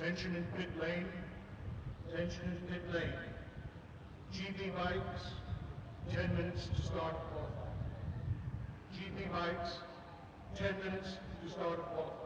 Attention in pit lane. Attention in pit lane. GP bikes, 10 minutes to start qualifying. GP bikes, 10 minutes to start qualifying.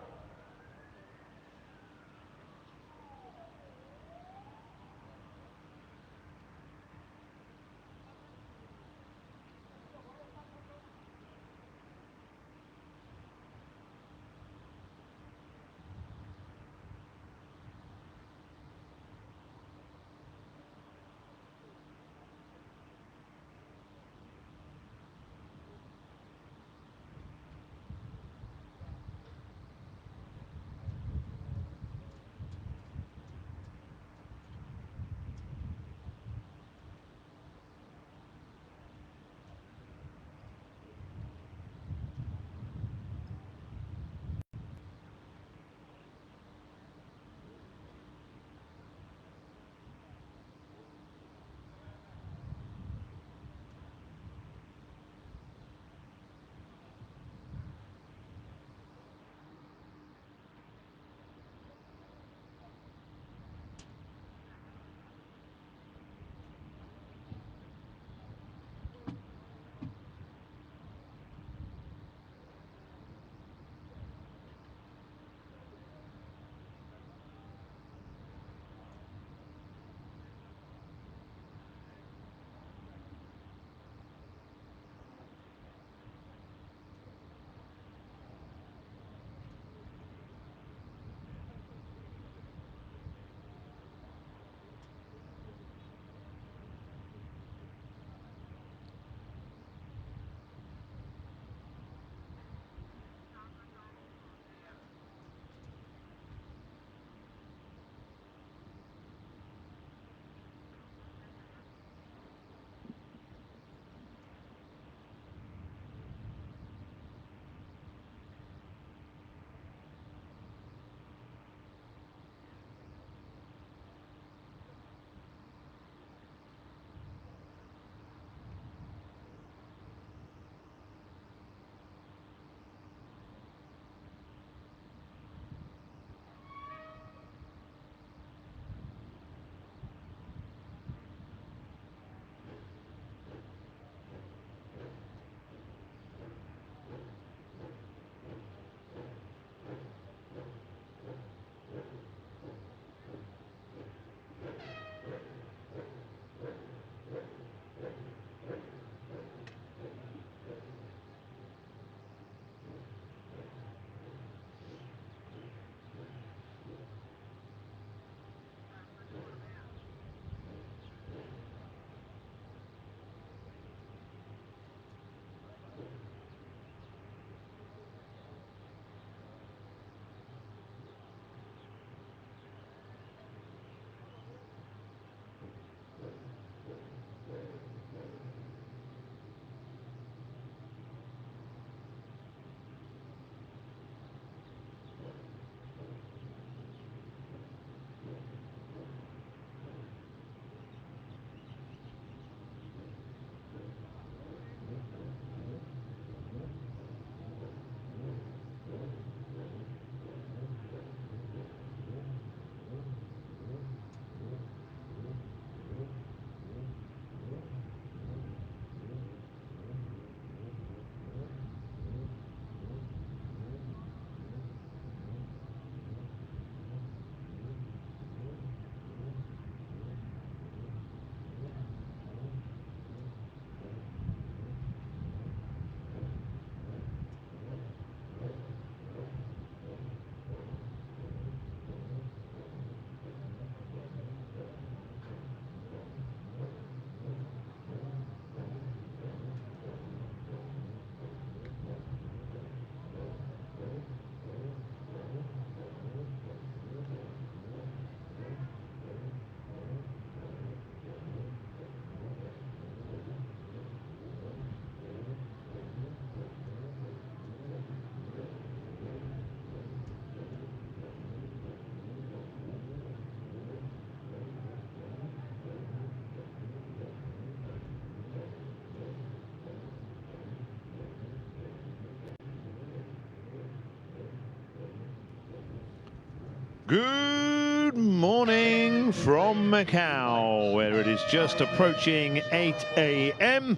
Good morning from Macau, where it is just approaching 8 a.m.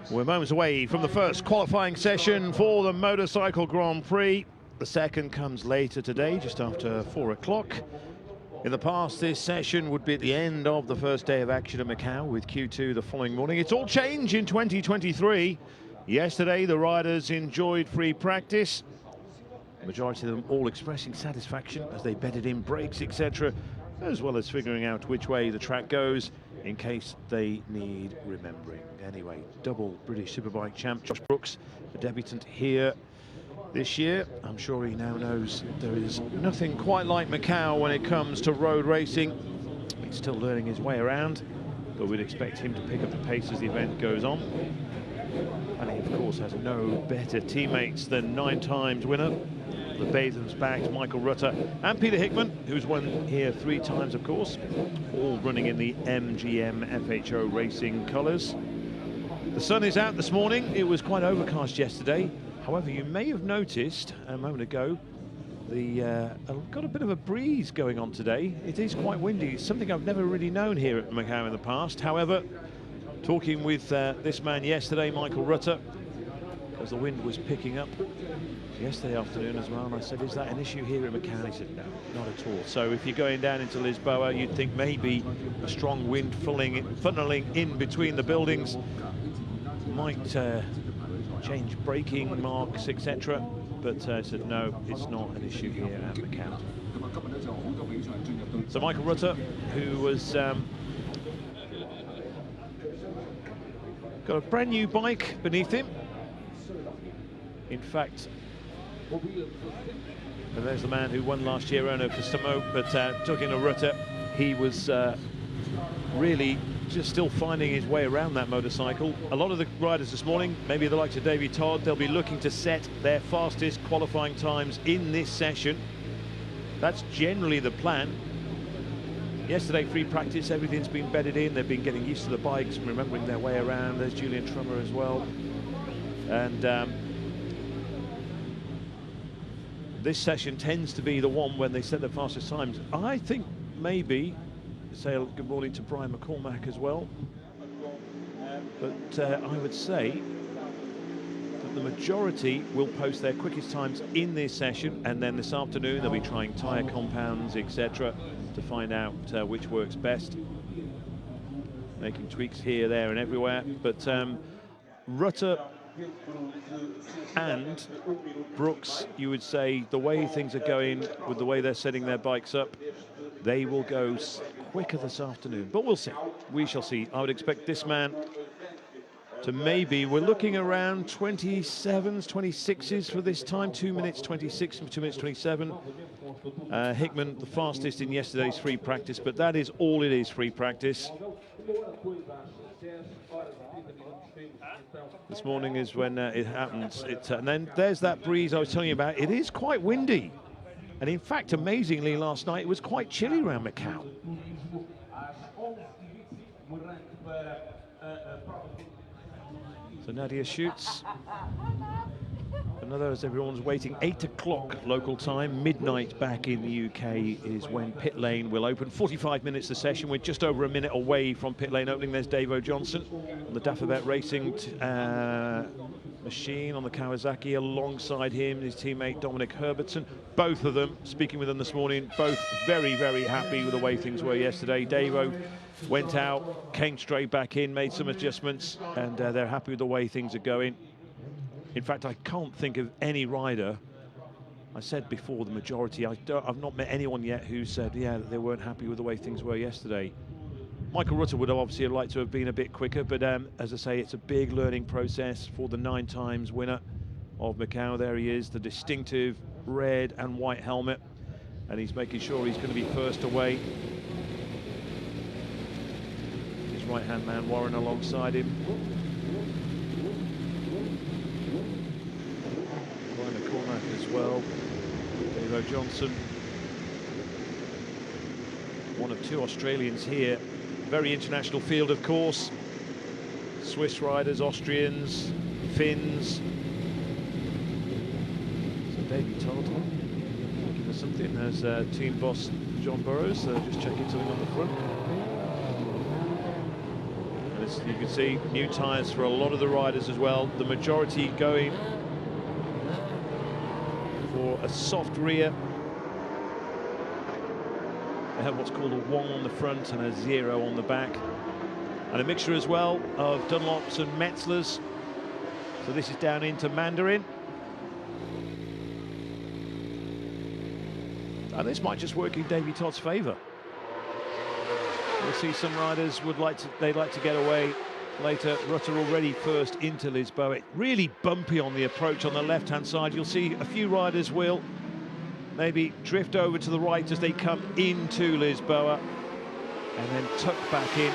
We're moments away from the first qualifying session for the Motorcycle Grand Prix. The second comes later today, just after 4 o'clock. In the past, this session would be at the end of the first day of action at Macau, with Q2 the following morning. It's all changed in 2023. Yesterday, the riders enjoyed free practice. The majority of them all expressing satisfaction as they bedded in brakes, etc., as well as figuring out which way the track goes in case they need remembering. Anyway, double British Superbike champ Josh Brooks, a debutant here this year. I'm sure he now knows there is nothing quite like Macau when it comes to road racing. He's still learning his way around, but we'd expect him to pick up the pace as the event goes on. And he, of course, has no better teammates than 9-time winner, the Basham's-backed Michael Rutter, and Peter Hickman, who's won here 3 times, of course, all running in the MGM FHO Racing colours. The sun is out this morning. It was quite overcast yesterday. However, you may have noticed a moment ago, got a bit of a breeze going on today. It is quite windy. It's something I've never really known here at Macau in the past. However, talking with this man yesterday, Michael Rutter, as the wind was picking up yesterday afternoon as well, and I said, is that an issue here at Macau? He said, no, not at all. So if you're going down into Lisboa, you'd think maybe a strong wind funneling in between the buildings might change braking marks, etc. But I said, no, it's not an issue here at Macau. So Michael Rutter, who was got a brand new bike beneath him. In fact, and there's the man who won last year, Erno Customo, but talking to Rutter, he was really just still finding his way around that motorcycle. A lot of the riders this morning, maybe the likes of Davey Todd, they'll be looking to set their fastest qualifying times in this session. That's generally the plan. Yesterday, free practice, everything's been bedded in. They've been getting used to the bikes and remembering their way around. There's Julian Trummer as well. And this session tends to be the one when they set their fastest times. I think maybe, say good morning to Brian McCormack as well, but I would say that the majority will post their quickest times in this session, and then this afternoon they'll be trying tyre compounds, etc., to find out which works best, making tweaks here, there and everywhere. But Rutter and Brooks, you would say, the way things are going with the way they're setting their bikes up, they will go quicker this afternoon, but we'll see. We shall see. I would expect this man to maybe, we're looking around 27s, 26s for this time, 2 minutes 26 and 2 minutes 27. Hickman, the fastest in yesterday's free practice, but that is all it is, free practice. This morning is when it happens. And then there's that breeze I was telling you about. It is quite windy. And in fact, amazingly, last night it was quite chilly around Macau. So Nadia shoots. Another, as everyone's waiting, 8 o'clock local time, midnight back in the UK is when pit lane will open. 45 minutes a session. We're just over a minute away from pit lane opening. There's Davo Johnson on the Dafabet Racing machine on the Kawasaki. Alongside him, his teammate Dominic Herbertson. Both of them, speaking with them this morning, both very, very happy with the way things were yesterday. Davo went out, came straight back in, made some adjustments, and they're happy with the way things are going. In fact, I can't think of any rider. I said before, the majority, I've not met anyone yet who said, yeah, they weren't happy with the way things were yesterday. Michael Rutter would have obviously liked to have been a bit quicker, but as I say, it's a big learning process for the 9 times winner of Macau. There he is, the distinctive red and white helmet, and he's making sure he's going to be first away. His right-hand man, Warren, alongside him. As well, Davo Johnson, one of 2 Australians here. Very international field, of course. Swiss riders, Austrians, Finns. So Davey Todd something as team boss John Burrows just checking something on the front. And as you can see, new tyres for a lot of the riders as well. The majority going for a soft rear. They have what's called a 1 on the front and a 0 on the back. And a mixture as well of Dunlops and Metzlers. So this is down into Mandarin. And this might just work in Davey Todd's favour. We'll see some riders they'd like to get away later. Rutter already first into Lisboa. Really bumpy on the approach on the left-hand side. You'll see a few riders will maybe drift over to the right as they come into Lisboa and then tuck back in.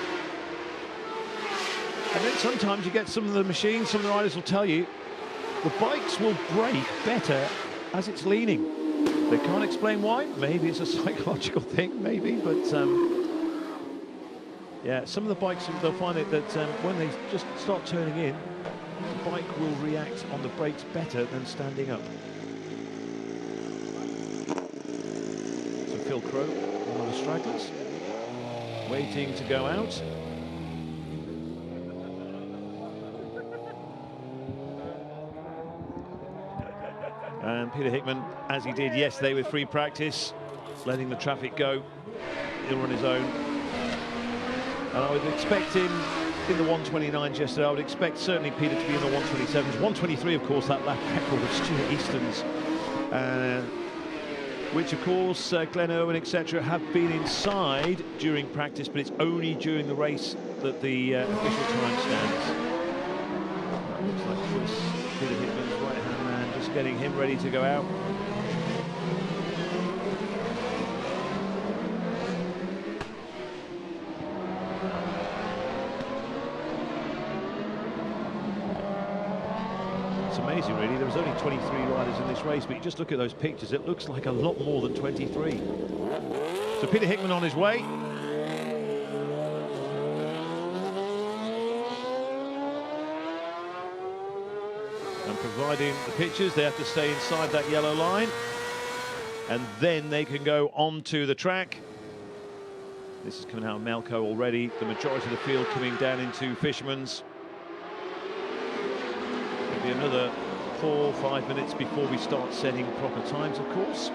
And then sometimes you get some of the machines, some of the riders will tell you, the bikes will brake better as it's leaning. They can't explain why. Maybe it's a psychological thing, maybe, but yeah, some of the bikes, they'll find it that when they just start turning in, the bike will react on the brakes better than standing up. So Phil Crow, one of the stragglers, waiting to go out. And Peter Hickman, as he did yesterday with free practice, letting the traffic go, he'll run his own. And I would expect him in the 129s yesterday. I would expect certainly Peter to be in the 127s. 123, of course, that lap record of Stuart Easton's, which, of course, Glenn Irwin, etc., have been inside during practice, but it's only during the race that the official time stands. That looks like it was Peter Hickman's right-hand man, just getting him ready to go out. It's amazing, really. There was only 23 riders in this race, but you just look at those pictures, it looks like a lot more than 23. So Peter Hickman on his way. And providing the pictures, they have to stay inside that yellow line, and then they can go onto the track. This is coming out of Melco already. The majority of the field coming down into Fisherman's. Be another 4 or 5 minutes before we start setting proper times, of course.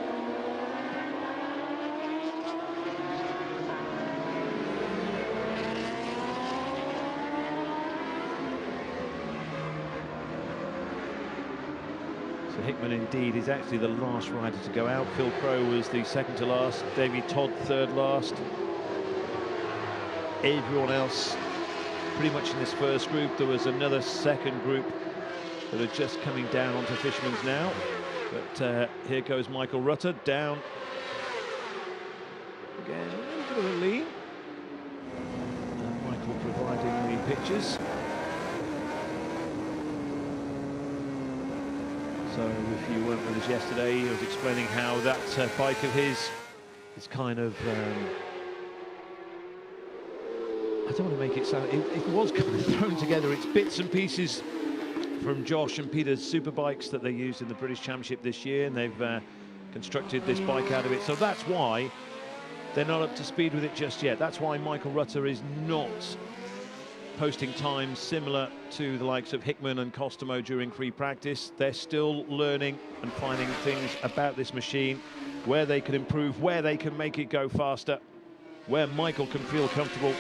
So Hickman indeed is actually the last rider to go out. Phil Crow was the second to last, Davey Todd third last. Everyone else pretty much in this first group. There was another second group that are just coming down onto Fisherman's now. But here goes Michael Rutter down. Again, a little bit of a lean. And Michael providing the pictures. So if you weren't with us yesterday, he was explaining how that bike of his is kind of... I don't want to make it sound... It was kind of thrown together. It's bits and pieces from Josh and Peter's superbikes that they used in the British Championship this year, and they've constructed this bike out of it. So that's why they're not up to speed with it just yet. That's why Michael Rutter is not posting times similar to the likes of Hickman and Costomo during free practice. They're still learning and finding things about this machine, where they can improve, where they can make it go faster, where Michael can feel comfortable.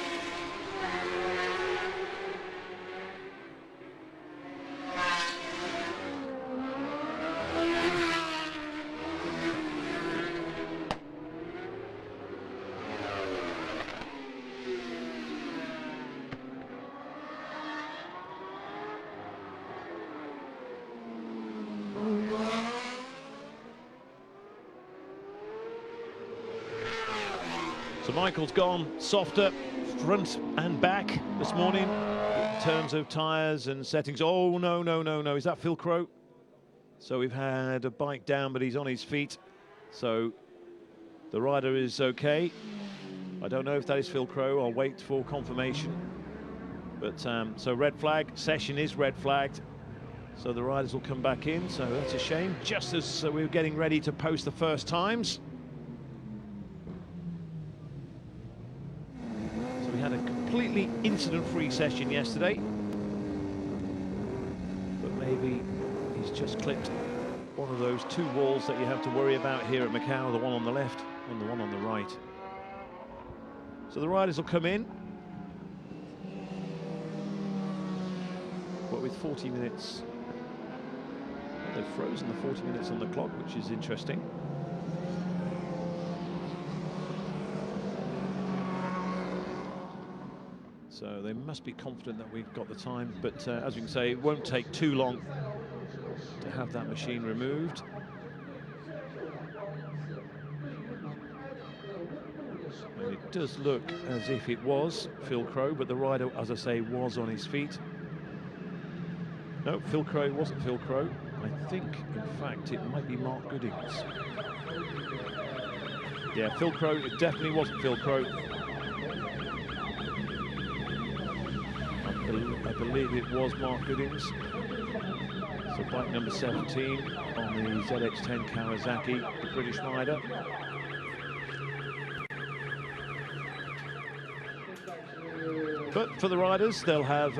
So Michael's gone softer front and back this morning in terms of tyres and settings. Oh, no, no, no, no. Is that Phil Crow? So we've had a bike down, but he's on his feet. So the rider is okay. I don't know if that is Phil Crow. I'll wait for confirmation. But so red flag, session is red flagged. So the riders will come back in, so that's a shame. Just as we were getting ready to post the first times. So we had a completely incident-free session yesterday. But maybe he's just clipped one of those two walls that you have to worry about here at Macau, the one on the left and the one on the right. So the riders will come in. But with 40 minutes, well, they've frozen the 40 minutes on the clock, which is interesting. So they must be confident that we've got the time, but as you can say, it won't take too long to have that machine removed. And it does look as if it was Phil Crowe, but the rider, as I say, was on his feet. No, Phil Crowe, it wasn't Phil Crowe. I think, in fact, it might be Mark Goodings. Yeah, Phil Crowe, it definitely wasn't Phil Crowe. I believe it was Mark Goodings. So bike number 17 on the ZX-10 Kawasaki, the British rider. But for the riders, they'll have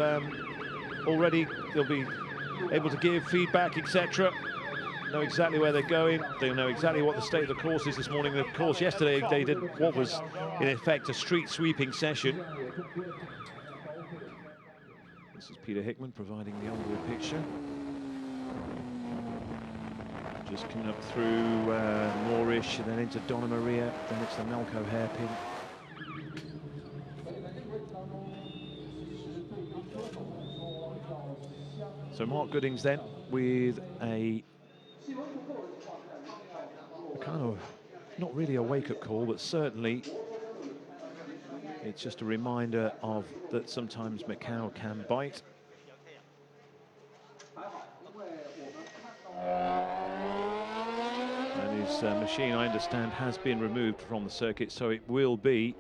they'll be able to give feedback, etc. Know exactly where they're going. They'll know exactly what the state of the course is this morning. Of course, yesterday they did what was, in effect, a street sweeping session. This is Peter Hickman providing the onboard picture. Just coming up through Moorish, and then into Donna Maria, then it's the Melco hairpin. So Mark Goodings then with a kind of, not really a wake-up call, but certainly it's just a reminder of that sometimes Macau can bite. And his machine, I understand, has been removed from the circuit, so it will be,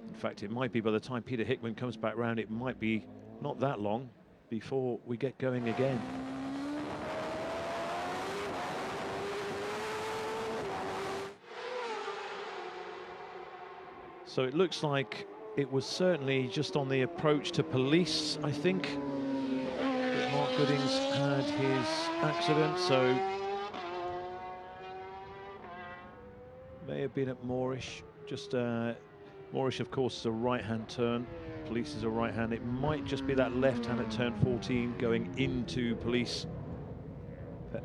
in fact, it might be by the time Peter Hickman comes back round, it might be not that long before we get going again. So it looks like it was certainly just on the approach to police, I think, that Mark Goodings had his accident, so may have been at Moorish. Just Moorish, of course, is a right-hand turn. Police is a right-hand. It might just be that left-hand at turn 14 going into police. But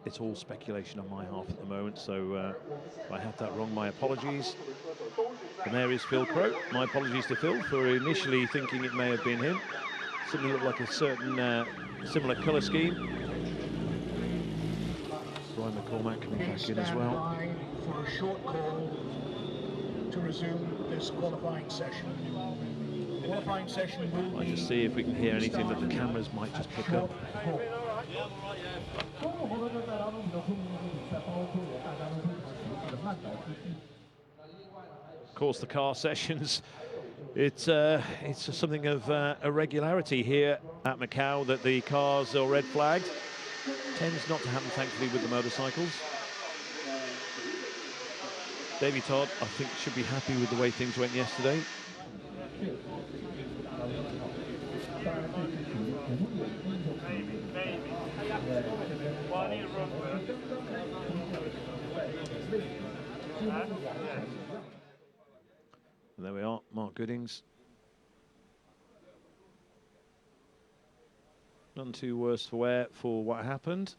it's all speculation on my half at the moment, so if I have that wrong, my apologies. And there is Phil Crowe. My apologies to Phil for initially thinking it may have been him. Certainly looked like a certain similar colour scheme. Brian McCormack coming back in as well. For a short call to resume this qualifying session. The qualifying session will I'll just see if we can hear anything that the cameras might just pick up. Of course, the car sessions, it's something of a regularity here at Macau that the cars are red flagged. Tends not to happen, thankfully, with the motorcycles. Davey Todd, I think, should be happy with the way things went yesterday. And there we are, Mark Goodings. None too worse for wear for what happened.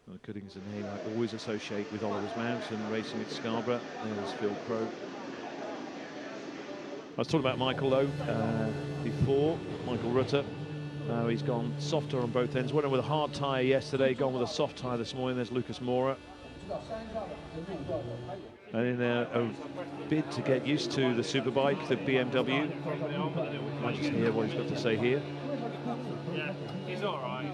Well, Goodings, a name I always associate with Oliver's Mount and racing at Scarborough. There's Phil Crowe. I was talking about Michael, though, before, Michael Rutter. He's gone softer on both ends. Went on with a hard tyre yesterday, gone with a soft tyre this morning. There's Lucas Mora. And in a bid to get used to the superbike, the BMW. Might just hear what he's got to say here. Yeah, he's all right.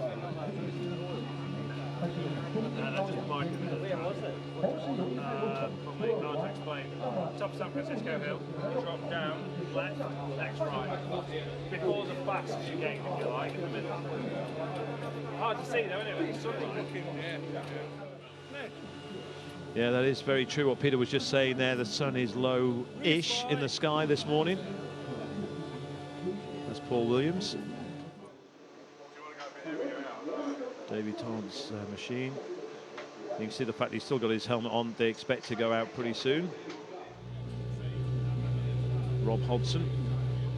That's just my Where was it? Probably hard to explain. Top of San Francisco Hill, drop down, left, next right. Before the fast chicane, if you like, in the middle. Hard to see though, isn't it? With the sunlight. Yeah, that is very true what Peter was just saying there. The sun is low-ish in the sky this morning. That's Paul Williams. Davey Todd's machine. You can see the fact he's still got his helmet on. They expect to go out pretty soon. Rob Hodson,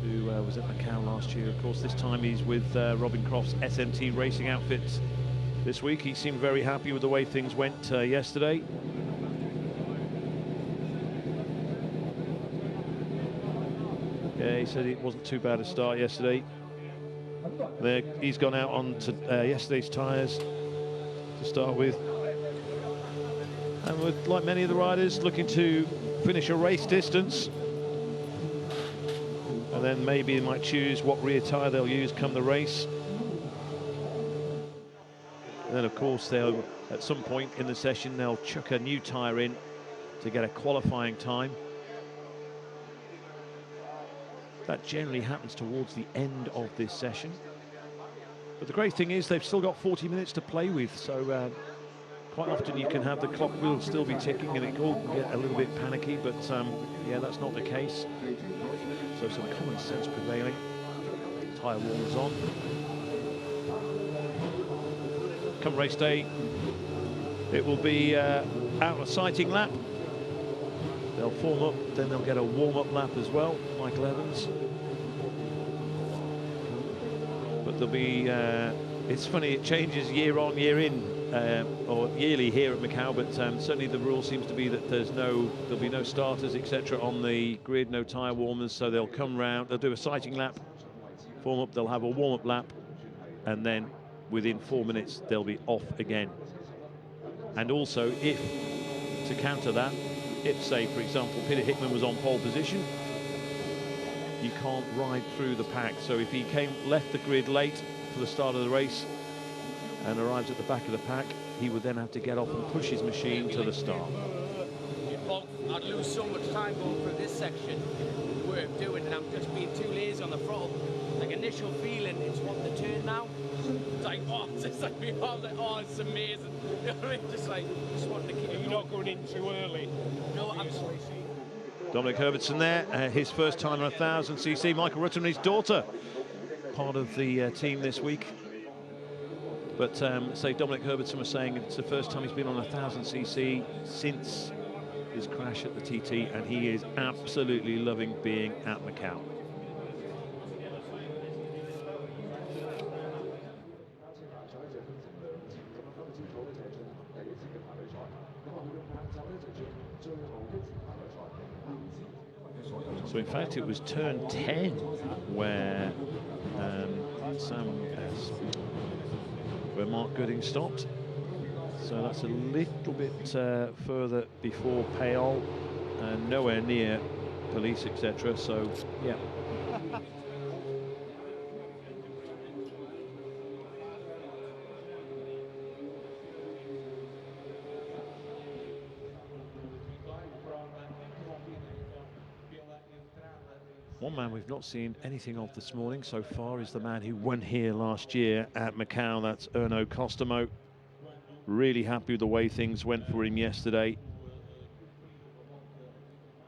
who was at Macau last year, of course. This time he's with Robin Croft's SMT Racing outfits this week. He seemed very happy with the way things went yesterday. Yeah, he said it wasn't too bad a start yesterday. There, he's gone out on to yesterday's tyres to start with. And with, like many of the riders, looking to finish a race distance. And then maybe they might choose what rear tyre they'll use come the race. And then, of course, they'll, at some point in the session, they'll chuck a new tyre in to get a qualifying time. That generally happens towards the end of this session. But the great thing is they've still got 40 minutes to play with, so quite often you can have the clock will still be ticking and it all can get a little bit panicky, but yeah, that's not the case. So some common sense prevailing. Tyre warmers on. Come race day, it will be out a sighting lap. They'll form up, then they'll get a warm-up lap as well, Michael Evans. But there'll be, it's funny, it changes year on, year in, or yearly here at Macau, but certainly the rule seems to be that there'll be no starters, etc. on the grid, no tyre warmers, so they'll come round, they'll do a sighting lap, form up, they'll have a warm-up lap, and then within 4 minutes, they'll be off again. And also, if, to counter that, if, say, for example, Peter Hickman was on pole position, you can't ride through the pack. So if he left the grid late for the start of the race and arrives at the back of the pack, he would then have to get off and push his machine to the start. I'd lose so much time going through this section, work doing, and I'm just being too lazy on the throttle. Like initial feeling, it's wanting to turn now. It's like, oh, it's just like, I was like, oh, it's amazing. You know what I mean? Just like, just wanting to keep it. You're not going in too early. No, absolutely. Dominic Herbertson there, his first time on 1000cc. Michael Rutten and his daughter, part of the team this week. But say Dominic Herbertson was saying it's the first time he's been on 1000cc since his crash at the TT, and he is absolutely loving being at Macau. So in fact it was turn 10 where where Mark Gooding stopped. So that's a little bit further before Payol and nowhere near police, etc. So yeah. One man we've not seen anything of this morning so far is the man who won here last year at Macau. That's Erno Costamo. Really happy with the way things went for him yesterday.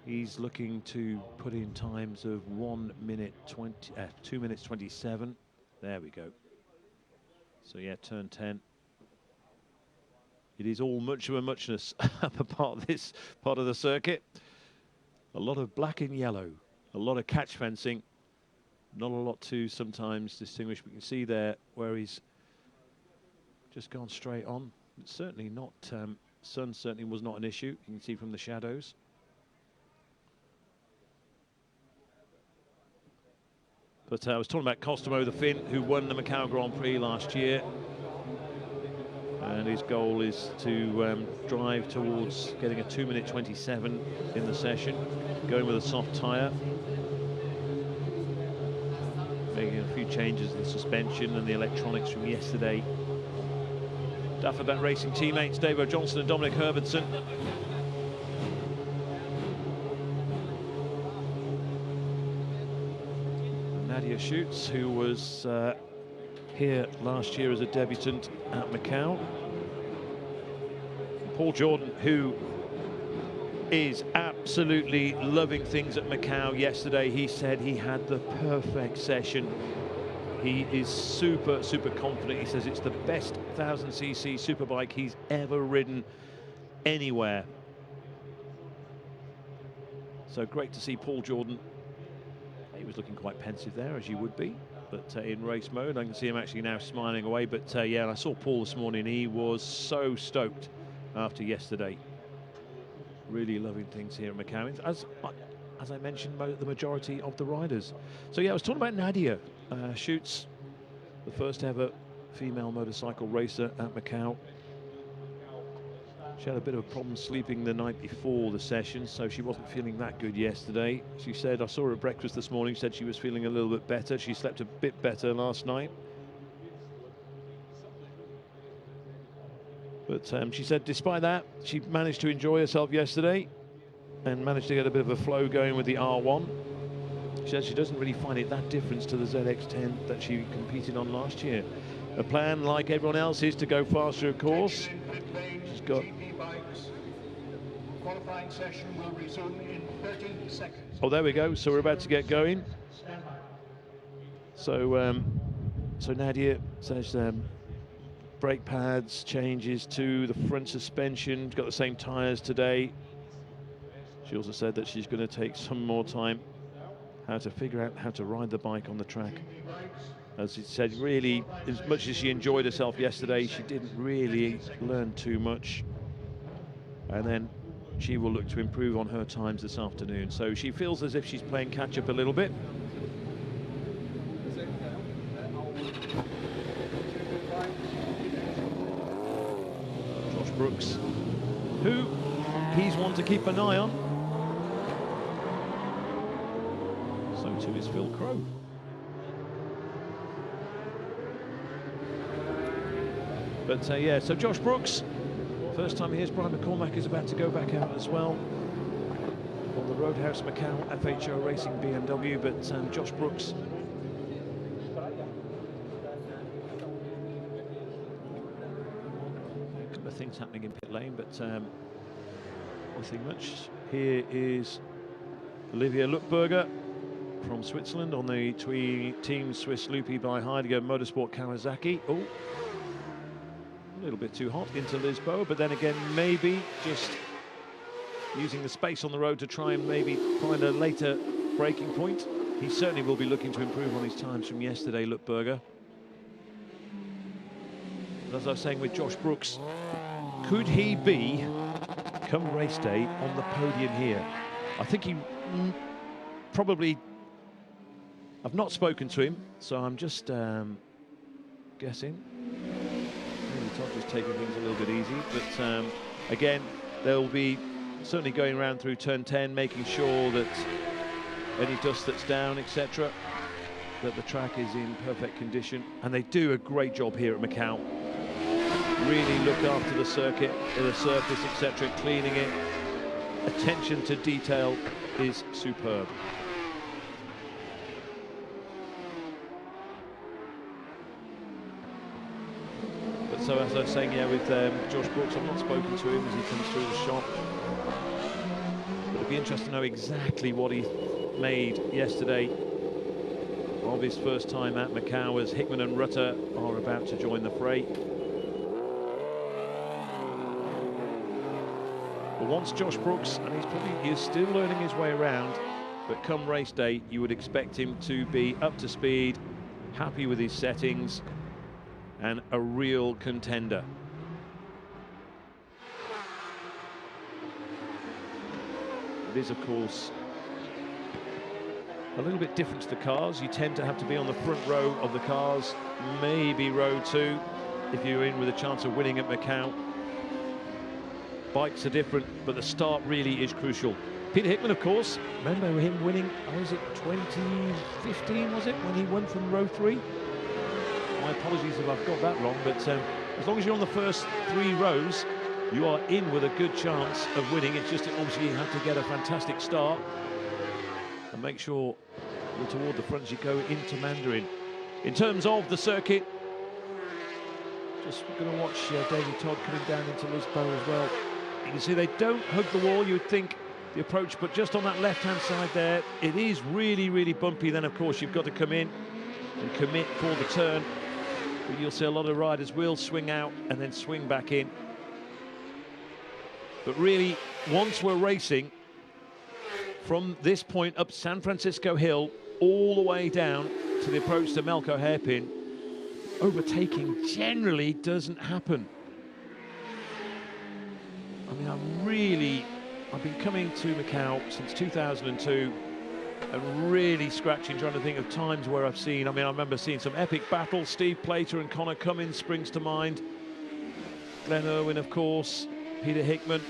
He's looking to put in times of 2 minutes 27. There we go. So yeah, turn 10. It is all much of a muchness upper part of this part of the circuit. A lot of black and yellow. A lot of catch fencing, not a lot to sometimes distinguish. We can see there where he's just gone straight on. It's certainly not, sun certainly was not an issue. You can see from the shadows. But I was talking about Costamo, the Finn, who won the Macau Grand Prix last year. And his goal is to drive towards getting a 2 minute 27 in the session, going with a soft tyre. Making a few changes in the suspension and the electronics from yesterday Dafferbat Racing teammates Davo Johnson and Dominic Herbertson. Nadia Schutz, who was here last year as a debutant at Macau. Paul Jordan, who is absolutely loving things at Macau. Yesterday he said he had the perfect session. He is super confident. He says it's the best 1000cc superbike he's ever ridden anywhere. So great to see Paul Jordan. He was looking quite pensive there, as you would be, but in race mode I can see him actually now smiling away. But yeah, and I saw Paul this morning. He was so stoked after yesterday. Really loving things here in Macau, as I mentioned, the majority of the riders. So yeah, I was talking about Nadia Schutz, the first ever female motorcycle racer at Macau. She had a bit of a problem sleeping the night before the session, so she wasn't feeling that good yesterday. She said, I saw her at breakfast this morning, said she was feeling a little bit better. She slept a bit better last night. But she said despite that, she managed to enjoy herself yesterday and managed to get a bit of a flow going with the R1. She says she doesn't really find it that different to the ZX10 that she competed on last year. Her plan, like everyone else, is to go faster, of course. She's got... Qualifying session will resume in 30 seconds. Oh, there we go. So we're about to get going. So, so Nadia says brake pads, changes to the front suspension. Got the same tyres today. She also said that she's going to take some more time how to figure out how to ride the bike on the track. As she said, really, as much as she enjoyed herself yesterday, she didn't really learn too much. And then she will look to improve on her times this afternoon. So she feels as if she's playing catch-up a little bit. Josh Brooks, who he's one to keep an eye on. So too is Phil Crowe. But yeah, so Josh Brooks, first time here's Brian McCormack is about to go back out as well on the Roadhouse Macau FIA Racing BMW. But Josh Brooks, a couple of things happening in pit lane, but nothing much. Here is Olivia Luckberger from Switzerland on the Team Swiss Loopy by Heidegger Motorsport Kawasaki. Oh, a little bit too hot into Lisboa, but then again, maybe just using the space on the road to try and maybe find a later braking point. He certainly will be looking to improve on his times from yesterday, Luckberger. But as I was saying with Josh Brooks, could he be, come race day, on the podium here? I think he probably... I've not spoken to him, so I'm just guessing. Maybe just taking things a little bit easy, but again, they'll be certainly going around through turn 10, making sure that any dust that's down, etc., that the track is in perfect condition. And they do a great job here at Macau. Really look after the circuit, the surface, etc., cleaning it. Attention to detail is superb. So as I was saying, yeah, with Josh Brooks, I've not spoken to him as he comes through the shop. But it'd be interesting to know exactly what he made yesterday of his first time at Macau, as Hickman and Rutter are about to join the fray. But once Josh Brooks, and he's still learning his way around, but come race day, you would expect him to be up to speed, happy with his settings, and a real contender. It is, of course, a little bit different to the cars. You tend to have to be on the front row of the cars, maybe row 2, if you're in with a chance of winning at Macau. Bikes are different, but the start really is crucial. Peter Hickman, of course, remember him winning, was it 2015, was it, when he won from row 3? My apologies if I've got that wrong, but as long as you're on the first 3 rows, you are in with a good chance of winning. It's just that obviously you have to get a fantastic start and make sure you're toward the front as you go into Mandarin. In terms of the circuit, just going to watch David Todd coming down into Lisboa as well. You can see they don't hug the wall, you would think, the approach, but just on that left-hand side there, it is really, really bumpy. Then, of course, you've got to come in and commit for the turn. But you'll see a lot of riders will swing out and then swing back in. But really, once we're racing from this point up San Francisco Hill all the way down to the approach to Melco Hairpin, overtaking generally doesn't happen. I mean, I've been coming to Macau since 2002 and really scratching, trying to think of times where I've seen, I remember seeing some epic battles. Steve Plater and Connor Cummins springs to mind. Glenn Irwin, of course, Peter Hickman.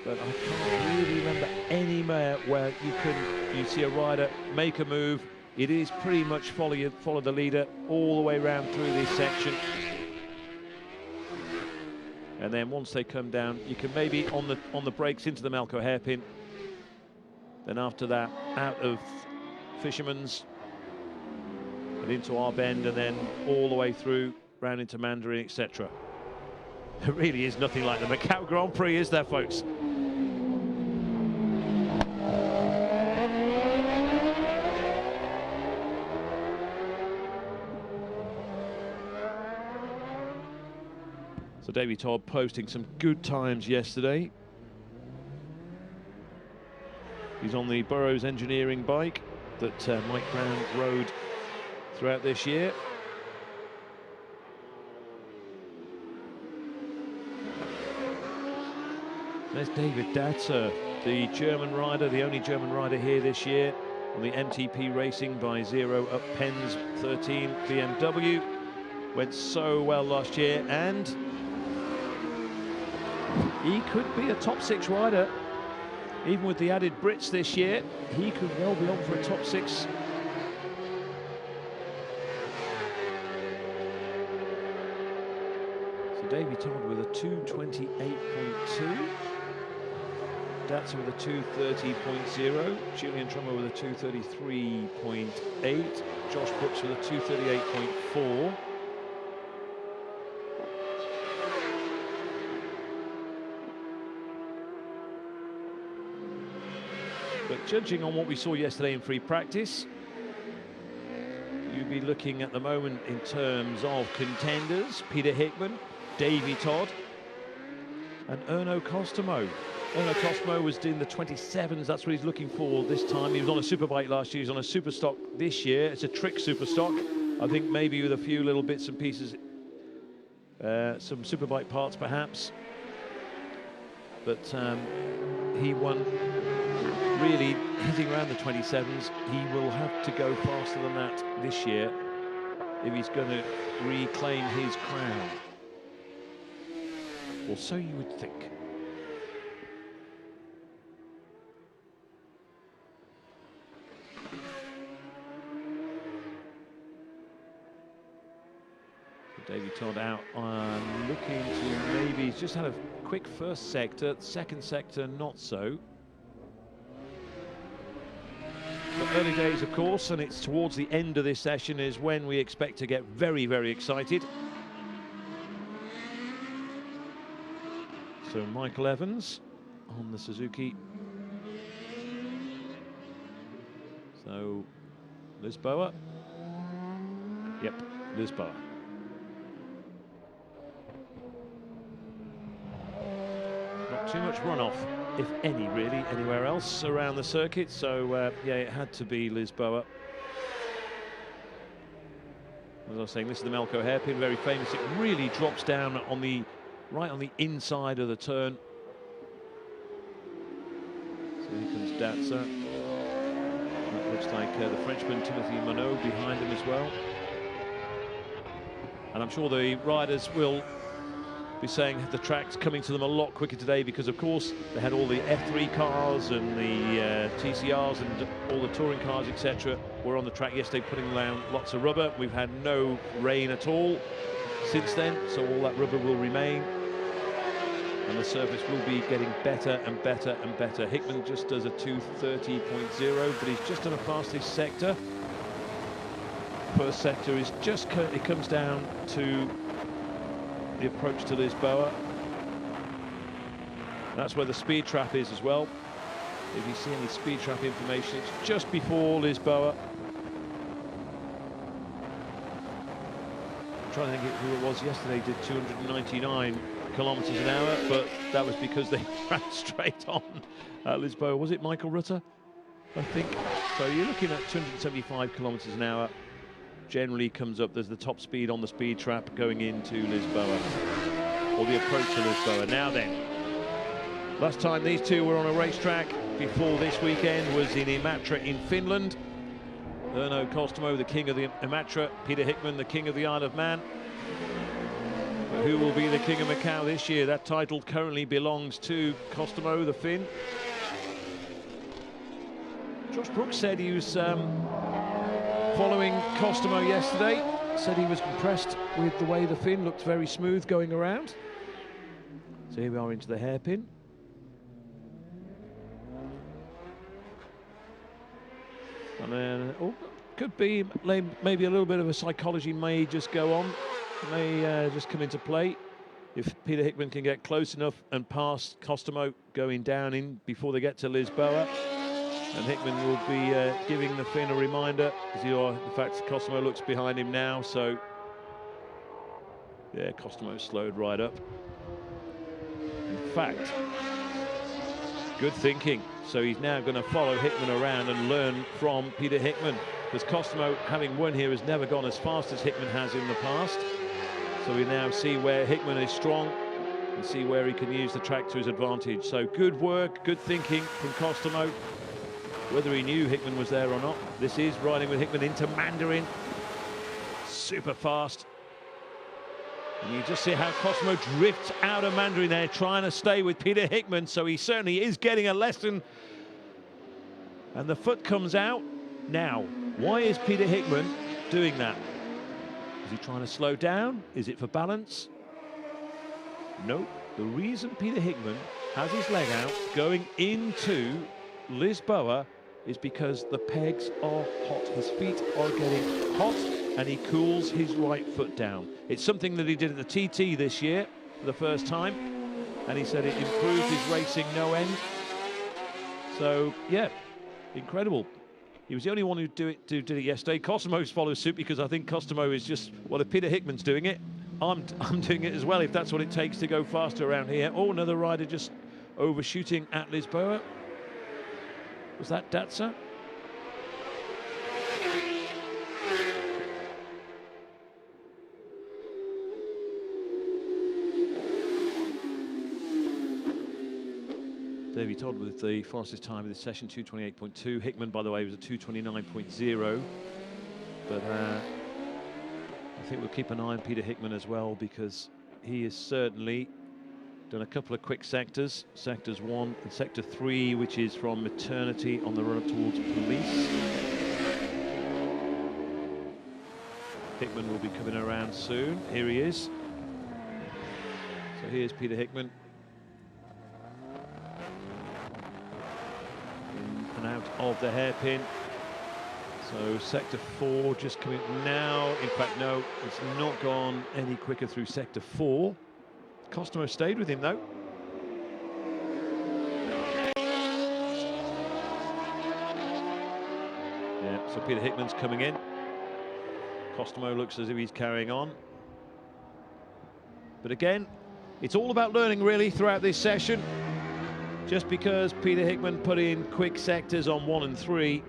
But I can't really remember anywhere where you see a rider make a move. It is pretty much follow the leader all the way around through this section. And then once they come down, you can maybe on the brakes into the Melco Hairpin. Then after that, out of Fisherman's and into our bend, and then all the way through, round into Mandarin, etc. There really is nothing like the Macau Grand Prix, is there, folks? So Davey Todd posting some good times yesterday. He's on the Burroughs Engineering bike that Mike Brown rode throughout this year. There's David Datzer, the German rider, the only German rider here this year on the MTP Racing by Zero up Pens 13 BMW. Went so well last year, and he could be a top 6 rider. Even with the added Brits this year, he could well be on for a top 6. So Davey Todd with a 2:28.2. Datsun with a 2:30.0. Julian Trummer with a 2:33.8. Josh Brooks with a 2:38.4. But judging on what we saw yesterday in free practice, you'd be looking at the moment in terms of contenders: Peter Hickman, Davey Todd, and Erno Costomo. Erno Costomo was in the 27s. That's what he's looking for this time. He was on a superbike last year. He's on a super stock this year. It's a trick super stock. I think maybe with a few little bits and pieces, some superbike parts perhaps. But he won. Really hitting around the 27s. He will have to go faster than that this year if he's going to reclaim his crown. Or so you would think. Davey Todd out, looking to maybe, he's just had a quick first sector, second sector not so. But early days, of course, and it's towards the end of this session is when we expect to get very, very excited. So Michael Evans on the Suzuki. So Lisboa. Yep, Lisboa. Not too much runoff, if any, really, anywhere else around the circuit. So, yeah, it had to be Lisboa. As I was saying, this is the Melco Hairpin, very famous. It really drops down on the right on the inside of the turn. So here comes Datsa. That looks like the Frenchman Timothy Monod behind him as well. And I'm sure the riders will be saying the track's coming to them a lot quicker today because, of course, they had all the F3 cars and the TCRs and all the touring cars, etc. were on the track yesterday, putting down lots of rubber. We've had no rain at all since then, so all that rubber will remain. And the surface will be getting better and better and better. Hickman just does a 2:30.0, but he's just on a fastest sector. First sector is just, it comes down to the approach to Lisboa. That's where the speed trap is as well. If you see any speed trap information, it's just before Lisboa. I'm trying to think who it was yesterday, did 299 kilometers an hour, but that was because they ran straight on at Lisboa. Was it Michael Rutter? I think. So you're looking at 275 kilometers an hour. Generally comes up, there's the top speed on the speed trap going into Lisboa, or the approach to Lisboa. Now then, last time these two were on a racetrack before this weekend was in Imatra in Finland. Erno Kostomo, the king of the Imatra, Peter Hickman, the king of the Isle of Man. But who will be the king of Macau this year? That title currently belongs to Kostomo, the Finn. Josh Brooks said he was following Kostomo yesterday, said he was impressed with the way the Finn looked very smooth going around. So here we are into the hairpin. And then, could be maybe a little bit of a psychology may just go on, may just come into play. If Peter Hickman can get close enough and pass Kostomo going down in before they get to Lisboa, and Hickman will be giving the Finn a reminder, as the fact Kostomo looks behind him now, so yeah, Kostomo slowed right up. In fact, good thinking. So he's now going to follow Hickman around and learn from Peter Hickman, because Kostomo, having won here, has never gone as fast as Hickman has in the past. So we now see where Hickman is strong and see where he can use the track to his advantage. So good work, good thinking from Kostomo. Whether he knew Hickman was there or not, this is riding with Hickman into Mandarin. Super fast. And you just see how Kostomo drifts out of Mandarin there, trying to stay with Peter Hickman, so he certainly is getting a lesson. And the foot comes out. Now, why is Peter Hickman doing that? Is he trying to slow down? Is it for balance? No. The reason Peter Hickman has his leg out going into Lisboa is because the pegs are hot. His feet are getting hot, and he cools his right foot down. It's something that he did at the TT this year for the first time, and he said it improved his racing no end. So yeah, incredible. He was the only one who did it yesterday. Kostomo's followed suit, because I think Kostomo is just, well, if Peter Hickman's doing it, I'm doing it as well, if that's what it takes to go faster around here. Oh, another rider just overshooting at Lisboa. Was that Datsa? Davey Todd with the fastest time of this session, 2:28.2. Hickman, by the way, was a 2:29.0. But I think we'll keep an eye on Peter Hickman as well, because he has certainly done a couple of quick sectors, sectors 1 and sector 3, which is from maternity on the run up towards police. Hickman will be coming around soon. Here he is. So here's Peter Hickman. In and out of the hairpin. So sector 4 just coming now. In fact, no, it's not gone any quicker through sector 4. Kostomo stayed with him though. Yeah, so Peter Hickman's coming in. Kostomo looks as if he's carrying on. But again, it's all about learning really throughout this session. Just because Peter Hickman put in quick sectors on 1 and 3,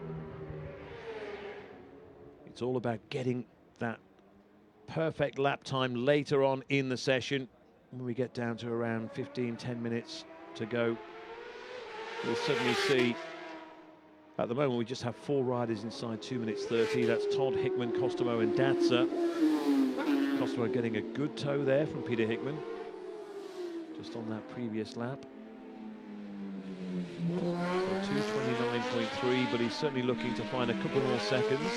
it's all about getting that perfect lap time later on in the session. When we get down to around 10 minutes to go, we'll suddenly see, at the moment we just have 4 riders inside 2 minutes 30. That's Todd, Hickman, Kostomo and Datsa. Kostomo getting a good tow there from Peter Hickman. just on that previous lap. So 2:29.3, but he's certainly looking to find a couple more seconds.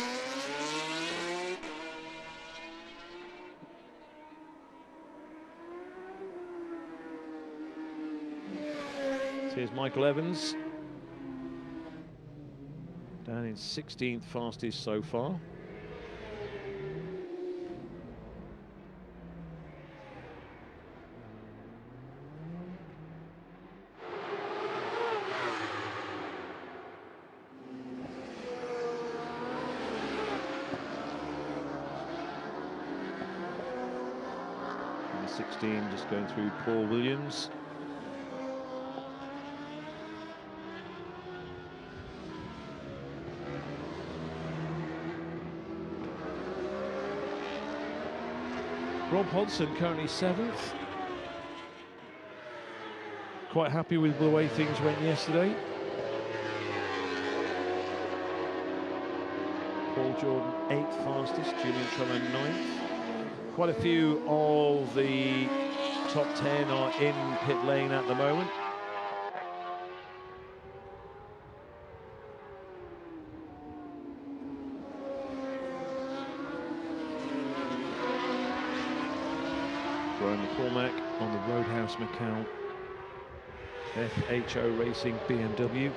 So here's Michael Evans, down in 16th fastest so far. And 16 just going through Paul Williams. Rob Hodson currently 7th. Quite happy with the way things went yesterday. Paul Jordan 8th fastest, Julian Trello 9th. Quite a few of the top 10 are in pit lane at the moment. Brian McCormack on the Roadhouse Macau FHO Racing BMW.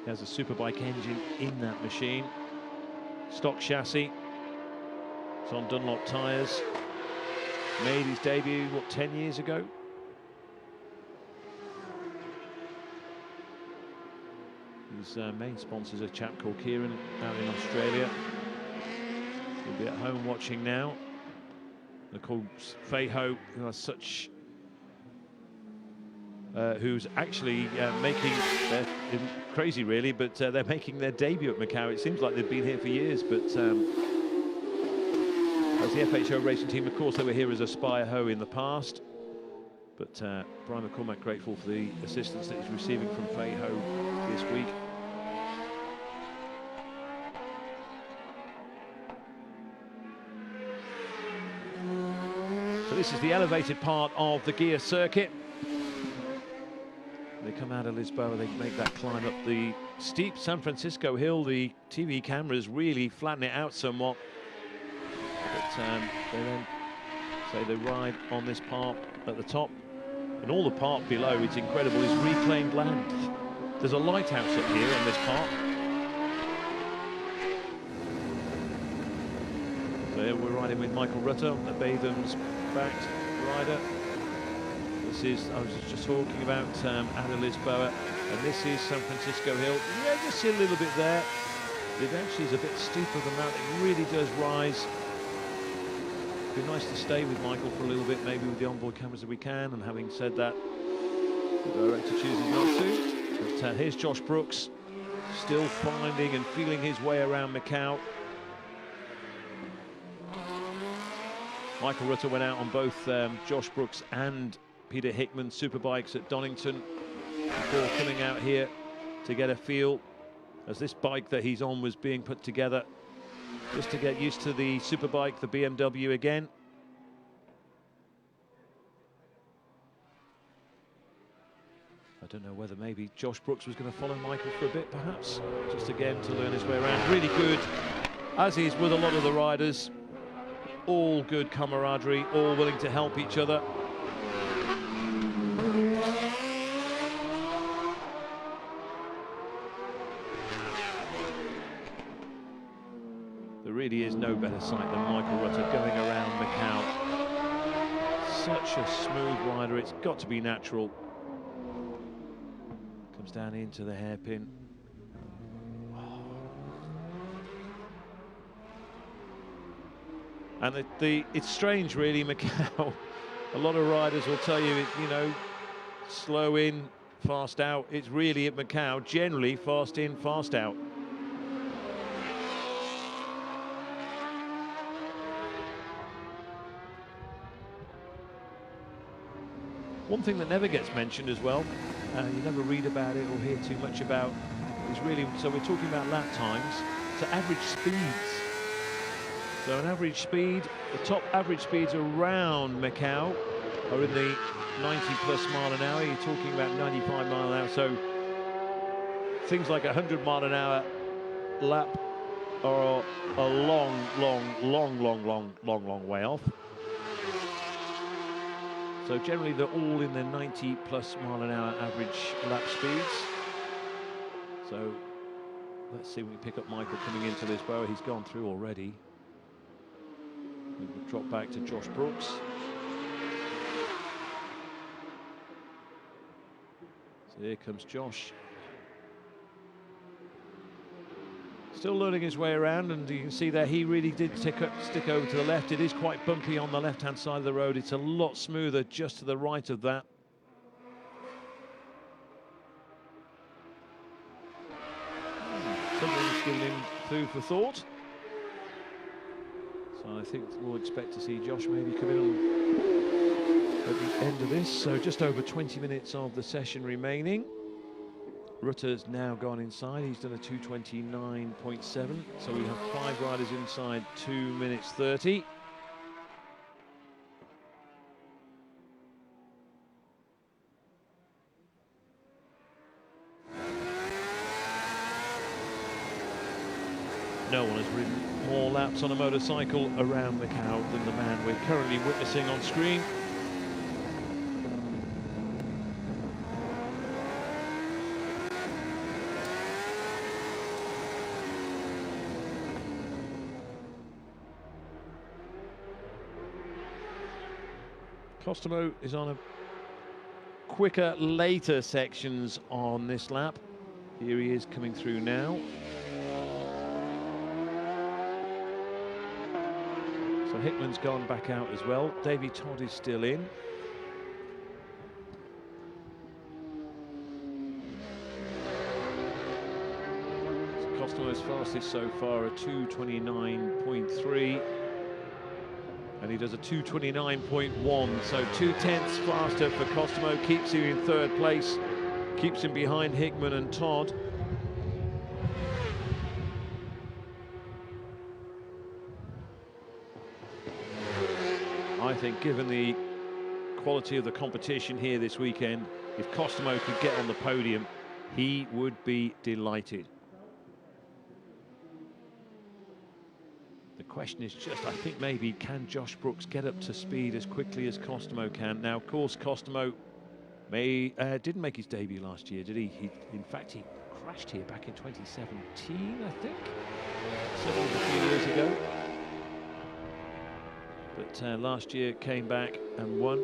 There's a Superbike engine in that machine. Stock chassis. It's on Dunlop tyres. Made his debut, what, 10 years ago? His main sponsor is a chap called Kieran out in Australia. He'll be at home watching now. They're called Fei Ho, who are such... who's actually making... crazy really, but they're making their debut at Macau. It seems like they've been here for years, but as the FHO racing team, of course, they were here as Aspire Ho in the past. But Brian McCormack grateful for the assistance that he's receiving from Fei Ho this week. So this is the elevated part of the Guia circuit. They come out of Lisboa, they make that climb up the steep San Francisco hill. The TV cameras really flatten it out somewhat. But they then say they ride on this part at the top. And all the part below, it's incredible, is reclaimed land. There's a lighthouse up here on this part. So we're riding with Michael Rutter, the Batham's backed rider. This is, I was just talking about out of Lisboa, and this is San Francisco Hill. Yeah, just see a little bit there. It actually is a bit steeper than that. It really does rise. It'd be nice to stay with Michael for a little bit, maybe with the onboard cameras if we can, and having said that, the director chooses not to. But here's Josh Brooks, still finding and feeling his way around Macau. Michael Rutter went out on both Josh Brooks and Peter Hickman Superbikes at Donington before coming out here to get a feel as this bike that he's on was being put together, just to get used to the Superbike, the BMW again. I don't know whether maybe Josh Brooks was going to follow Michael for a bit, perhaps, just again to learn his way around. Really good, as is with a lot of the riders. All good camaraderie, all willing to help each other. There really is no better sight than Michael Rutter going around Macau. Such a smooth rider, it's got to be natural. Comes down into the hairpin. And it's strange, really, Macau. A lot of riders will tell you, you know, slow in, fast out. It's really at Macau, generally fast in, fast out. One thing that never gets mentioned as well, you never read about it or hear too much about, is really, so we're talking about lap times, so average speeds. So an average speed, the top average speeds around Macau are in the 90+ mile an hour. You're talking about 95 mile an hour. So things like 100 mile an hour lap are a long way off. So generally they're all in the 90+ mile an hour average lap speeds. So let's see if we pick up Michael coming into Lisboa. He's gone through already. We'll drop back to Josh Brooks. So here comes Josh. Still learning his way around, and you can see that he really did stick over to the left. It is quite bumpy on the left-hand side of the road. It's a lot smoother just to the right of that. Something's giving him food for thought. So I think we'll expect to see Josh maybe come in at the end of this. So just over 20 minutes of the session remaining. Rutter's now gone inside. He's done a 2:29.7. So we have 5 riders inside 2 minutes 30. No one has ridden more laps on a motorcycle around Macau than the man we're currently witnessing on screen. Costomo is on a quicker, later sections on this lap. Here he is coming through now. So Hickman's gone back out as well. Davey Todd is still in. So Costomo's fastest so far, a 2:29.3. And he does a 2:29.1, so 2/10 faster for Costomo, keeps him in 3rd place, keeps him behind Hickman and Todd. I think given the quality of the competition here this weekend, if Costomo could get on the podium, he would be delighted. The question is just, I think maybe, can Josh Brooks get up to speed as quickly as Costomo can? Now, of course, Costomo didn't make his debut last year, did he? In fact, he crashed here back in 2017, I think. Certainly a few years ago. But last year came back and won.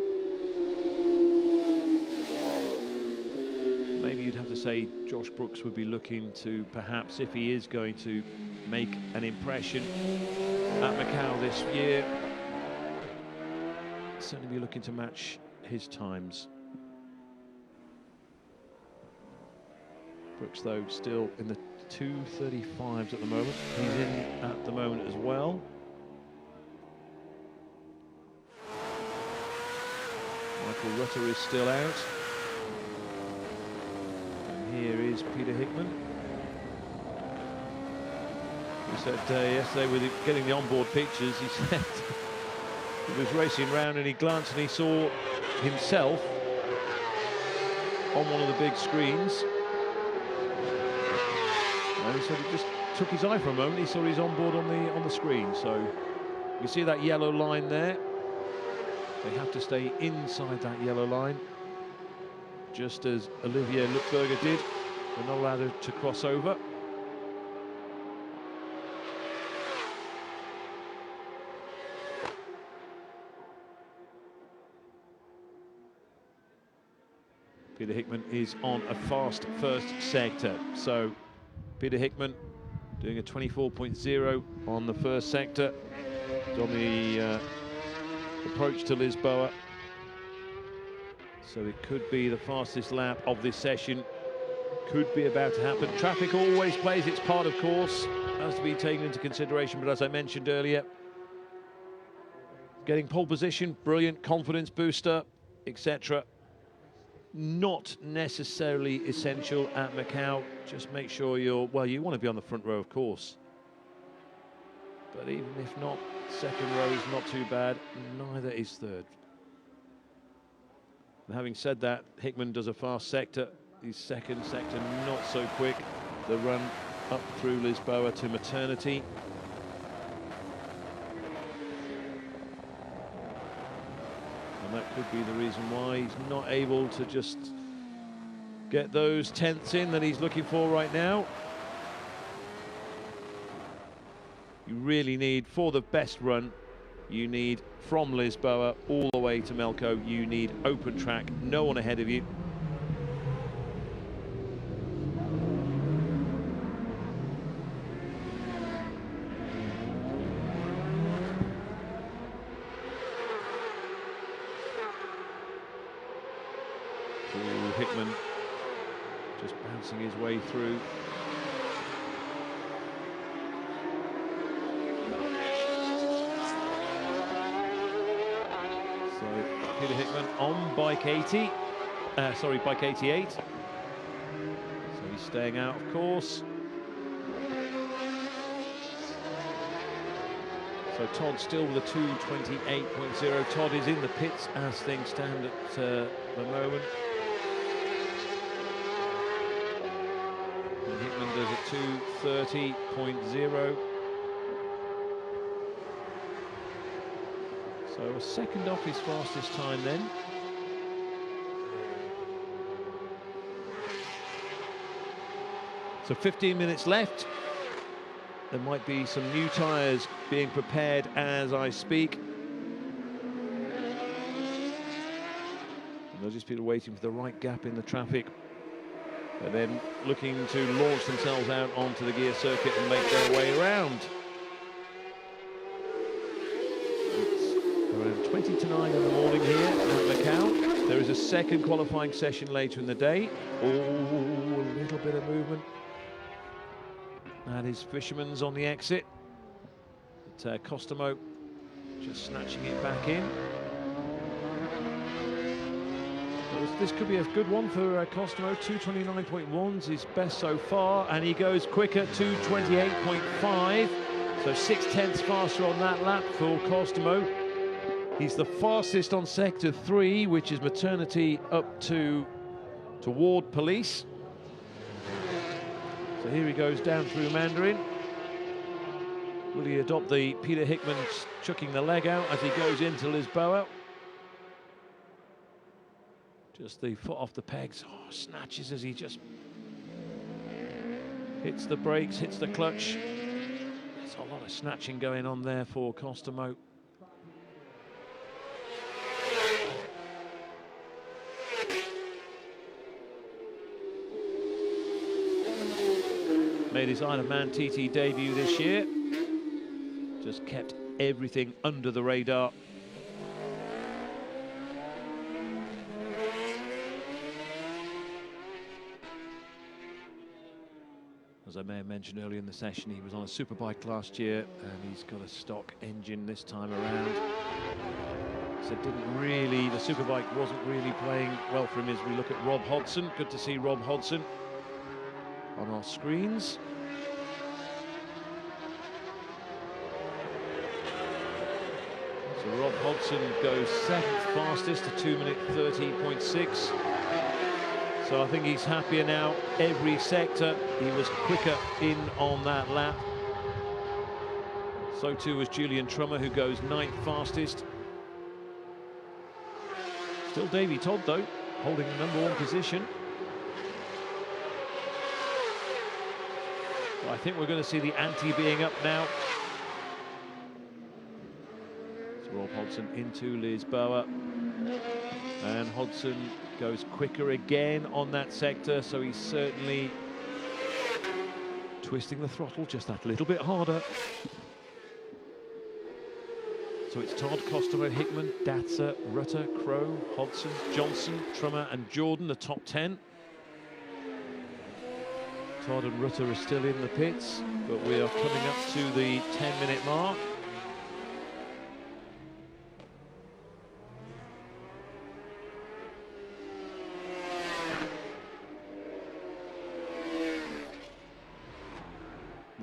Maybe you'd have to say Josh Brooks would be looking to, perhaps, if he is going to make an impression at Macau this year, certainly be looking to match his times. Brooks, though, still in the 2:35s at the moment. He's in at the moment as well. Michael Rutter is still out. And here is Peter Hickman. He said yesterday, with getting the onboard pictures, he said he was racing around and he glanced and he saw himself on one of the big screens. And he said it just took his eye for a moment. He saw his onboard on the screen. So you see that yellow line there. They have to stay inside that yellow line, just as Olivier Luxberger did. They're not allowed to cross over. Peter Hickman is on a fast first sector. So Peter Hickman doing a 24.0 on the first sector. It's on the approach to Lisboa. So it could be the fastest lap of this session. Could be about to happen. Traffic always plays its part, of course. Has to be taken into consideration, but as I mentioned earlier, getting pole position, brilliant confidence booster, etc. not necessarily essential at Macau. Just make sure well, you want to be on the front row, of course. But even if not, second row is not too bad. Neither is third. And having said that, Hickman does a fast sector. His second sector not so quick. The run up through Lisboa to maternity. And that could be the reason why he's not able to just get those tenths in that he's looking for right now. You really need, for the best run, you need from Lisboa all the way to Melco, you need open track, no one ahead of you. Hickman just bouncing his way through. So Peter Hickman on bike 80, bike 88. So he's staying out, of course. So Todd still with a 2:28.0. Todd is in the pits as things stand at the moment. And Hickman does a 2:30.0. So a second off his fastest time then. So 15 minutes left. There might be some new tyres being prepared as I speak. And there'll just be waiting for the right gap in the traffic. But then looking to launch themselves out onto the Guia circuit and make their way around. It's around 20 to 9 in the morning here at Macau. There is a second qualifying session later in the day. Oh, a little bit of movement. That is Fisherman's on the exit. But Costomo just snatching it back in. This could be a good one for Costomo. 2:29.1's his best so far, and he goes quicker, 2:28.5. So 6/10 faster on that lap for Costomo. He's the fastest on sector 3, which is maternity up toward police. So here he goes down through Mandarin. Will he adopt the Peter Hickman chucking the leg out as he goes into Lisboa? Just the foot off the pegs. Oh, snatches as he just hits the brakes, hits the clutch. There's a lot of snatching going on there for Costomo. Made his Isle of Man TT debut this year. Just kept everything under the radar. As I may have mentioned earlier in the session, he was on a superbike last year and he's got a stock engine this time around. So the superbike wasn't really playing well for him as we look at Rob Hodson. Good to see Rob Hodson on our screens. So Rob Hodson goes 7th fastest to 2:30.6. So I think he's happier now. Every sector, he was quicker in on that lap. So too was Julian Trummer, who goes 9th fastest. Still Davey Todd, though, holding the #1 position. Well, I think we're going to see the ante being up now. So Rob Hodson into Lisboa. And Hodson goes quicker again on that sector, so he's certainly twisting the throttle just that little bit harder. So it's Todd, Costomo, Hickman, Datsa, Rutter, Crow, Hodson, Johnson, Trummer and Jordan, the top 10. Todd and Rutter are still in the pits, but we are coming up to the 10-minute mark.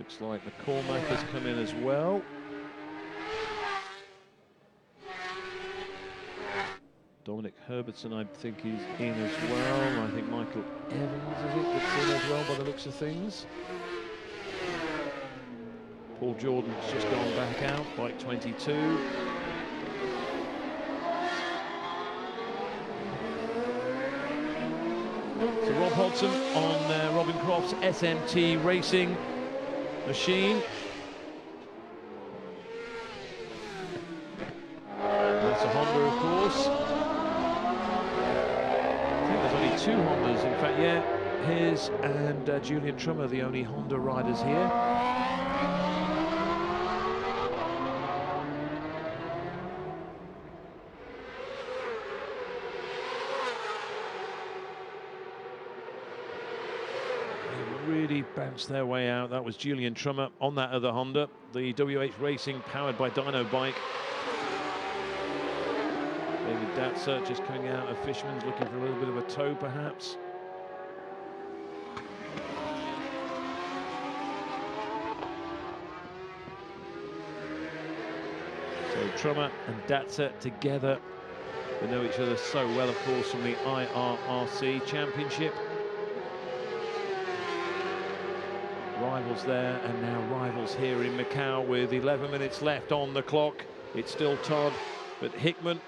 Looks like McCormack has come in as well. Dominic Herbertson, I think, is in as well. I think Michael Evans, is it, that's in as well by the looks of things. Paul Jordan's just gone back out, bike 22. So Rob Hodson on Robin Croft's SMT Racing machine. That's a Honda, of course. I think there's only 2 Hondas, in fact, yeah. His and Julian Trummer, the only Honda riders here. Really bounced their way out. That was Julian Trummer on that other Honda, the WH Racing powered by Dyno bike. David Datzer just coming out of Fishman's, looking for a little bit of a tow perhaps. So Trummer and Datzer together. They know each other so well, of course, from the IRRC Championship. Rivals there, and now rivals here in Macau with 11 minutes left on the clock. It's still Todd, but Hickman,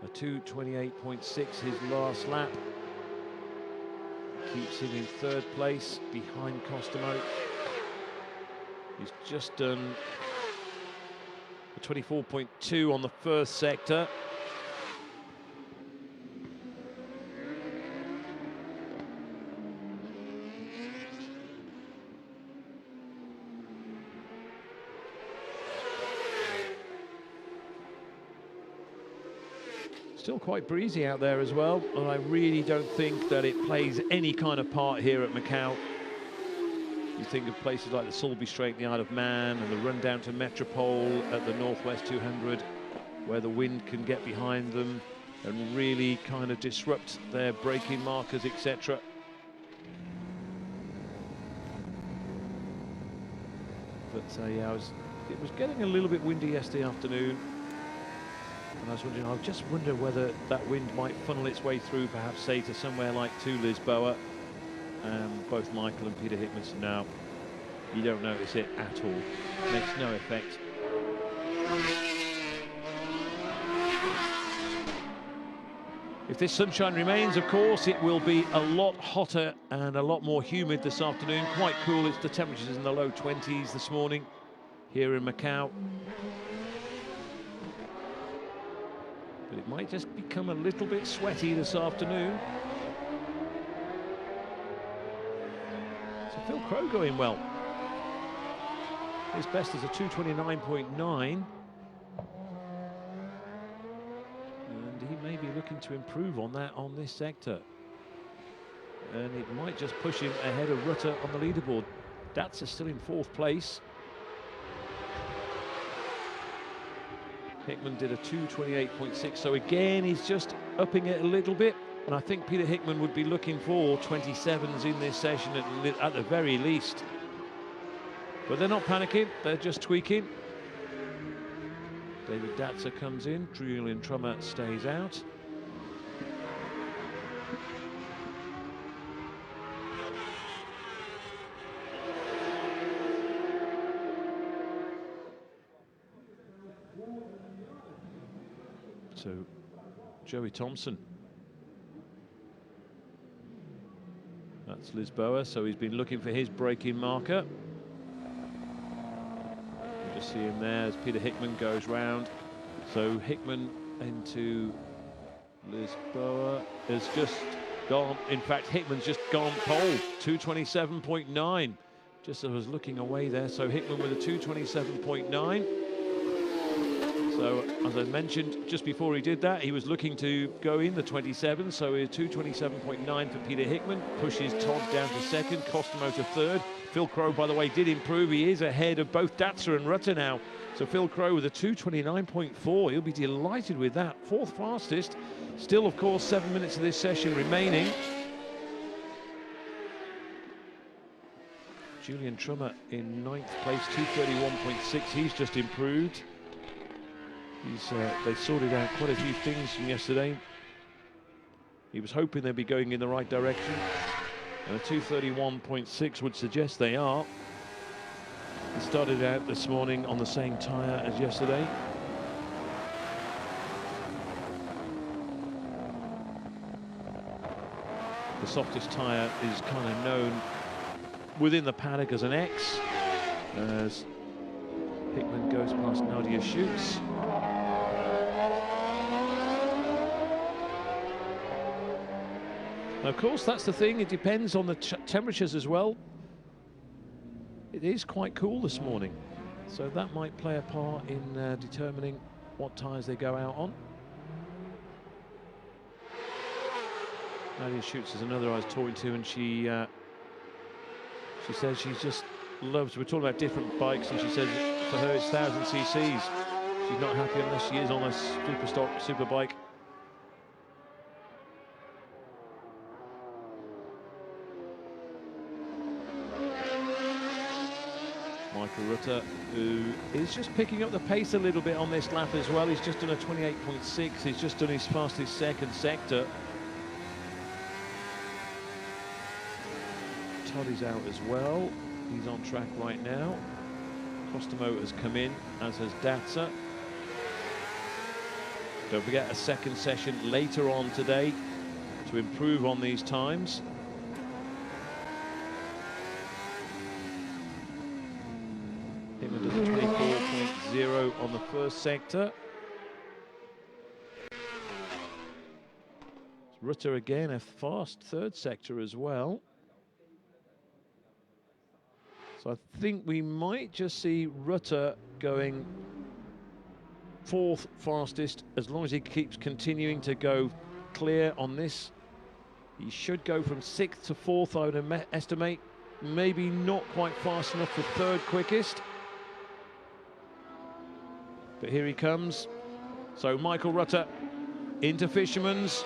a 2:28.6 his last lap, keeps him in 3rd place behind Costomo. He's just done a 24.2 on the first sector. Still quite breezy out there as well, and I really don't think that it plays any kind of part here at Macau. You think of places like the Sulby Strait, the Isle of Man, and the run down to Metropole at the Northwest 200, where the wind can get behind them and really kind of disrupt their braking markers, etc. But yeah, it was getting a little bit windy yesterday afternoon. And I was wondering, I just wonder whether that wind might funnel its way through, perhaps, say, to somewhere like to Lisboa. Both Michael and Peter Hickman said, no, you don't notice it at all. Makes no effect. If this sunshine remains, of course, it will be a lot hotter and a lot more humid this afternoon. Quite cool. It's the temperatures in the low 20s this morning here in Macau. But it might just become a little bit sweaty this afternoon. So Phil Crowe going well. His best is a 2:29.9. And he may be looking to improve on that on this sector. And it might just push him ahead of Rutter on the leaderboard. Datzer still in 4th place. Hickman did a 2:28.6, so again he's just upping it a little bit, and I think Peter Hickman would be looking for 27s in this session at the very least. But they're not panicking, they're just tweaking. David Datzer comes in, Julian Trummer stays out. So, Joey Thompson. That's Lisboa, so he's been looking for his braking marker. You just see him there as Peter Hickman goes round. So Hickman into Lisboa has just gone. In fact, Hickman's just gone pole, 2:27.9. Just as I was looking away there, so Hickman with a 2:27.9. So, as I mentioned, just before he did that, he was looking to go in the 27, so a 2:27.9 for Peter Hickman, pushes Todd down to 2nd, Costomo to 3rd. Phil Crowe, by the way, did improve. He is ahead of both Datzer and Rutter now. So Phil Crowe with a 2:29.4, he'll be delighted with that. 4th fastest. Still, of course, 7 minutes of this session remaining. Julian Trummer in 9th place, 2:31.6. He's just improved. They sorted out quite a few things from yesterday. He was hoping they'd be going in the right direction, and a 2:31.6 would suggest they are. He started out this morning on the same tyre as yesterday. The softest tyre is kind of known within the paddock as an X, as Hickman goes past Nadia Schutz. Of course, that's the thing, it depends on the temperatures as well. It is quite cool this morning, so that might play a part in determining what tyres they go out on. Nadia Schutz is another I was talking to, and she says she just loves, we're talking about different bikes, and she says for her it's 1,000 cc's. She's not happy unless she is on a super stock, super bike. Michael Rutter, who is just picking up the pace a little bit on this lap as well. He's just done a 28.6. He's just done his fastest second sector. Todd is out as well. He's on track right now. Costomo has come in, as has Datsa. Don't forget a second session later on today to improve on these times. Hickman does a 24.0 on the first sector. Rutter again, a fast third sector as well. So I think we might just see Rutter going fourth fastest, as long as he keeps continuing to go clear on this. He should go from 6th to 4th, I would estimate. Maybe not quite fast enough for third quickest. But here he comes. So Michael Rutter into Fisherman's.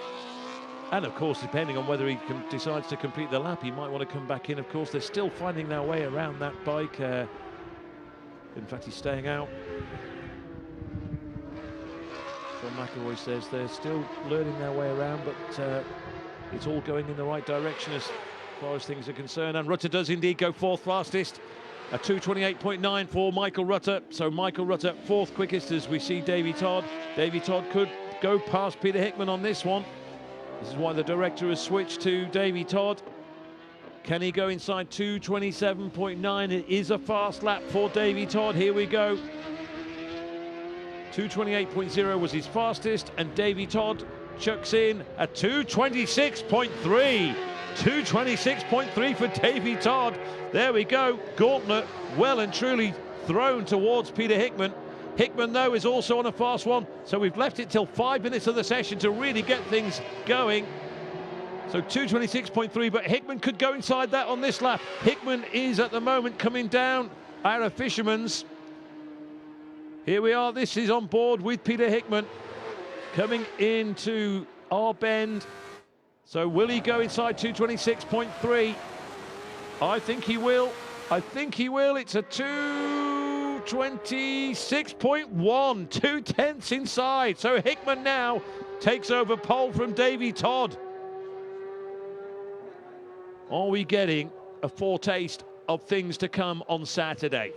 And of course, depending on whether he decides to complete the lap, he might want to come back in. Of course, they're still finding their way around that bike. In fact, he's staying out. John McElroy says they're still learning their way around, but it's all going in the right direction as far as things are concerned. And Rutter does indeed go fourth fastest. A 2:28.9 for Michael Rutter. So Michael Rutter, fourth quickest, as we see Davy Todd. Davy Todd could go past Peter Hickman on this one. This is why the director has switched to Davy Todd. Can he go inside 2:27.9? It is a fast lap for Davy Todd. Here we go. 2:28.0 was his fastest, and Davy Todd chucks in a 2:26.3. 2:26.3 for Davy Todd. There we go. Gauntlet well and truly thrown towards Peter Hickman. Hickman, though, is also on a fast one, so we've left it till 5 minutes of the session to really get things going. So 2:26.3, but Hickman could go inside that on this lap. Hickman is at the moment coming down out of Fisherman's. Here we are, this is on board with Peter Hickman coming into our bend. So will he go inside 2:26.3? I think he will. I think he will. It's a 2:26.1, 2/10 inside. So Hickman now takes over pole from Davy Todd. Are we getting a foretaste of things to come on Saturday?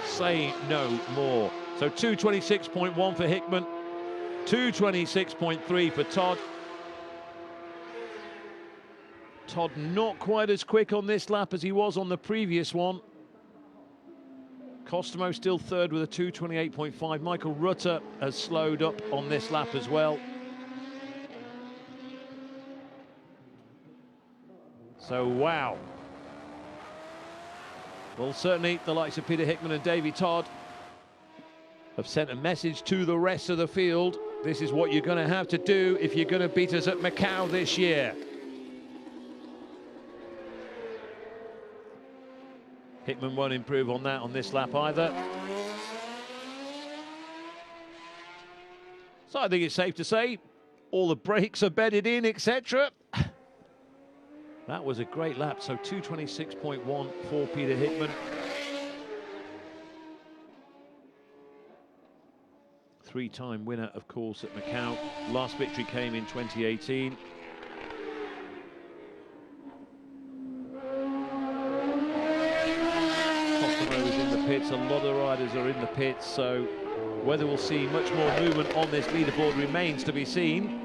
Say no more. So 2:26.1 for Hickman, 2:26.3 for Todd. Todd not quite as quick on this lap as he was on the previous one. Costomo still third with a 2:28.5. Michael Rutter has slowed up on this lap as well. So, wow. Well, certainly the likes of Peter Hickman and Davy Todd have sent a message to the rest of the field. This is what you're going to have to do if you're going to beat us at Macau this year. Hickman won't improve on that on this lap either. So I think it's safe to say all the brakes are bedded in, etc. That was a great lap, so 2:26.1 for Peter Hickman. Three-time winner, of course, at Macau. Last victory came in 2018. Kumho is in the pits, a lot of riders are in the pits, so whether we'll see much more movement on this leaderboard remains to be seen.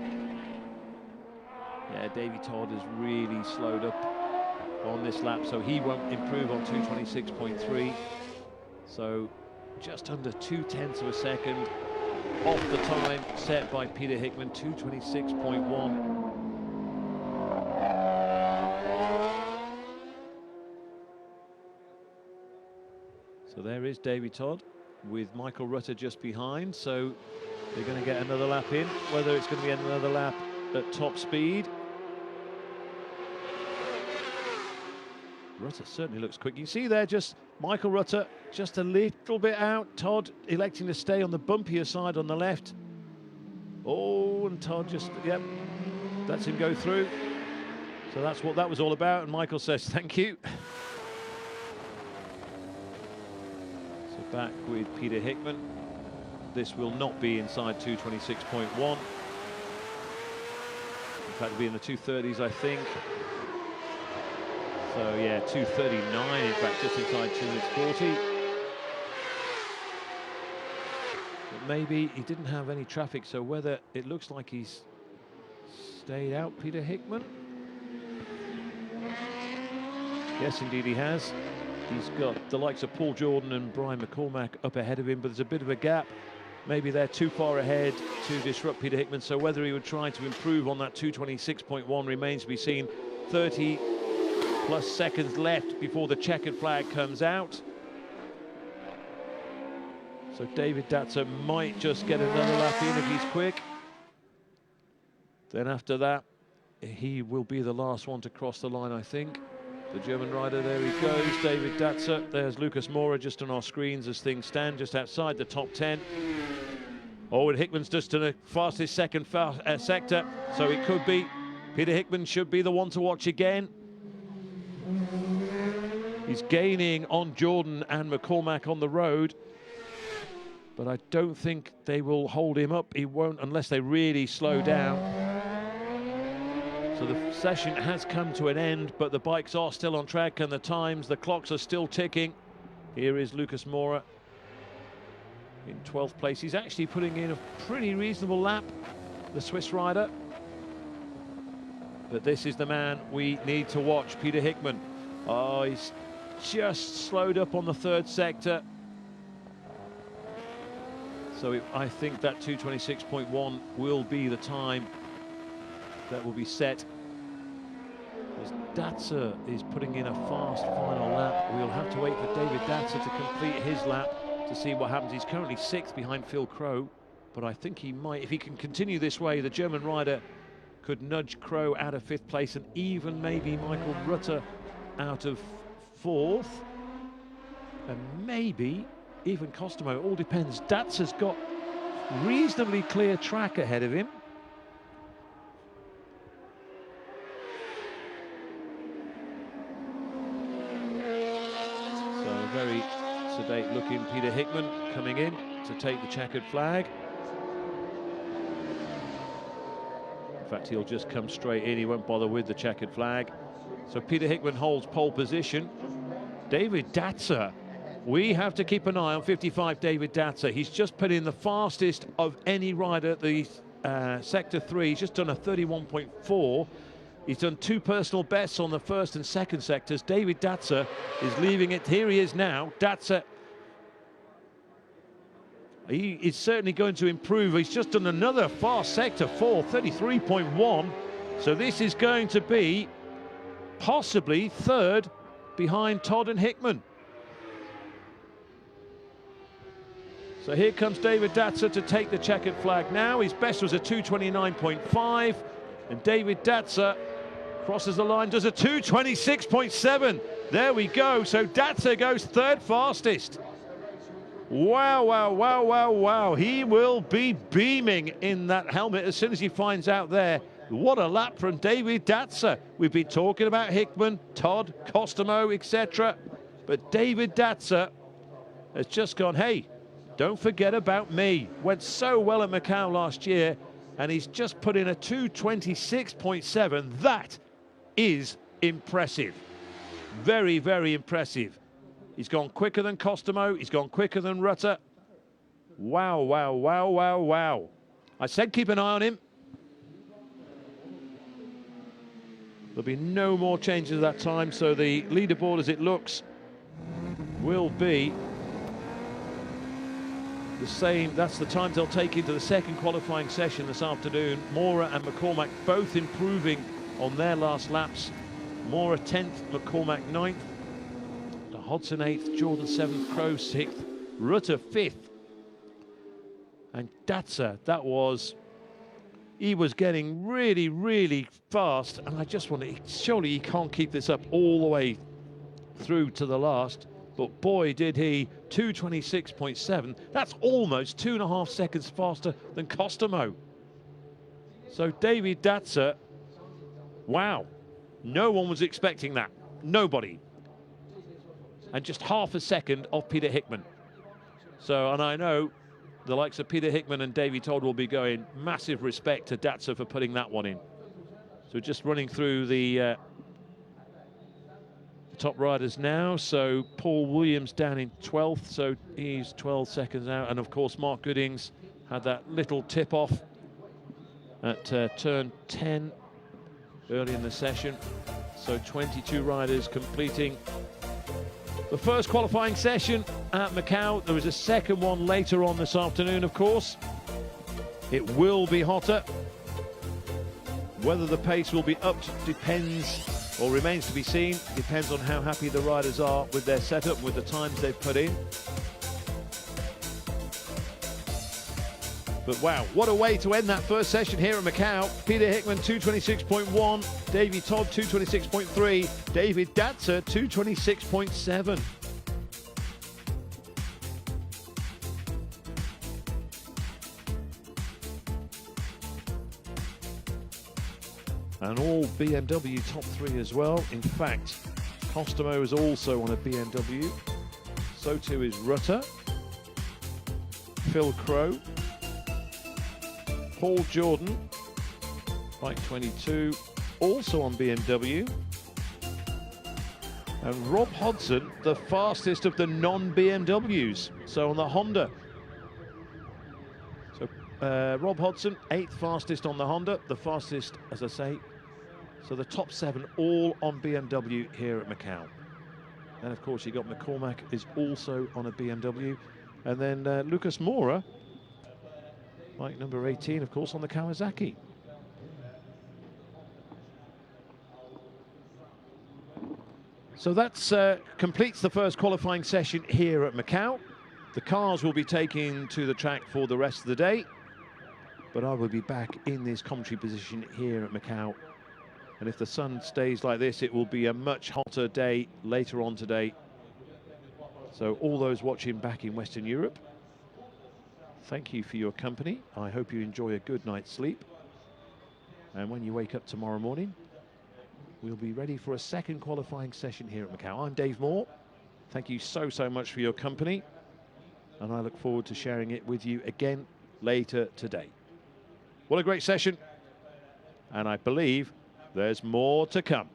Yeah, Davy Todd has really slowed up on this lap, so he won't improve on 2:26.3. So just under 0.2 of a second off the time set by Peter Hickman, 2:26.1. So there is Davy Todd with Michael Rutter just behind, so they're going to get another lap in, whether it's going to be another lap at top speed. Rutter certainly looks quick. You see there, just Michael Rutter just a little bit out. Todd electing to stay on the bumpier side on the left. Oh, and Todd just, yep, lets him go through. So that's what that was all about, and Michael says thank you. So back with Peter Hickman. This will not be inside 2:26.1. In fact, it'll be in the 2:30s, I think. So yeah, 2:39, in fact, just inside 2:40. But maybe he didn't have any traffic, so whether it looks like he's stayed out, Peter Hickman. Yes, indeed he has. He's got the likes of Paul Jordan and Brian McCormack up ahead of him, but there's a bit of a gap. Maybe they're too far ahead to disrupt Peter Hickman, so whether he would try to improve on that 2:26.1 remains to be seen. 30+ seconds left before the checkered flag comes out. So David Datzer might just get another lap in if he's quick. Then after that, he will be the last one to cross the line, I think. The German rider, there he goes, David Datzer. There's Lucas Mora just on our screens as things stand, just outside the top 10. Oh, and Hickman's just in the fastest second sector, so it could be. Peter Hickman should be the one to watch again. He's gaining on Jordan and McCormack on the road, but I don't think they will hold him up. He won't unless they really slow down. So the session has come to an end, but the bikes are still on track and the times, the clocks are still ticking. Here is Lucas Mora in 12th place. He's actually putting in a pretty reasonable lap, the Swiss rider. But this is the man we need to watch, Peter Hickman. Oh, he's just slowed up on the third sector. So I think that 2:26.1 will be the time that will be set. As Datzer is putting in a fast final lap, we'll have to wait for David Datzer to complete his lap to see what happens. He's currently 6th behind Phil Crowe, but I think he might, if he can continue this way, the German rider could nudge Crowe out of 5th place and even maybe Michael Rutter out of 4th, and maybe even Kumho. It all depends. Datzer's got reasonably clear track ahead of him. So very sedate looking Peter Hickman coming in to take the checkered flag. In fact, he'll just come straight in. He won't bother with the checkered flag. So Peter Hickman holds pole position. David Datzer, we have to keep an eye on 55 David Datzer. He's just put in the fastest of any rider at the sector 3. He's just done a 31.4. He's done 2 personal bests on the first and second sectors. David Datzer is leaving it. Here he is now. Datzer, he is certainly going to improve. He's just done another fast sector 4, 33.1. So this is going to be possibly 3rd behind Todd and Hickman. So here comes David Datzer to take the checkered flag now. His best was a 2:29.5, and David Datzer crosses the line, does a 2:26.7. There we go. So Datzer goes 3rd fastest. Wow, wow, wow, wow, wow. He will be beaming in that helmet as soon as he finds out there What a lap from David Datzer. We've been talking about Hickman, Todd, Costomo, etc. But David Datzer has just gone, hey, don't forget about me. Went so well at Macau last year, and he's just put in a 2:26.7. That is impressive. Very, very impressive. He's gone quicker than Costomo. He's gone quicker than Rutter. Wow, wow, wow, wow, wow. I said keep an eye on him. There'll be no more changes at that time, so the leaderboard as it looks will be the same. That's the times they'll take into the second qualifying session this afternoon. Mora and McCormack both improving on their last laps. Mora 10th, McCormack 9th. Hodson 8th, Jordan 7th, Crow 6th, Rutter 5th. And Datzer, he was getting really, really fast. And I just wondered, surely he can't keep this up all the way through to the last. But boy, did he, 2:26.7. That's almost 2.5 seconds faster than Costomo. So David Datzer, wow. No one was expecting that. Nobody. And just half a second off Peter Hickman. So, and I know the likes of Peter Hickman and Davey Todd will be going massive respect to Datzer for putting that one in. So just running through the top riders now. So Paul Williams down in 12th, so he's 12 seconds out. And of course, Mark Goodings had that little tip off at turn 10 early in the session. So 22 riders completing the first qualifying session at Macau. There was a second one later on this afternoon, of course. It will be hotter. Whether the pace will be upped depends, or remains to be seen. Depends on how happy the riders are with their setup, with the times they've put in. But wow, what a way to end that first session here at Macau. Peter Hickman, 2:26.1. Davey Todd, 2:26.3. David Datzer, 2:26.7. And all BMW top 3 as well. In fact, Costomo is also on a BMW. So too is Rutter, Phil Crow, Paul Jordan, bike 22, also on BMW. And Rob Hodson, the fastest of the non-BMWs, so on the Honda. So Rob Hodson, 8th fastest on the Honda, the fastest, as I say. So the top 7 all on BMW here at Macau. And of course you got McCormack is also on a BMW. And then Lucas Mora, bike number 18, of course, on the Kawasaki. So that's completes the first qualifying session here at Macau. The cars will be taken to the track for the rest of the day, but I will be back in this commentary position here at Macau. And if the sun stays like this, it will be a much hotter day later on today. So all those watching back in Western Europe, thank you for your company. I hope you enjoy a good night's sleep. And when you wake up tomorrow morning, we'll be ready for a second qualifying session here at Macau. I'm Dave Moore. Thank you so, so much for your company. And I look forward to sharing it with you again later today. What a great session. And I believe there's more to come.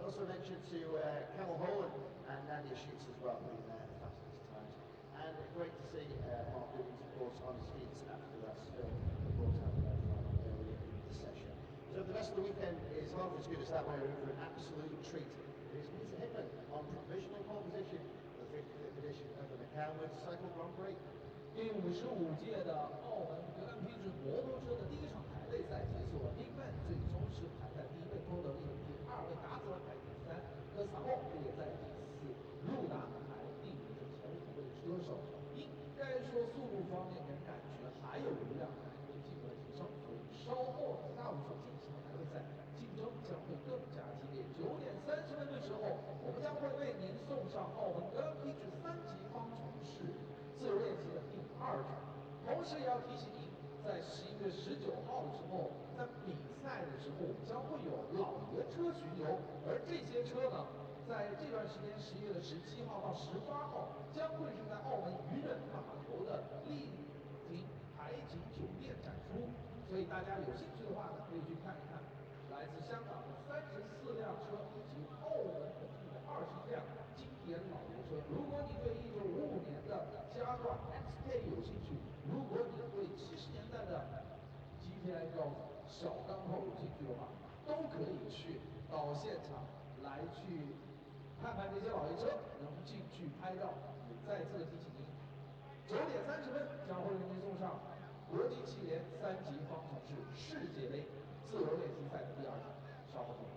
Also mention to Kumho and Nadia Sheets as well, being there the fastest times. And great to see Mark Goodings, of course, on his feet after that spill that brought out earlier in the session. So the rest of the weekend is half as good as that. We're in for an absolute treat. It is Peter Hickman on provisional pole position for the 55th edition of the Macau Motorcycle Grand Prix. 第55届的澳门格兰披治摩托车的第一场排位赛结束了，英曼最终是排在第一位，拖得利第二位，达泽排第三，科萨莫列在第四，路达排第五的前5位车手。应该说速度方面跟感觉还有一辆还会进一步的提升，所以稍后的下午所进行的排位赛竞争将会更加激烈。9点30分的时候，我们将会为您送上澳门格兰披治3级方程式自由练习的第2场，同时也要提醒您，在11月19号的时候，在比赛的时候，我们将会有老爷车巡游，而这些车呢，在这段时间11月17号到18号，将会是在澳门渔人码头的丽景海景酒店展出，所以大家有兴趣的话呢，可以去看一看。来自香港的34辆车以及澳门本地的20辆经典老爷车。如果你对1955年的加挂 XK 有兴趣，如果你对70年代的 GTI 高小钢炮有兴趣的话，都可以去到现场来去看看这些老爷车，能进去拍照。也再次的提醒您，9点30分将会为您送上国际汽联3级方程式世界杯自由练习赛的第2场，稍后见。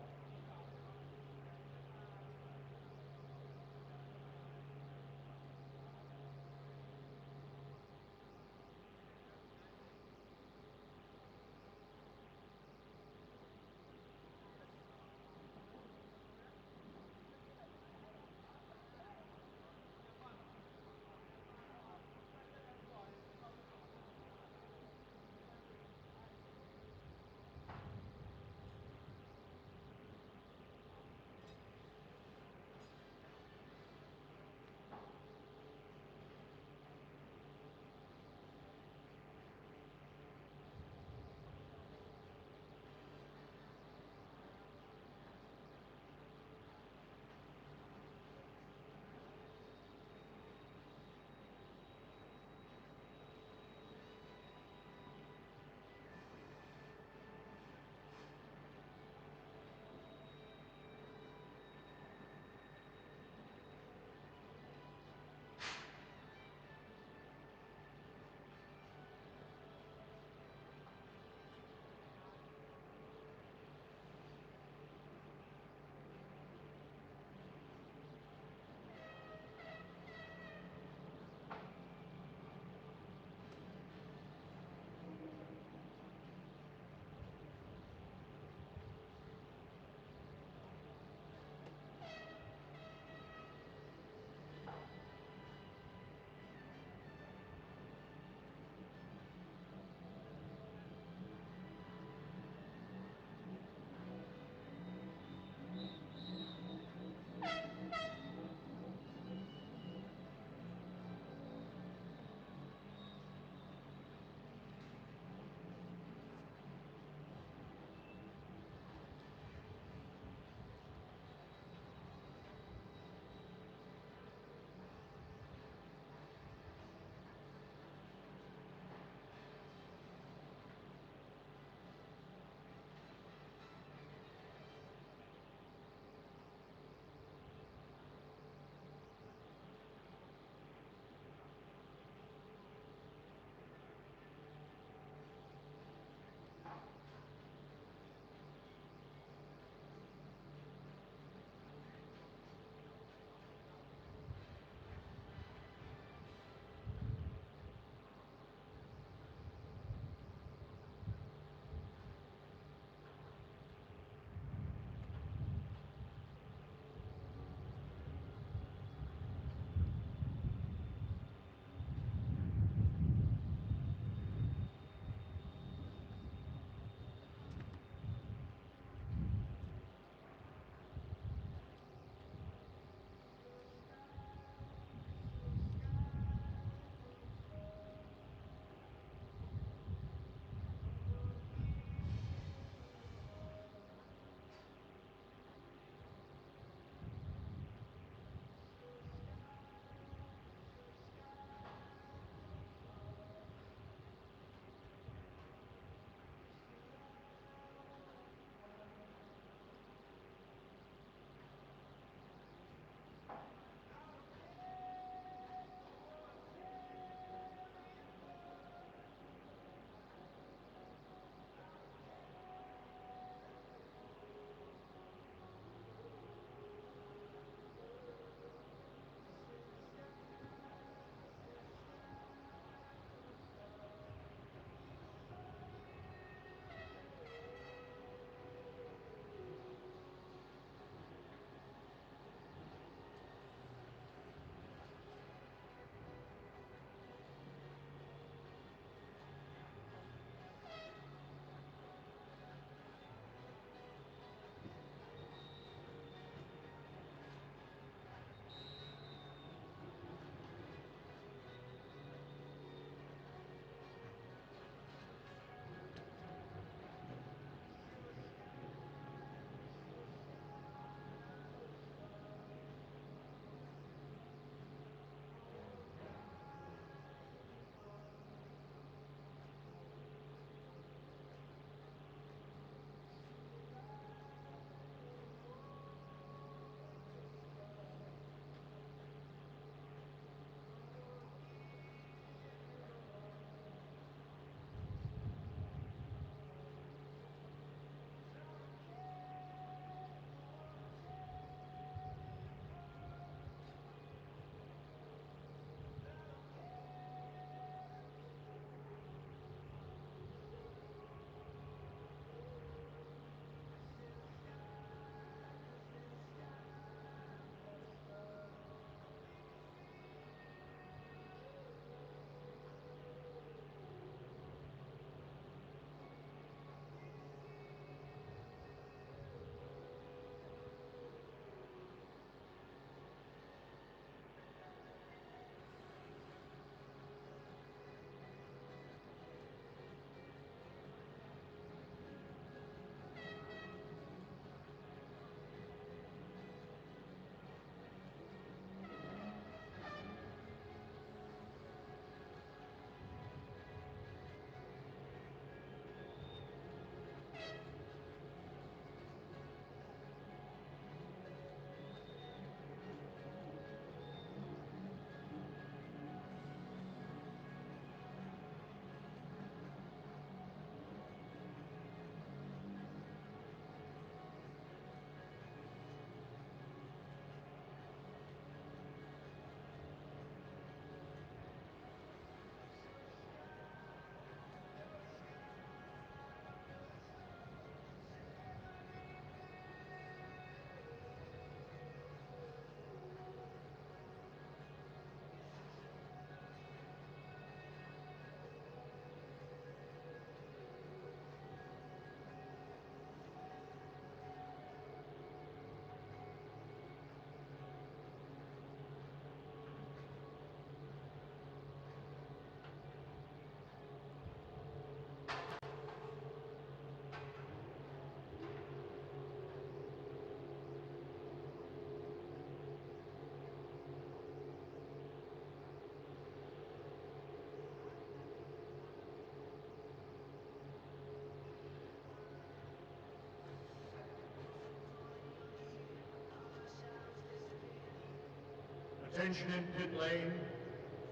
Attention in pit lane,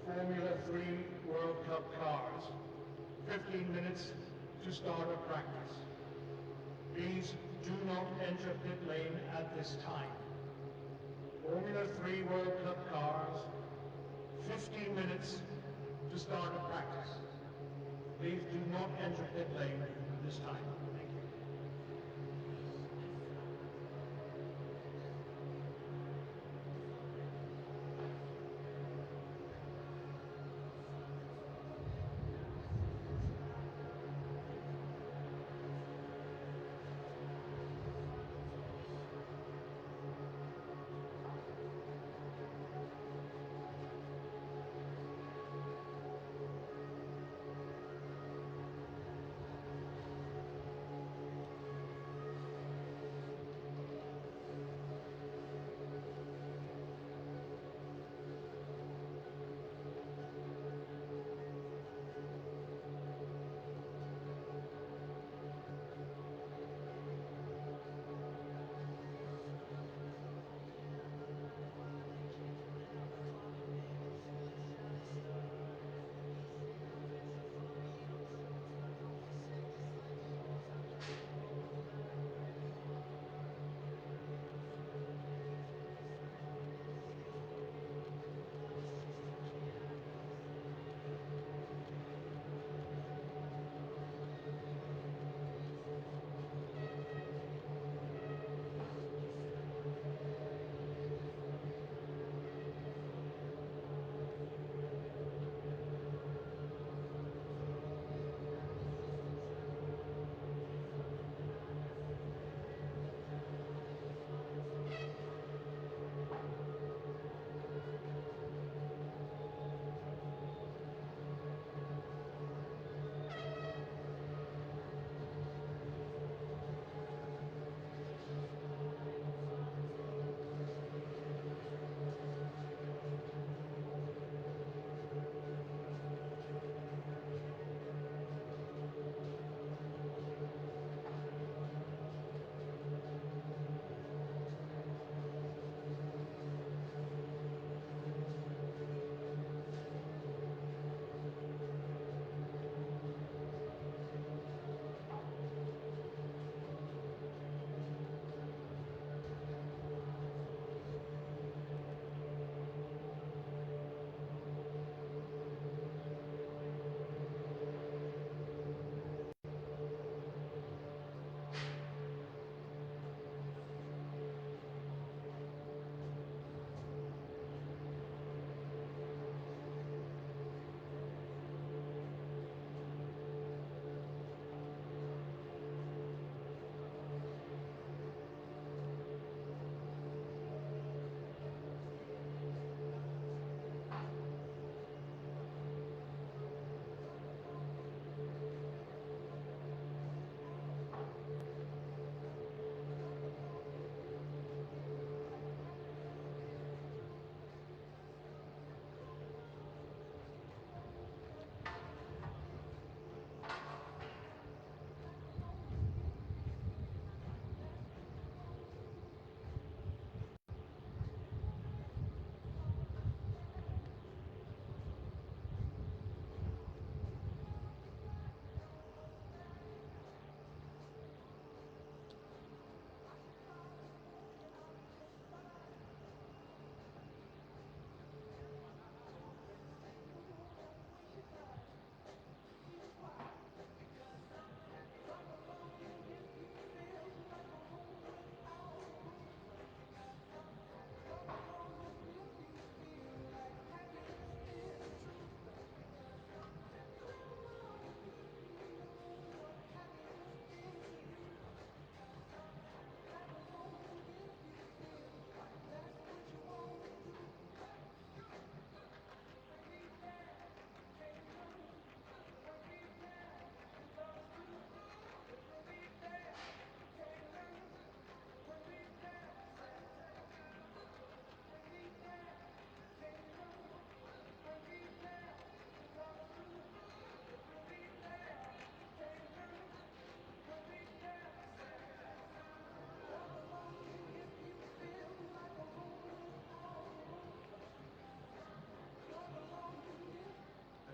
Formula 3 World Cup cars. 15 minutes to start a practice. Please do not enter pit lane at this time. Formula 3 World Cup cars, 15 minutes to start a practice. Please do not enter pit lane at this time. Thank you.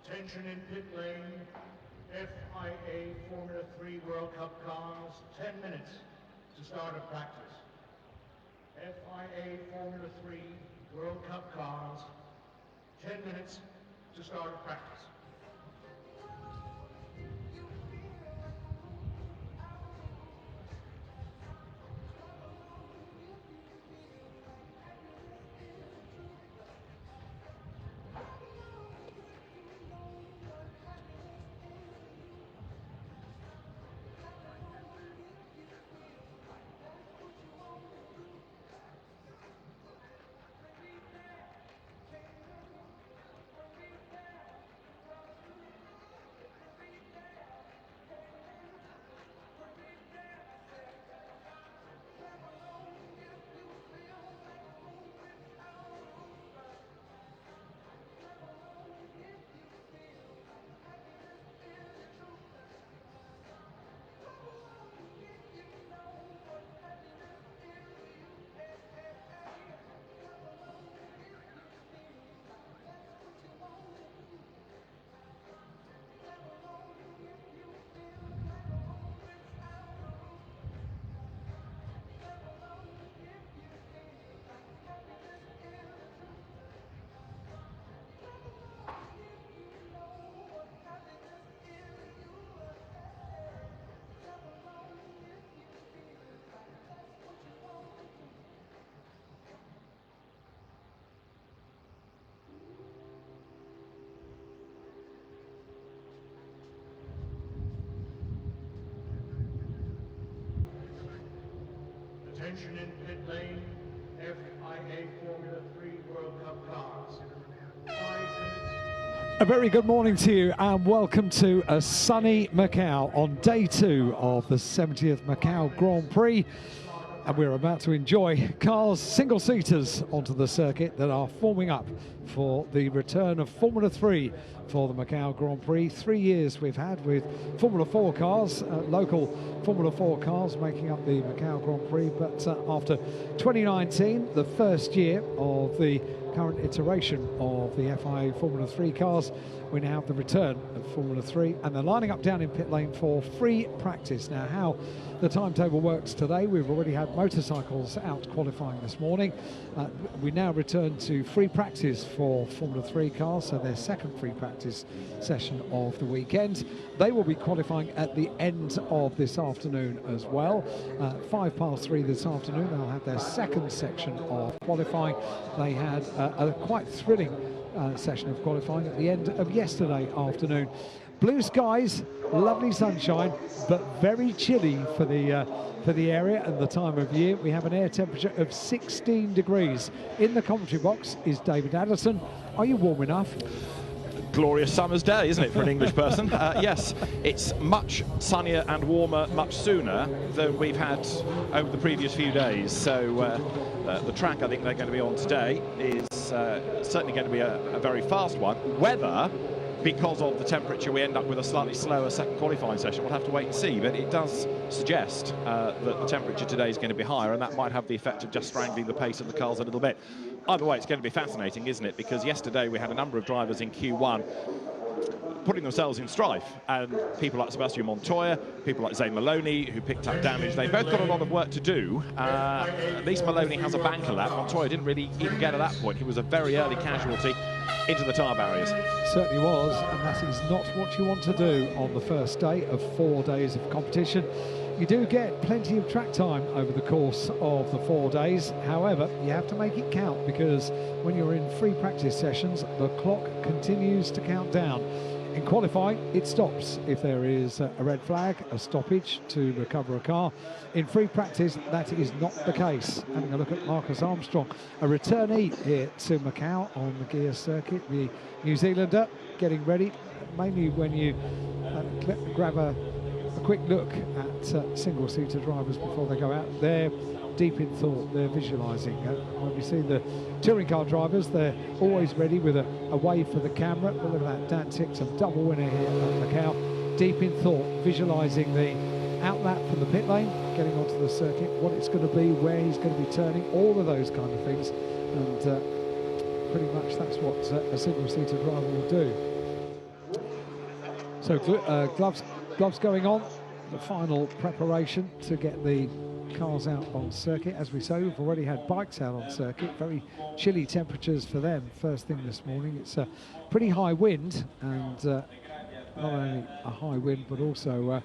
Attention in pit lane, FIA Formula 3 World Cup cars, 10 minutes to start a practice. FIA Formula 3 World Cup cars, 10 minutes to start a practice. Attention in pit lane, FIA Formula 3 World Cup cars. 5 minutes. A very good morning to you and welcome to a sunny Macau on day 2 of the 70th Macau Grand Prix. And we're about to enjoy cars, single-seaters onto the circuit that are forming up for the return of Formula 3 for the Macau Grand Prix. 3 years we've had with Formula 4 cars, local Formula 4 cars making up the Macau Grand Prix. But after 2019, the first year of the current iteration of the FIA Formula 3 cars, we now have the return of Formula 3 and they're lining up down in pit lane for free practice. Now, how the timetable works today, we've already had motorcycles out qualifying this morning. We now return to free practice for Formula 3 cars, so their second free practice session of the weekend. They will be qualifying at the end of this afternoon as well. 3:05 this afternoon, they'll have their second section of qualifying. They had a quite thrilling session of qualifying at the end of yesterday afternoon. Blue skies, lovely sunshine, but very chilly for the area and the time of year. We have an air temperature of 16 degrees. In the commentary box is David Addison. Are you warm enough? Glorious summer's day, isn't it, for an English person? Yes, it's much sunnier and warmer much sooner than we've had over the previous few days. So the track I think they're going to be on today is certainly going to be a very fast one. Whether, because of the temperature, we end up with a slightly slower second qualifying session, we'll have to wait and see. But it does suggest that the temperature today is going to be higher, and that might have the effect of just strangling the pace of the cars a little bit. Either way, it's going to be fascinating, isn't it? Because yesterday we had a number of drivers in Q1 putting themselves in strife, and people like Sebastian Montoya, people like Zane Maloney, who picked up damage. They've both got a lot of work to do. At least Maloney has a banker lap. Montoya didn't really even get to that point. He was a very early casualty into the tyre barriers. Certainly was, and that is not what you want to do on the first day of 4 days of competition. You do get plenty of track time over the course of the 4 days. However, you have to make it count, because when you're in free practice sessions, the clock continues to count down. In qualifying, it stops if there is a red flag, a stoppage to recover a car. In free practice, that is not the case. Having a look at Marcus Armstrong, a returnee here to Macau on the Guia circuit, the New Zealander, getting ready, mainly when you grab a quick look at single-seater drivers before they go out. They're deep in thought, they're visualising. When we see the touring car drivers, they're always ready with a wave for the camera. But look at that, Dan Tick's a double winner here at Macau. Deep in thought, visualising the outlap from the pit lane, getting onto the circuit, what it's going to be, where he's going to be turning, all of those kind of things. And pretty much that's what a single-seater driver will do. So gloves going on. The final preparation to get the cars out on circuit. As we say, we've already had bikes out on circuit. Very chilly temperatures for them first thing this morning. It's a pretty high wind, and not only a high wind but also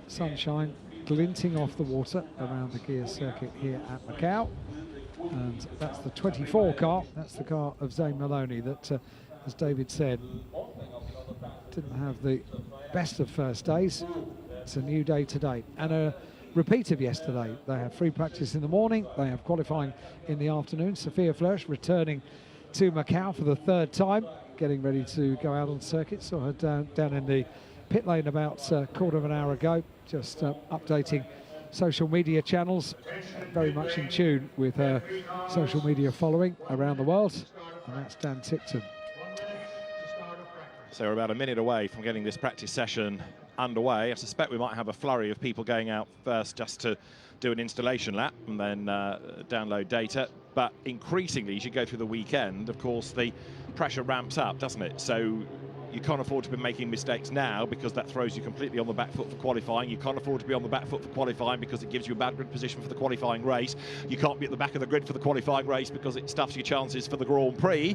sunshine glinting off the water around the Guia circuit here at Macau. And that's the 24 car. That's the car of Zane Maloney that, as David said, didn't have the best of first days. It's a new day today and a repeat of yesterday. They have free practice in the morning, they have qualifying in the afternoon. Sophia Flörsch returning to Macau for the third time, getting ready to go out on circuit. Saw her down in the pit lane about a quarter of an hour ago, just updating social media channels, very much in tune with her social media following around the world, and that's Dan Tipton. So we're about a minute away from getting this practice session underway. I suspect we might have a flurry of people going out first just to do an installation lap and then download data. But increasingly, as you go through the weekend, of course, the pressure ramps up, doesn't it? So you can't afford to be making mistakes now because that throws you completely on the back foot for qualifying. You can't afford to be on the back foot for qualifying because it gives you a bad grid position for the qualifying race. You can't be at the back of the grid for the qualifying race because it stuffs your chances for the Grand Prix.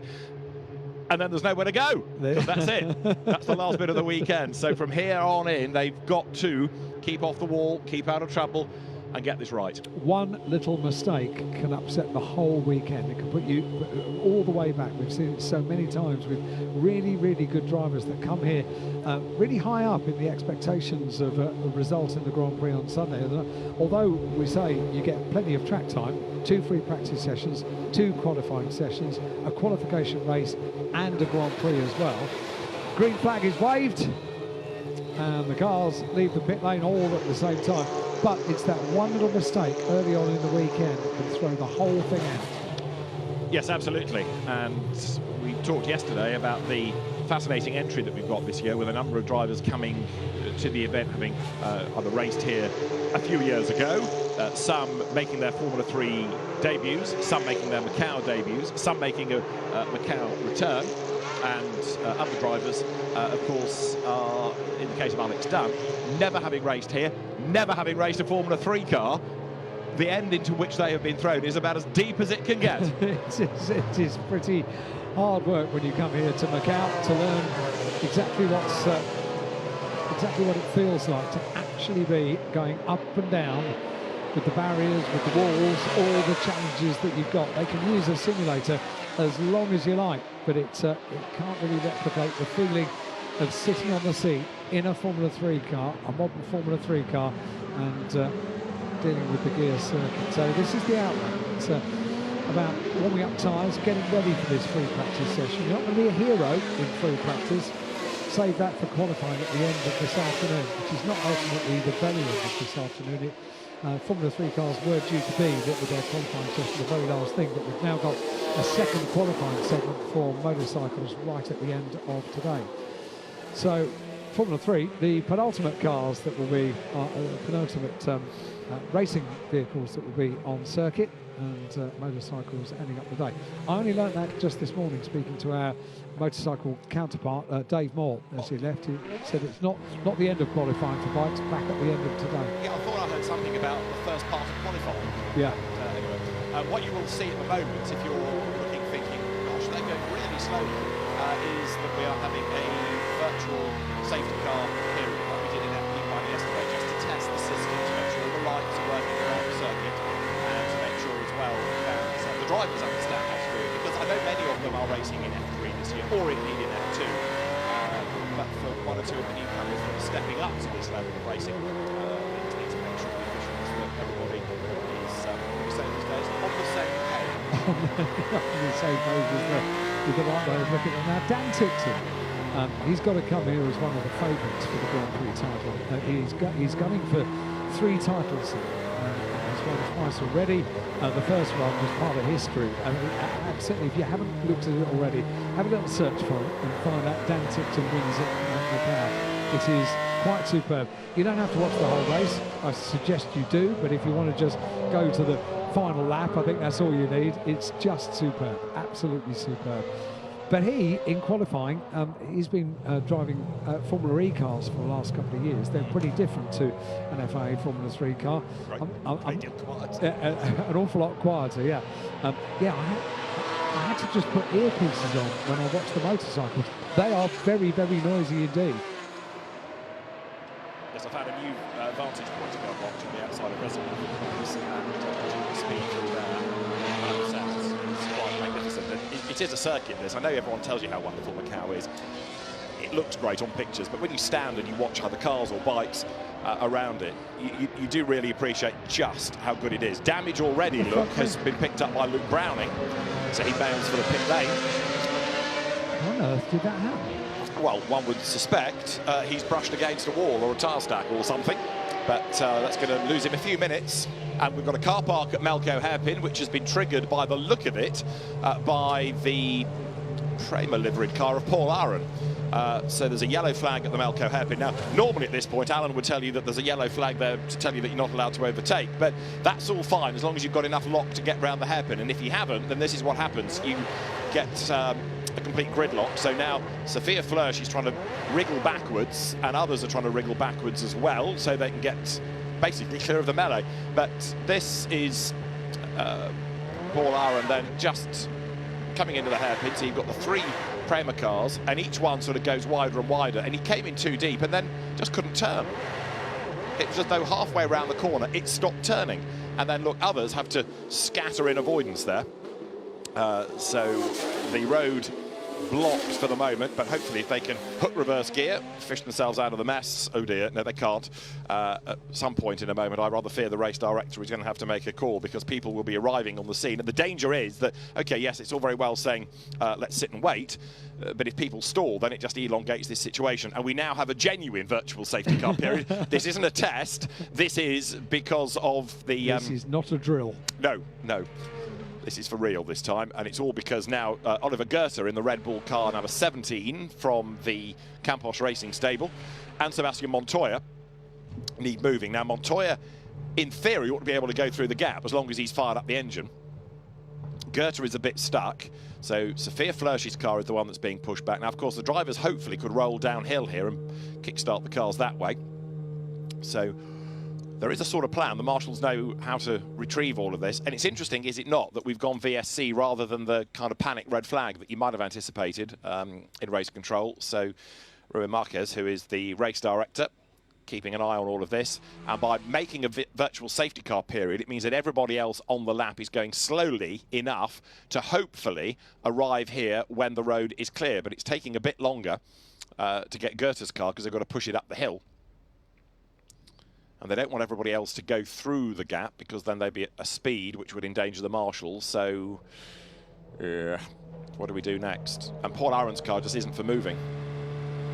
And then there's nowhere to go, because that's it. That's the last bit of the weekend. So from here on in, they've got to keep off the wall, keep out of trouble, and get this right. One little mistake can upset the whole weekend. It can put you all the way back. We've seen it so many times with really, really good drivers that come here really high up in the expectations of a result in the Grand Prix on Sunday. Although we say you get plenty of track time, 2 free practice sessions, 2 qualifying sessions, a qualification race and a Grand Prix as well. Green flag is waved and the cars leave the pit lane all at the same time. But it's that one little mistake early on in the weekend that can throw the whole thing out. Yes, absolutely. And we talked yesterday about the fascinating entry that we've got this year with a number of drivers coming to the event, having either raced here a few years ago, some making their Formula 3 debuts, some making their Macau debuts, some making a Macau return, and other drivers, of course, are, in the case of Alex Dunn, never having raced here, never having raced a Formula 3 car. The end into which they have been thrown is about as deep as it can get. It is pretty hard work when you come here to Macau to learn exactly what it feels like to actually be going up and down with the barriers, with the walls, all the challenges that you've got. They can use a simulator as long as you like, but it can't really replicate the feeling of sitting on the seat in a Formula 3 car, a modern Formula 3 car, and dealing with the Guia circuit. So this is the outline. It's about warming up tyres, getting ready for this free practice session. You're not going to be a hero in free practice. Save that for qualifying at the end of this afternoon, which is not ultimately the very end of this afternoon. Formula 3 cars were due to be with their qualifying session the very last thing, but we've now got a second qualifying segment for motorcycles right at the end of today. So Formula 3, the penultimate cars that will be penultimate racing vehicles that will be on circuit, and motorcycles ending up the day. I only learned that just this morning speaking to our motorcycle counterpart, Dave Moore, as he left. He said it's not the end of qualifying for bikes, back at the end of today. Yeah, I thought I heard something about the first part of qualifying. Yeah. Anyway, what you will see at the moment, if you're looking, thinking, gosh, they're going really slowly, is that we are having a virtual safety car period, like we did in FP1 yesterday, just to test the system, to make sure all the lights are working around the circuit, and to make sure as well that the drivers understand how to do it, because I know many of them are racing in F3 this year, or indeed in F2, but for one or two of the newcomers that are stepping up to this level of racing, we just need to make sure the officials that everybody is, what we say these days, on the same page. On the same page with the right way of looking at it. Now, Dan Tipton, he's got to come here as one of the favourites for the Grand Prix title. He's gunning for 3 titles. He's won twice already. The first one was part of history. Certainly, if you haven't looked at it already, have a little search for it and find out Dan Tipton wins it at Macau. It is quite superb. You don't have to watch the whole race. I suggest you do, but if you want to just go to the final lap, I think that's all you need. It's just superb, absolutely superb. But he, in qualifying, he's been driving Formula E cars for the last couple of years. They're pretty different to an FIA Formula 3 car. Right. An awful lot quieter, yeah. Yeah, I had to just put earpieces on when I watched the motorcycles. They are very, very noisy indeed. Yes, I've had a new vantage point to go watch on the outside of reservoir, and the speed through there sounds quite magnificent. And it is a circuit, this. I know everyone tells you how wonderful Macau is. It looks great on pictures, but when you stand and you watch other cars or bikes around it, you do really appreciate just how good it is. Damage already, look, has been picked up by Luke Browning, so he bounds for the pit lane. How on earth did that happen? Well, one would suspect he's brushed against a wall or a tire stack or something, but that's going to lose him a few minutes. And we've got a car park at Macau hairpin, which has been triggered by the look of it by the Prima liveried car of Paul Aaron. So there's a yellow flag at the Macau hairpin. Now, normally at this point, Alan would tell you that there's a yellow flag there to tell you that you're not allowed to overtake, but that's all fine as long as you've got enough lock to get round the hairpin. And if you haven't, then this is what happens. You get a complete gridlock. So now Sophia Fleur, she's trying to wriggle backwards, and others are trying to wriggle backwards as well, so they can get basically clear of the melee. But this is Paul Aaron then just coming into the hairpin. So you've got the three Prema cars, and each one sort of goes wider and wider, and he came in too deep and then just couldn't turn. It was as though halfway around the corner it stopped turning, and then look, others have to scatter in avoidance there. So the road blocked for the moment, but hopefully if they can hook reverse gear, fish themselves out of the mess. Oh dear, no they can't. At some point in a moment I rather fear the race director is going to have to make a call, because people will be arriving on the scene, and the danger is that, okay, yes, it's all very well saying let's sit and wait, but if people stall then it just elongates this situation, and we now have a genuine virtual safety car period. This isn't a test, this is because of the... This is not a drill. No. This is for real this time, and it's all because now Oliver Goethe in the Red Bull car number 17 from the Campos Racing stable, and Sebastian Montoya need moving. Now Montoya, in theory, ought to be able to go through the gap as long as he's fired up the engine. Goethe is a bit stuck, so Sophia Flörsch's car is the one that's being pushed back. Now, of course, the drivers hopefully could roll downhill here and kickstart the cars that way. So there is a sort of plan. The marshals know how to retrieve all of this. And it's interesting, is it not, that we've gone VSC rather than the kind of panic red flag that you might have anticipated in race control. So Ruben Marquez, who is the race director, keeping an eye on all of this. And by making a virtual safety car period, it means that everybody else on the lap is going slowly enough to hopefully arrive here when the road is clear. But it's taking a bit longer to get Goethe's car, because they've got to push it up the hill. And they don't want everybody else to go through the gap, because then they'd be at a speed which would endanger the marshals. So, yeah, what do we do next? And Paul Aaron's car just isn't for moving.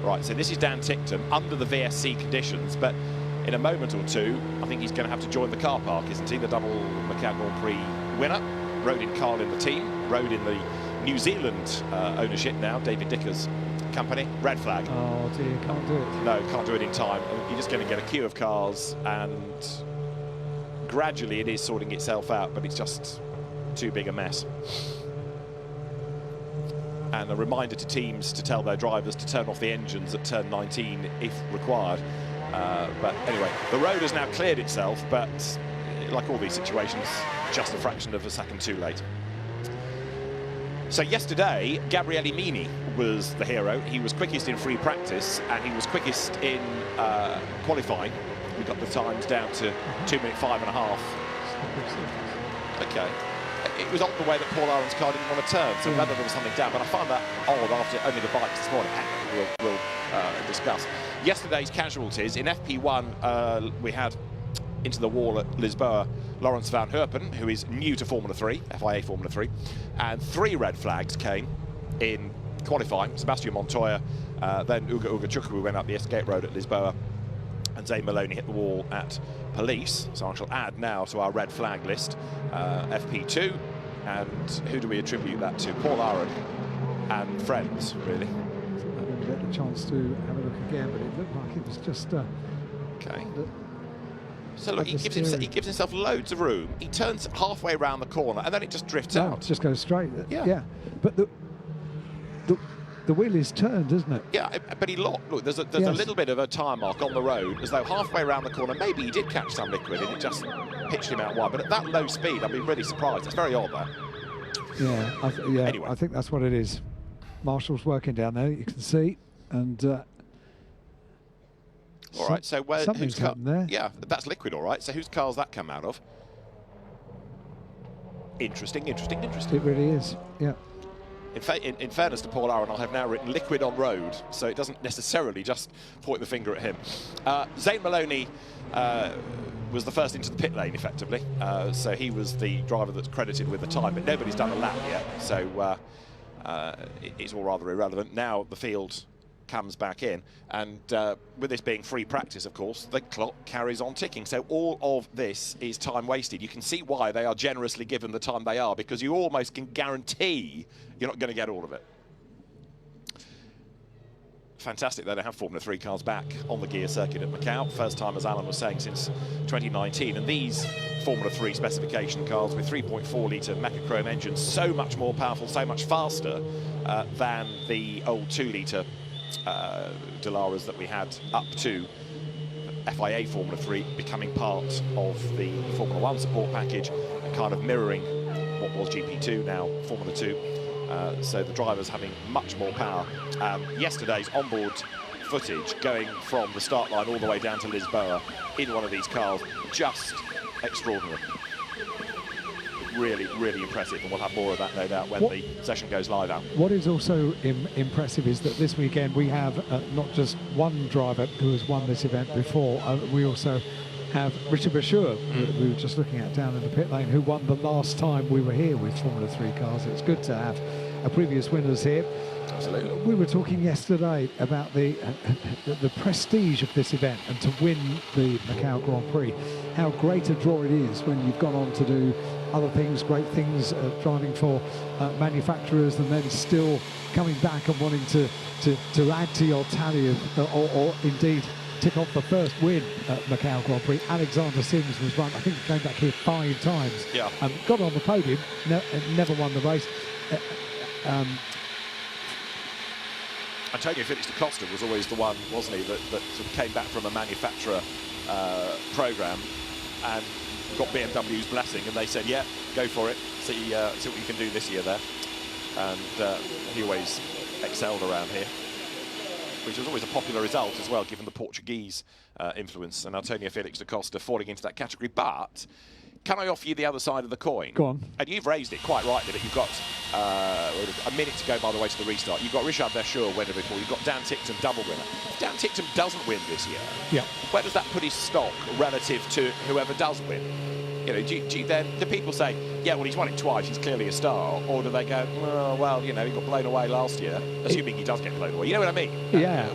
Right, so this is Dan Tickton under the VSC conditions, but in a moment or two, I think he's going to have to join the car park, isn't he? The double Macau Grand Prix winner. Rode in Carl in the team, rode in the New Zealand ownership now, David Dicker's company. Red flag. Oh dear, can't do it. No, can't do it in time. You're just going to get a queue of cars, and gradually it is sorting itself out, but it's just too big a mess. And a reminder to teams to tell their drivers to turn off the engines at turn 19 if required. But anyway, the road has now cleared itself, but like all these situations, just a fraction of a second too late. So yesterday, Gabriele Mini was the hero. He was quickest in free practice, and he was quickest in qualifying. We got the times down to 2 minutes 5.5. Okay. It was odd the way that Paul Aaron's car didn't want to turn, so whether there was something down, but I found that odd after only the bikes this morning. We'll discuss. Yesterday's casualties, in FP1, we had into the wall at Lisboa, Lawrence van Herpen, who is new to Formula 3, FIA Formula 3, and 3 red flags came in qualifying. Sebastian Montoya, then Uga Chukwu went up the escape road at Lisboa, and Zane Maloney hit the wall at Police. So I shall add now to our red flag list FP2, and who do we attribute that to? Paul Aaron and friends, really. I didn't get the chance to have a look again, but it looked like it was just... okay. So look, he gives himself loads of room. He turns halfway around the corner, and then it just drifts out. It just goes straight. Yeah. But the wheel is turned, isn't it? Yeah, but he locked. Look, there's a Yes. little bit of a tyre mark on the road, as though halfway around the corner, maybe he did catch some liquid and it just pitched him out wide. But at that low speed, I'd be really surprised. It's very odd, that. Yeah, Anyway. I think that's what it is. Marshall's working down there, you can see, and All right, so who's something's car? happened there. Yeah, that's liquid, all right. So whose car's that come out of? Interesting, interesting, interesting. It really is. Yeah. In fairness to Paul Aaron, I have now written liquid on road, so it doesn't necessarily just point the finger at him. Zane Maloney was the first into the pit lane, effectively. So he was the driver that's credited with the time, but nobody's done a lap yet, so it's all rather irrelevant. Now the field comes back in, and with this being free practice, of course, the clock carries on ticking. So all of this is time wasted. You can see why they are generously given the time they are, because you almost can guarantee you're not going to get all of it. Fantastic that they have Formula 3 cars back on the Guia circuit at Macau. First time, as Alan was saying, since 2019. And these Formula 3 specification cars with 3.4-litre macXony engines, so much more powerful, so much faster than the old 2-litre Delaras that we had up to FIA Formula 3, becoming part of the Formula 1 support package and kind of mirroring what was GP2, now Formula 2. So the drivers having much more power. Yesterday's onboard footage going from the start line all the way down to Lisboa in one of these cars, just extraordinary. Really, really impressive, and we'll have more of that, no doubt, when the session goes live out. What is also impressive is that this weekend we have not just one driver who has won this event before, we also have Richard Bashur, who we were just looking at down in the pit lane, who won the last time we were here with Formula 3 cars. It's good to have previous winners here. Absolutely. We were talking yesterday about the prestige of this event, and to win the Macau Grand Prix, how great a draw it is when you've gone on to do other things, great things, driving for manufacturers, and then still coming back and wanting to add to your tally of, or indeed tick off the first win at Macau Grand Prix. Alexander Sims was run, I think he came back here 5 times. Yeah. Got on the podium, never won the race. Antonio Felix da Costa was always the one, wasn't he, that sort of came back from a manufacturer programme and got BMW's blessing, and they said, yeah, go for it, see what you can do this year there. And he always excelled around here, which was always a popular result as well, given the Portuguese influence, and Antonio Felix da Costa falling into that category. But can I offer you the other side of the coin? Go on. And you've raised it quite rightly, that you've got a minute to go, by the way, to the restart. You've got Richard Bashur winner before. You've got Dan Ticktum double winner. If Dan Ticktum doesn't win this year, Yeah. where does that put his stock relative to whoever does win? You know, do people say, yeah, well, he's won it twice, he's clearly a star, or do they go, oh, well, you know, he got blown away last year, assuming he does get blown away? You know what I mean? Yeah,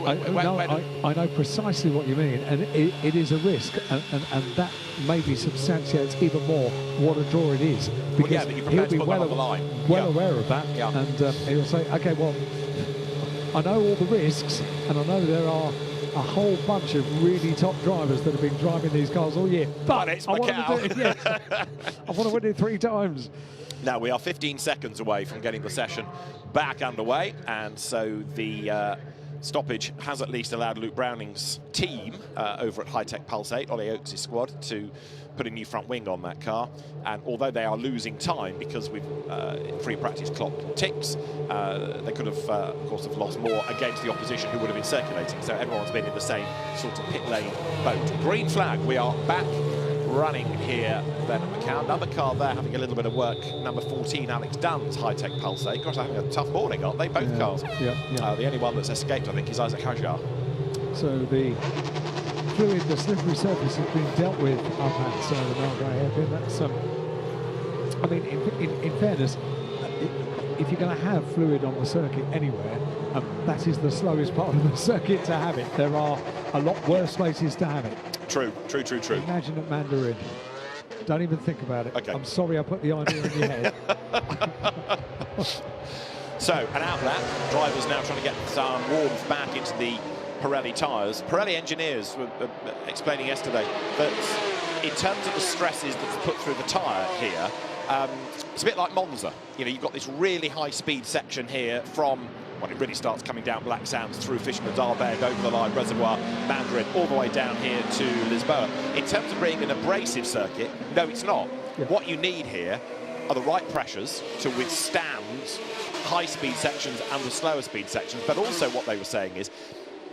I know precisely what you mean, and it is a risk, and that maybe substantiates even more what a draw it is, because yeah, but you're prepared to put that on the line. well aware of that, Yeah. and he'll say, okay, well, I know all the risks, and I know there are a whole bunch of really top drivers that have been driving these cars all year, but it's I want Macau. to do it, yes. I want to win it 3 times. Now we are 15 seconds away from getting the session back underway, and so the stoppage has at least allowed Luke Browning's team over at High Tech Pulse 8, Ollie Oates' squad, to put a new front wing on that car. And although they are losing time because with free practice clock ticks, they could have, of course, have lost more against the opposition who would have been circulating. So everyone's been in the same sort of pit lane boat. Green flag, we are back running here then at Macau. Another car there having a little bit of work, number 14, Alex Dunn's High Tech Pulse 8. Gosh, having a tough morning, aren't they? Both cars. Yeah. The only one that's escaped, I think, is Isaac Hajar. So the fluid, the slippery surface has been dealt with up at the Melbourne hairpin. That's, I mean, in fairness, if you're going to have fluid on the circuit anywhere, that is the slowest part of the circuit to have it. There are a lot worse places to have it. True. Imagine at Mandarin. Don't even think about it. Okay. I'm sorry I put the idea in your head. So, and out that, drivers now trying to get some warmth back into the Pirelli tyres. Pirelli engineers were explaining yesterday that in terms of the stresses that's put through the tyre here, it's a bit like Monza. You know, you've got this really high-speed section here from when it really starts coming down Black Sands through Fisherman's Bend, over the line, Reservoir, Mandarin, all the way down here to Lisboa. In terms of being an abrasive circuit, no, it's not. Yeah. What you need here are the right pressures to withstand high-speed sections and the slower speed sections, but also what they were saying is,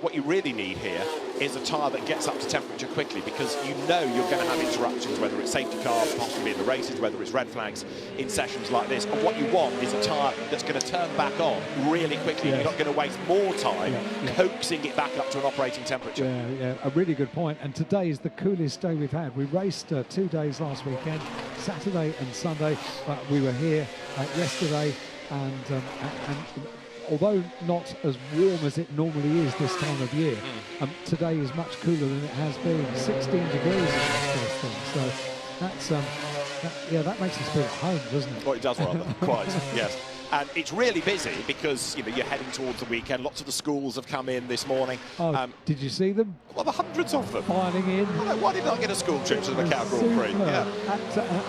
what you really need here is a tyre that gets up to temperature quickly, because you know you're going to have interruptions, whether it's safety cars, possibly in the races, whether it's red flags in sessions like this. And what you want is a tyre that's going to turn back on really quickly. You're not going to waste more time coaxing it back up to an operating temperature. Yeah, a really good point. And today is the coolest day we've had. We raced 2 days last weekend, Saturday and Sunday. We were here yesterday, and although not as warm as it normally is this time of year, today is much cooler than it has been. 16 degrees in this first thing. So that's that makes us feel at home, doesn't it? Well, it does rather, quite, yes. And it's really busy because, you know, you're heading towards the weekend. Lots of the schools have come in this morning. Oh, did you see them? Well, there are hundreds of them. Filing in. Why did I get a school trip to the Macau Grand Prix? Yeah.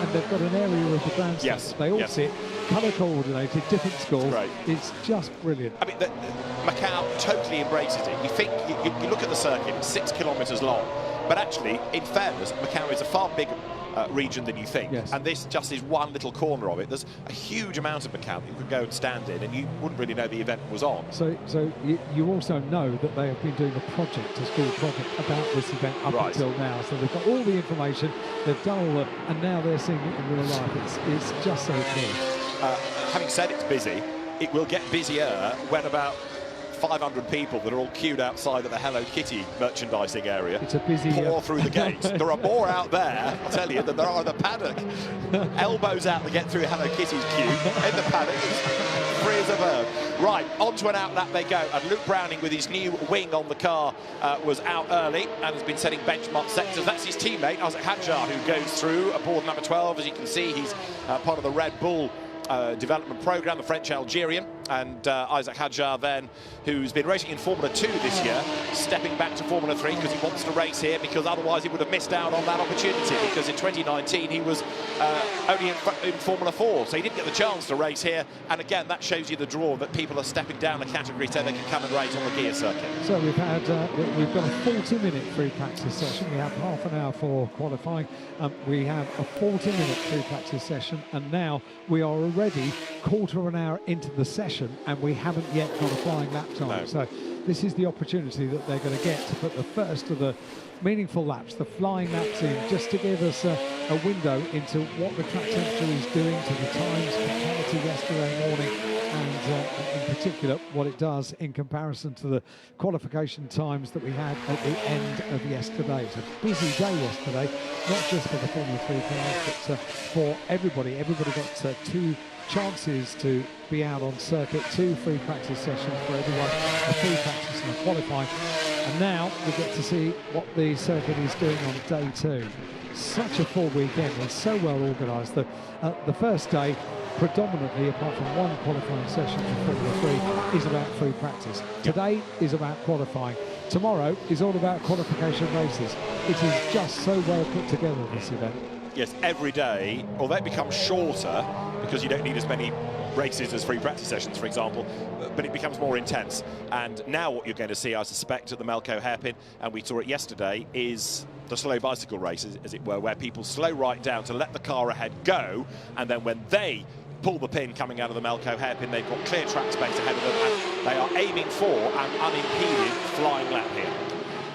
And they've got an area of the grandstand. Yes. They all sit colour coordinated, different schools. Right. It's just brilliant. I mean, Macau totally embraces it. You think, you look at the circuit, it's 6 kilometres long. But actually, in fairness, Macau is a far bigger region than you think. Yes. And this just is one little corner of it. There's a huge amount of Macau that you could go and stand in, and you wouldn't really know the event was on. So you also know that they have been doing a project, a school project, about this event up until now. So they've got all the information, they've done all that, and now they're seeing it in real life. It's just so cool. Having said it's busy, it will get busier when about 500 people that are all queued outside of the Hello Kitty merchandising area it's a busy pour through the gates. There are more out there, I'll tell you, than there are in the paddock. Elbows out to get through Hello Kitty's queue in the paddock. It's free as a bird. Right, onto an out lap they go. And Luke Browning, with his new wing on the car, was out early and has been setting benchmark sectors. That's his teammate, Isaac Hadjar, who goes through aboard number 12. As you can see, he's part of the Red Bull development program, the French Algerian, and Isaac Hadjar then, who's been racing in Formula 2 this year, stepping back to Formula 3 because he wants to race here, because otherwise he would have missed out on that opportunity, because in 2019 he was only in Formula 4, so he didn't get the chance to race here. And again, that shows you the draw, that people are stepping down a category so they can come and race on the Guia circuit. So we've got a 40-minute free practice session. We have half an hour for qualifying. We have a 40-minute free practice session, and now we are already quarter of an hour into the session, and we haven't yet got a flying lap time. No. So this is the opportunity that they're going to get to put the first of the meaningful laps, the flying laps in, just to give us a window into what the track temperature is doing to the times compared to yesterday morning, and in particular what it does in comparison to the qualification times that we had at the end of yesterday. It's a busy day yesterday, not just for the Formula 3 cars, but for everybody. Everybody got 2 chances to be out on circuit, 2 free practice sessions for everyone, a free practice and a qualifying. And now we get to see what the circuit is doing on day 2. Such a full weekend, it's so well organised. The first day, predominantly, apart from one qualifying session for Formula 3, is about free practice. Today is about qualifying. Tomorrow is all about qualification races. It is just so well put together, this event. Yes, every day, although it becomes shorter because you don't need as many races as free practice sessions, for example, but it becomes more intense. And now what you're going to see, I suspect, at the Melco hairpin, and we saw it yesterday, is the slow bicycle race, as it were, where people slow right down to let the car ahead go, and then when they pull the pin coming out of the Melco hairpin, they've got clear track space ahead of them, and they are aiming for an unimpeded flying lap here.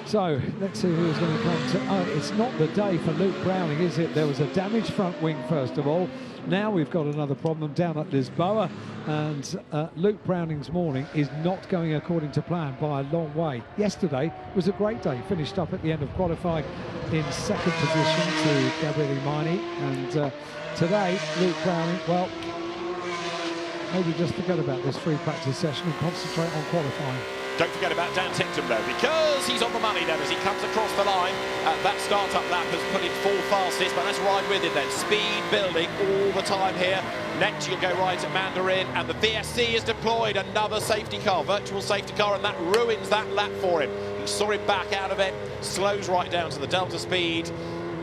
So let's see who's going to come to. Oh, it's not the day for Luke Browning, is it? There was a damaged front wing, first of all. Now we've got another problem down at Lisboa, and Luke Browning's morning is not going according to plan by a long way. Yesterday was a great day. Finished up at the end of qualifying in 2nd position to Gabriele Maini, and today Luke Browning, well, maybe just forget about this free practice session and concentrate on qualifying. Don't forget about Dan Tincton, though, because he's on the money then as he comes across the line. That start-up lap has put him full fastest, but let's ride with him then. Speed building all the time here. Next, you'll go right at Mandarin, and the VSC is deployed. Another safety car, virtual safety car, and that ruins that lap for him. He saw him back out of it, slows right down to the delta speed.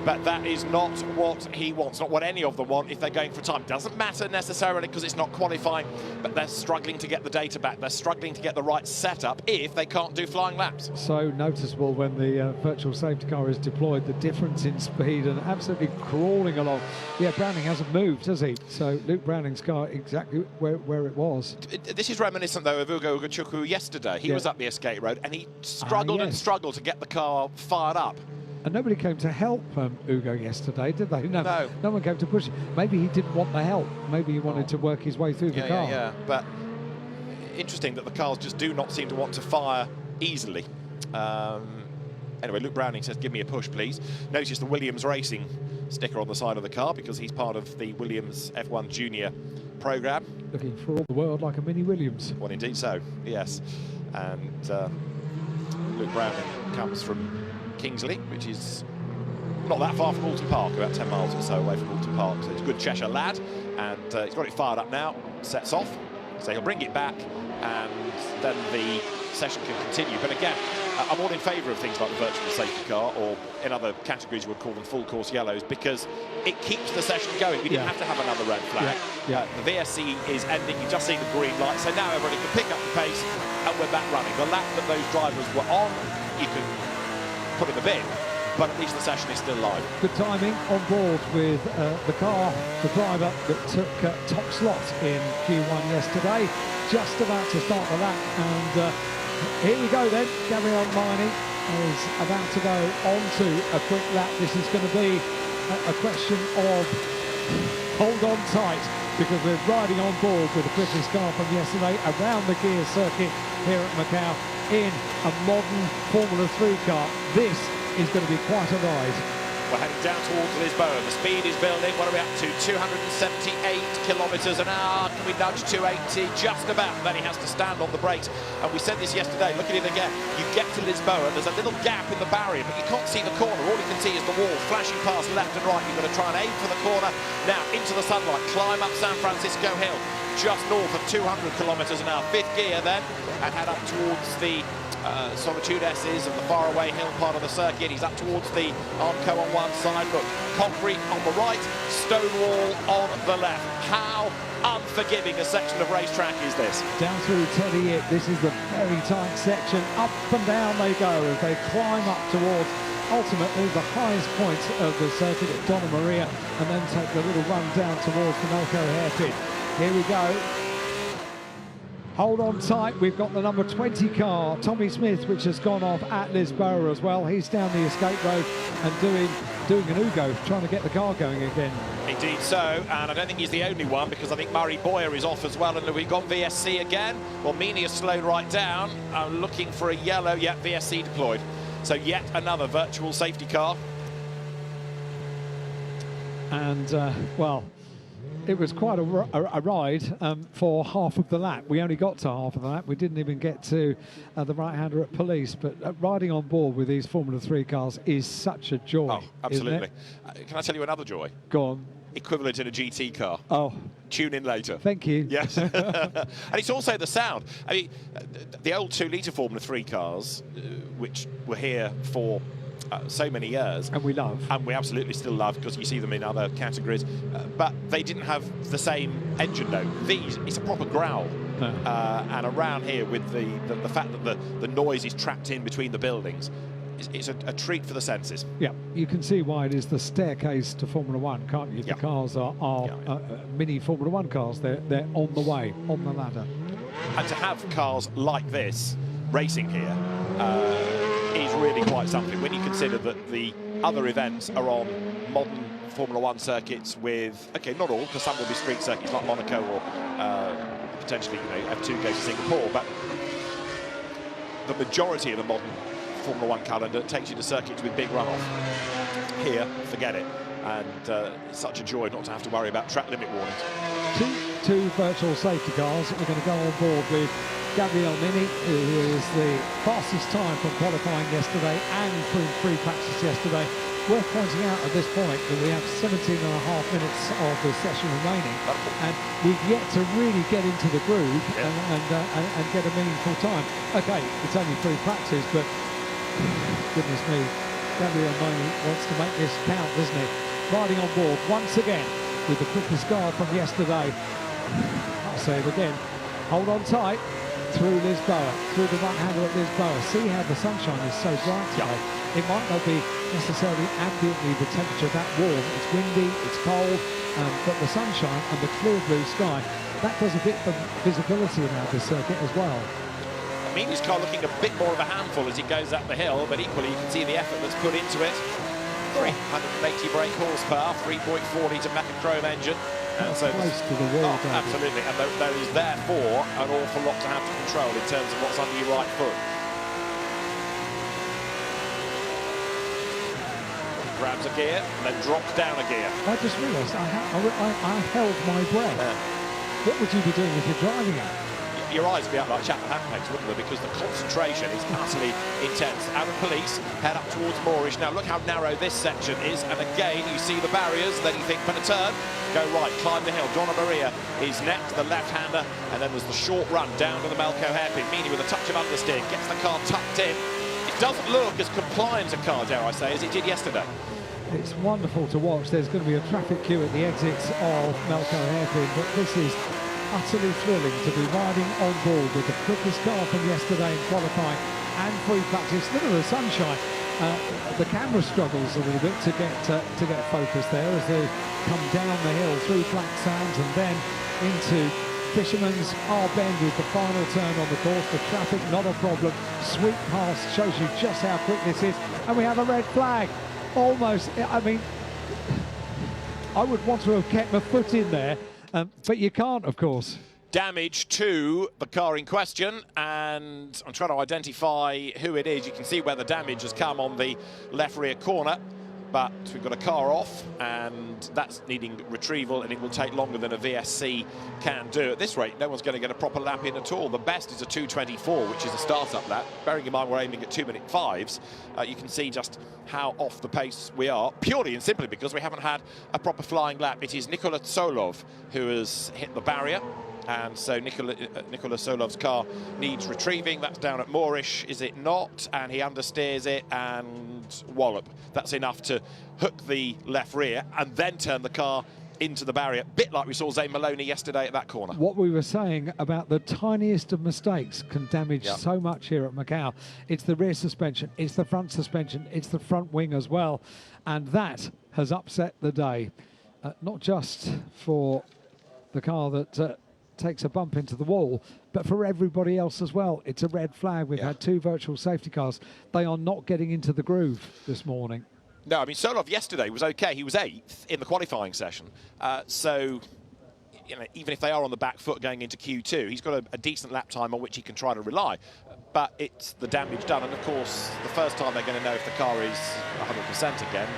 but that is not what he wants, not what any of them want if they're going for time. Doesn't matter necessarily because it's not qualifying, but they're struggling to get the data back. They're struggling to get the right setup if they can't do flying laps. So noticeable when the virtual safety car is deployed, the difference in speed and absolutely crawling along. Yeah, Browning hasn't moved, has he? So Luke Browning's car exactly where it was. This is reminiscent, though, of Ugo Ugochukwu yesterday. He was up the escape road and he struggled and struggled to get the car fired up. And nobody came to help Ugo yesterday, did they? No one came to push. Maybe he didn't want the help. Maybe he wanted to work his way through the car. Yeah. But interesting that the cars just do not seem to want to fire easily. Anyway, Luke Browning says, give me a push, please. Notice the Williams Racing sticker on the side of the car because he's part of the Williams F1 Junior programme. Looking for all the world like a Mini Williams. Well, indeed so, yes. And Luke Browning comes from Kingsley, which is not that far from Alton Park, about 10 miles or so away from Alton Park. So it's a good Cheshire lad, and he's got it fired up now, sets off. So he'll bring it back, and then the session can continue. But again, I'm all in favour of things like the virtual safety car, or in other categories you would call them full course yellows, because it keeps the session going. We didn't have to have another red flag. The VSC is ending. You've just seen the green light, so now everybody can pick up the pace, and we're back running. The lap that those drivers were on, you can put in the bin, but at least the session is still live. Good timing on board with the car, the driver that took top slot in Q1 yesterday, just about to start the lap, and here we go then. Gabriel Mini is about to go on to a quick lap. This is going to be a question of hold on tight, because we're riding on board with the British car from yesterday around the Guia circuit here at Macau in a modern Formula 3 car. This is going to be quite a ride. We're heading down towards Lisboa. The speed is building. What are we up to? 278 kilometres an hour. Can we nudge 280? Just about. Then he has to stand on the brakes. And we said this yesterday. Look at it again. You get to Lisboa. There's a little gap in the barrier, but you can't see the corner. All you can see is the wall flashing past left and right. You've got to try and aim for the corner. Now into the sunlight. Climb up San Francisco Hill. Just north of 200 kilometres an hour. Fifth gear then. And head up towards the Solitude S's and the faraway hill part of the circuit. He's up towards the Armco on one side. Look, concrete on the right, stone wall on the left. How unforgiving a section of racetrack is this? Down through Teddy It, this is the very tight section. Up and down they go as they climb up towards ultimately the highest point of the circuit at Donna Maria, and then take the little run down towards the Melco hairpin. Here we go. Hold on tight, we've got the number 20 car, Tommy Smith, which has gone off at Lisboa as well. He's down the escape road and doing an Ugo, trying to get the car going again. Indeed so, and I don't think he's the only one, because I think Murray Boyer is off as well, and we've got VSC again. Well, Meany has slowed right down, looking for a yellow, yet VSC deployed. So yet another virtual safety car. And, well, it was quite a ride for half of the lap. We only got to half of the lap. We didn't even get to the right-hander at Police. But riding on board with these Formula 3 cars is such a joy. Oh, absolutely. Can I tell you another joy? Go on. Equivalent in a GT car. Oh. Tune in later. Thank you. Yes. And it's also the sound. I mean, the old 2-litre Formula 3 cars, which were here for so many years, and we love, and we absolutely still love, because you see them in other categories, but they didn't have the same engine note. These, it's a proper growl. And around here, with the fact that the noise is trapped in between the buildings, it's a treat for the senses. Yeah, you can see why it is the staircase to Formula 1, can't you? The cars are mini Formula 1 cars. They're on the way, on the ladder. And to have cars like this racing here is really quite something, when you consider that the other events are on modern Formula 1 circuits with, okay, not all, because some will be street circuits like Monaco, or potentially, F2 goes to Singapore, but the majority of the modern Formula 1 calendar takes you to circuits with big runoff. Here, forget it. And such a joy not to have to worry about track limit warnings. Two virtual safety cars. We're going to go on board with Gabriel Mini, who is the fastest time from qualifying yesterday and from free practice yesterday. Worth pointing out at this point that we have 17.5 minutes of the session remaining, and we've yet to really get into the groove and get a meaningful time. Okay, it's only free practice, but goodness me, Gabriel Moni wants to make this count, doesn't he? Riding on board once again with the quickest car from yesterday. I'll say it again. Hold on tight through Lisboa, through the right handle at Lisboa. See how the sunshine is so bright today. It might not be necessarily ambiently the temperature that warm. It's windy, it's cold, but the sunshine and the clear blue sky, that does a bit of visibility around the circuit as well. I mean, his car looking a bit more of a handful as it goes up the hill, but equally you can see the effort that's put into it. 380 brake horsepower, 3.4 litre macXony engine. And so close to the wall, absolutely, and there is therefore an awful lot to have to control in terms of what's under your right foot. Grabs a gear and then drops down a gear. I just realised I held my breath. What would you be doing if you're driving it? Your eyes would be out like chapel handbags, wouldn't they? Because the concentration is utterly intense. Arab police head up towards Moorish. Now look how narrow this section is, and again you see the barriers, then you think, better turn, go right, climb the hill. Donna Maria is next, the left-hander, and then there's the short run down to the Melco hairpin. Meany with a touch of understeer, gets the car tucked in. It doesn't look as compliant a car, dare I say, as it did yesterday. It's wonderful to watch. There's going to be a traffic queue at the exits of Melco hairpin, but this is utterly thrilling to be riding on board with the quickest car from yesterday in qualifying and free practice. Look at the sunshine. The camera struggles a little bit to get focus there as they come down the hill through Black Sands and then into Fisherman's Bend with the final turn on the course. The traffic, not a problem. Sweep past shows you just how quick this is. And we have a red flag. Almost, I mean, I would want to have kept my foot in there. But you can't, of course. Damage to the car in question, and I'm trying to identify who it is. You can see where the damage has come on the left rear corner, but we've got a car off, and that's needing retrieval, and it will take longer than a VSC can do. At this rate, no one's going to get a proper lap in at all. The best is a 2:24, which is a start-up lap. Bearing in mind we're aiming at 2-minute 5s, you can see just how off the pace we are, purely and simply because we haven't had a proper flying lap. It is Nikola Solov who has hit the barrier, and so Nikola Solov's car needs retrieving. That's down at Moorish, is it not? And he understeers it and wallop. That's enough to hook the left rear and then turn the car into the barrier, bit like we saw Zane Maloney yesterday at that corner. What we were saying about the tiniest of mistakes can damage so much here at Macau. It's the rear suspension, it's the front suspension, it's the front wing as well, and that has upset the day. Not just for the car that takes a bump into the wall, but for everybody else as well. It's a red flag. We've had two virtual safety cars. They are not getting into the groove this morning. No, I mean, Solov yesterday was okay. He was 8th in the qualifying session. So, you know, even if they are on the back foot going into Q2, he's got a decent lap time on which he can try to rely. But it's the damage done. And, of course, the first time they're going to know if the car is 100% again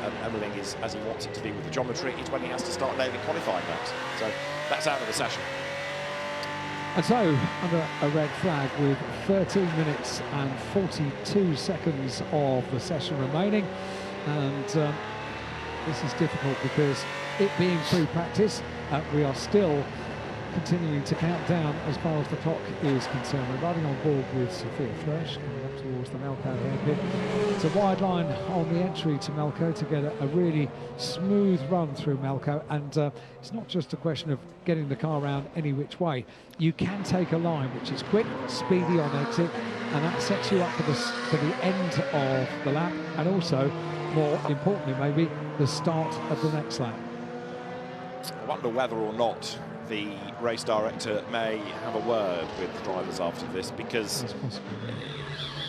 and everything is as he wants it to be with the geometry is when he has to start nailing qualifying laps. So that's out of the session. And so, under a red flag with 13 minutes and 42 seconds of the session remaining. And this is difficult because it being free practice, we are still continuing to count down as far as the clock is concerned. We're riding on board with Sophia Flörsch coming up towards the Melco hairpin. It's a wide line on the entry to Melco to get a really smooth run through Melco, and it's not just a question of getting the car around any which way. You can take a line which is quick, speedy on exit, and that sets you up for the end of the lap, and also, more importantly maybe, the start of the next lap. I wonder whether or not the race director may have a word with the drivers after this, because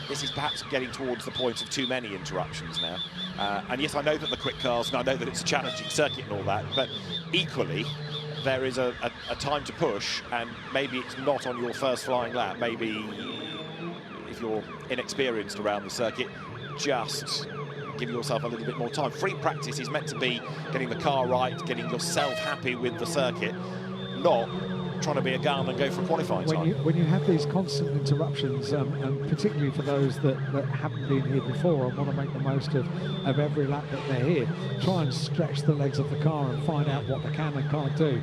this is perhaps getting towards the point of too many interruptions now. And yes, I know that the quick cars, and I know that it's a challenging circuit and all that, but equally there is a time to push, and maybe it's not on your first flying lap. Maybe if you're inexperienced around the circuit, just give yourself a little bit more time. Free practice is meant to be getting the car right, getting yourself happy with the circuit, not trying to be a gun and go for qualifying time. When you have these constant interruptions, and particularly for those that haven't been here before and want to make the most of every lap that they're here, try and stretch the legs of the car and find out what they can and can't do.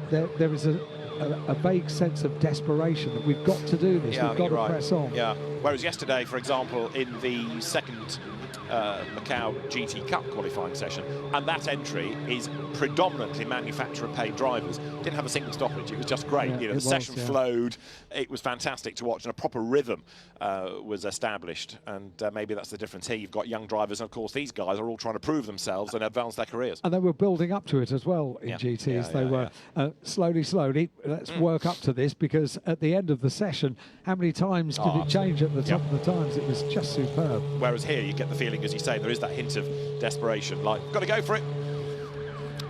There is a a vague sense of desperation that we've got to do this, we've got to press on. Yeah. Whereas yesterday, for example, in the second Macau GT Cup qualifying session, and that entry is predominantly manufacturer-paid drivers. Didn't have a single stoppage. It was just great. Yeah, you know, the session flowed. It was fantastic to watch, and a proper rhythm was established. And maybe that's the difference here. You've got young drivers, and of course these guys are all trying to prove themselves and advance their careers. And they were building up to it as well in GTs. They were slowly. Let's work up to this, because at the end of the session, how many times did it change at the top of the times? It was just superb. Whereas here, you get the feeling, as you say, there is that hint of desperation, like, got to go for it.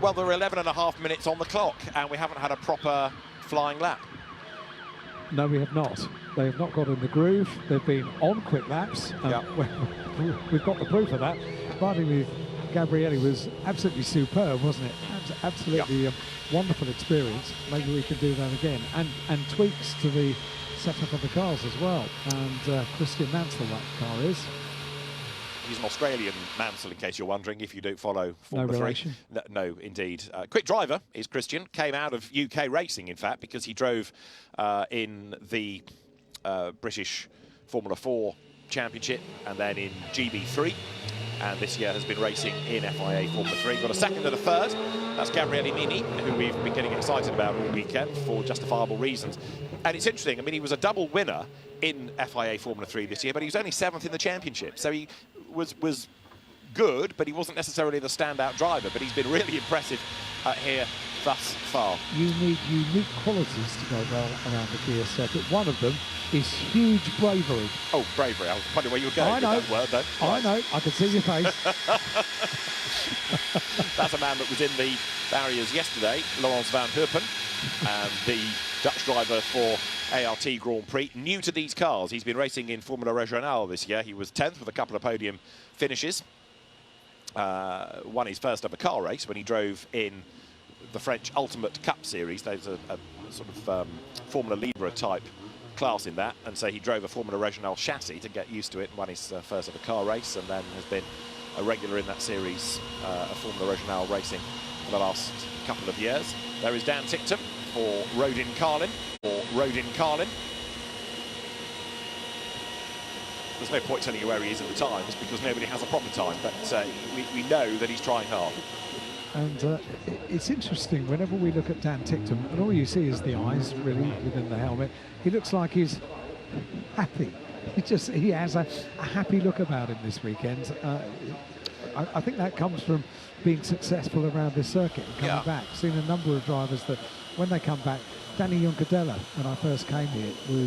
Well, there are 11.5 minutes on the clock, and we haven't had a proper flying lap. No, we have not. They have not got in the groove. They've been on quick laps. We've got the proof of that. Riding with Gabrielli was absolutely superb, wasn't it? Absolutely wonderful experience. Maybe we can do that again. And tweaks to the setup of the cars as well. And Christian Mansell, that car is. He's an Australian Mansell, in case you're wondering, if you don't follow Formula 3. Relation. No, indeed. Quick driver is Christian. Came out of UK racing, in fact, because he drove in the British Formula 4 Championship and then in GB3. And this year has been racing in FIA Formula 3. Got a second and a third. That's Gabriele Mini, who we've been getting excited about all weekend for justifiable reasons. And it's interesting, I mean, he was a double winner in FIA Formula 3 this year, but he was only 7th in the championship. So he was good, but he wasn't necessarily the standout driver. But he's been really impressive here thus far. You need unique qualities to go well around the Guia circuit. One of them is huge bravery. Oh, bravery. I was wondering where you were going with that word, then. I know. I can see your face. That's a man that was in the barriers yesterday, Laurens van Herpen, the Dutch driver for ART Grand Prix. New to these cars. He's been racing in Formula Regionale this year. He was 10th with a couple of podium finishes. Won his first ever car race when he drove in the French Ultimate Cup Series. There's a sort of Formula Libre type class in that, and so he drove a Formula Regionale chassis to get used to it and won his first ever car race, and then has been a regular in that series of Formula Regionale racing for the last couple of years. There is Dan Ticktum for Rodin Carlin. There's no point telling you where he is at the times because nobody has a proper time, but we know that he's trying hard. And it's interesting, whenever we look at Dan Ticktum, and all you see is the eyes, really, within the helmet, he looks like he's happy. He has a happy look about him this weekend. I think that comes from being successful around this circuit and coming back. Seen a number of drivers that, when they come back, Danny Juncadella, when I first came here, he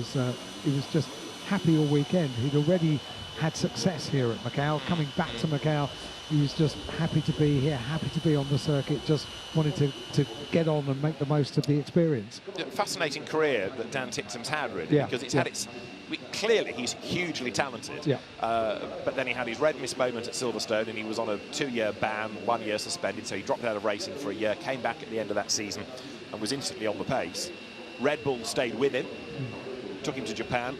was just happy all weekend. He'd already had success here at Macau. Coming back to Macau, he was just happy to be here, happy to be on the circuit, just wanted to get on and make the most of the experience. Fascinating career that Dan Ticktum's had, really, because it's had its... Clearly, he's hugely talented, but then he had his red mist moment at Silverstone, and he was on a 2-year ban, 1 year suspended, so he dropped out of racing for a year, came back at the end of that season and was instantly on the pace. Red Bull stayed with him, took him to Japan,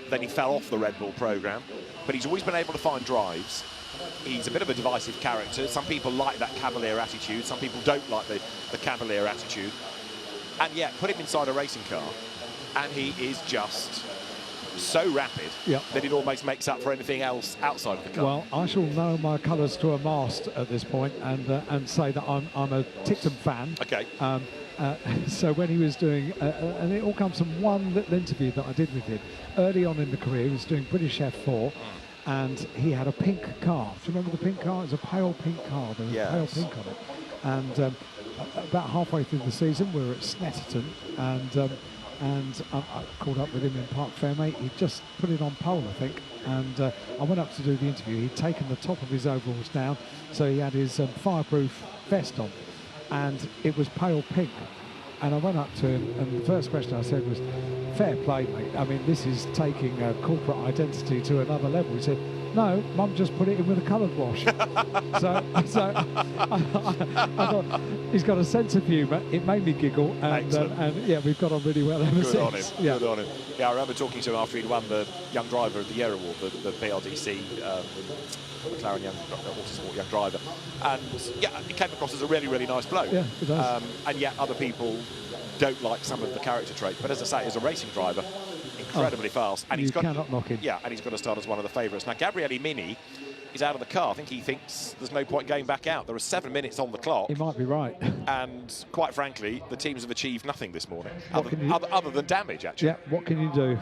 then he fell off the Red Bull programme, but he's always been able to find drives. He's a bit of a divisive character. Some people like that cavalier attitude, some people don't like the cavalier attitude, and yet put him inside a racing car and he is just so rapid that it almost makes up for anything else outside of the car. Well, I shall know my colours to a mast at this point, and say that I'm a Ticktum fan. Okay. So when he was doing, and it all comes from one little interview that I did with him early on in the career. He was doing British F4, and he had a pink car. Do you remember the pink car? It was a pale pink car. There was pale pink on it. And about halfway through the season, we were at Snetterton, and I caught up with him in Parc Fermé. He'd just put it on pole, I think, and I went up to do the interview. He'd taken the top of his overalls down, so he had his fireproof vest on, and it was pale pink. And I went up to him, and the first question I said was, "Fair play, mate. I mean, this is taking corporate identity to another level." He said, "No, Mum just put it in with a coloured wash." so I thought, he's got a sense of humour. It made me giggle, and yeah, we've got on really well ever since. Good on him. Good on him. Yeah, I remember talking to him after he'd won the Young Driver of the Year award, the PRDC McLaren Autosport Young Driver, and yeah, he came across as a really, really nice bloke. Yeah, he does. And yet other people don't like some of the character traits. But as I say, as a racing driver, incredibly fast. And he's got, cannot knock him. Yeah, and he's got to start as one of the favourites. Now, Gabriele Mini is out of the car. I think he thinks there's no point going back out. There are 7 minutes on the clock. He might be right. And quite frankly, the teams have achieved nothing this morning, other than damage, actually. Yeah, what can you do?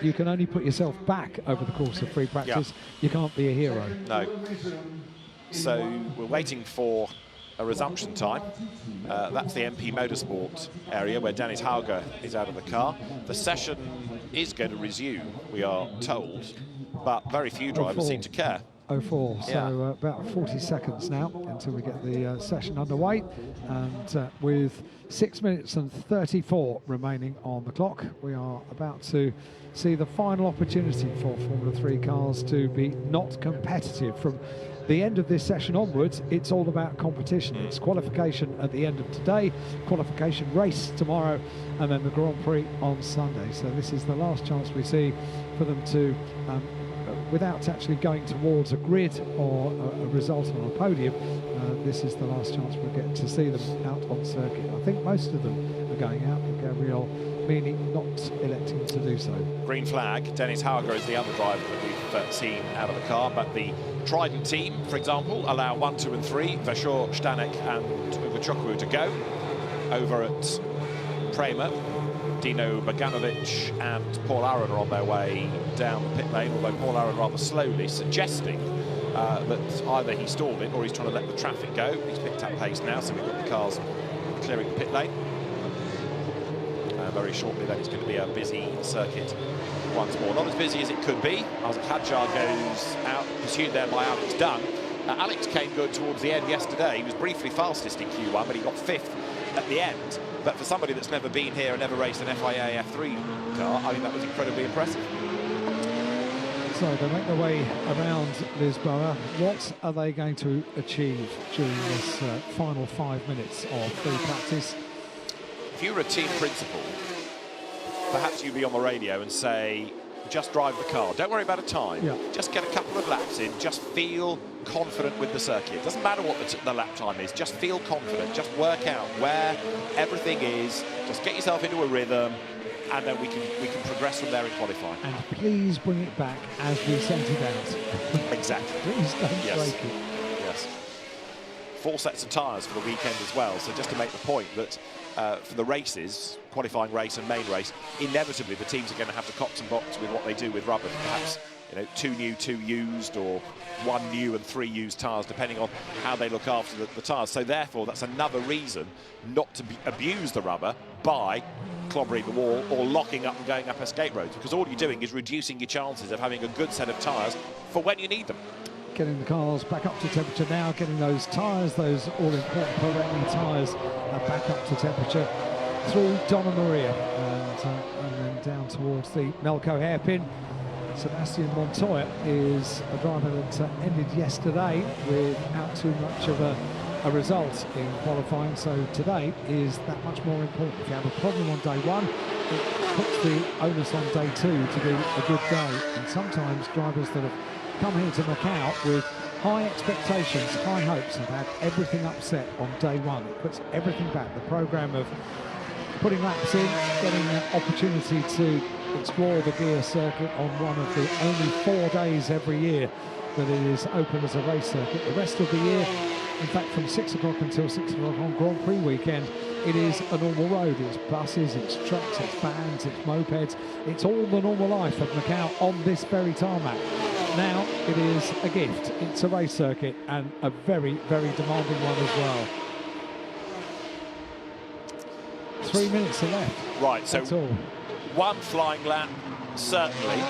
You can only put yourself back over the course of free practice. You can't be a hero. No. So we're waiting for a resumption time. That's the MP Motorsport area where Dennis Hauger is out of the car. The session is going to resume, we are told, but very few drivers seem to care. 04, so about 40 seconds now until we get the session underway, and with 6 minutes and 34 remaining on the clock, we are about to see the final opportunity for Formula 3 cars to be not competitive. From the end of this session onwards, it's all about competition. It's qualification at the end of today, qualification race tomorrow, and then the Grand Prix on Sunday. So this is the last chance we see for them to without actually going towards a grid or a result on a podium, this is the last chance we'll get to see them out on circuit. I think most of them are going out, but Gabriele Mini not electing to do so. Green flag. Dennis Hauger is the other driver that we've seen out of the car, but the Trident team, for example, allow 1, 2 and 3, Vasseur, Stanek and Ugachukwu to go. Over at Prema, Dino Boganovic and Paul Aaron are on their way down the pit lane, although Paul Aaron rather slowly, suggesting that either he stalled it or he's trying to let the traffic go. He's picked up pace now, so we've got the cars clearing the pit lane. Very shortly then it's going to be a busy circuit once more. Not as busy as it could be. Isaac Hadjar goes out, pursued there by Alex Dunn. Alex came good towards the end yesterday. He was briefly fastest in Q1, but he got 5th at the end. But for somebody that's never been here and never raced an FIA F3 car, I think that was incredibly impressive. So they make their way around Lisboa. What are they going to achieve during this final 5 minutes of free practice? If you were a team principal, perhaps you'd be on the radio and say, just drive the car. Don't worry about a time. Yeah. Just get a couple of laps in. Just feel confident with the circuit. Doesn't matter what the lap time is. Just feel confident. Just work out where everything is. Just get yourself into a rhythm, and then we can progress from there in qualifying. And please bring it back as we sent it out. Exactly. Please don't break it. Yes. 4 sets of tyres for the weekend as well. So just to make the point that for the races, qualifying race and main race, inevitably the teams are going to have to cox and box with what they do with rubber. Perhaps 2 new, 2 used, or 1 new and 3 used tyres, depending on how they look after the tyres. So therefore, that's another reason not to abuse the rubber by clobbering the wall or locking up and going up escape roads, because all you're doing is reducing your chances of having a good set of tyres for when you need them. Getting the cars back up to temperature now, getting those tyres, those all-important Pirelli tyres back up to temperature through Donna Maria and then down towards the Melco hairpin. Sebastian Montoya is a driver that ended yesterday without too much of a result in qualifying, so today is that much more important. If you have a problem on day 1, it puts the onus on day 2 to be a good day, and sometimes drivers that have come here to Macau with high expectations, high hopes, and had everything upset on day 1. It puts everything back. The programme of putting laps in, getting an opportunity to explore the Guia circuit on one of the only 4 days every year that it is open as a race circuit. The rest of the year, in fact from 6 o'clock until 6 o'clock on Grand Prix weekend, it is a normal road. It's buses, it's trucks, it's vans, it's mopeds. It's all the normal life of Macau on this very tarmac. Now it is a gift. It's a race circuit, and a very, very demanding one as well. 3 minutes left. Right, so all. 1 flying lap, certainly,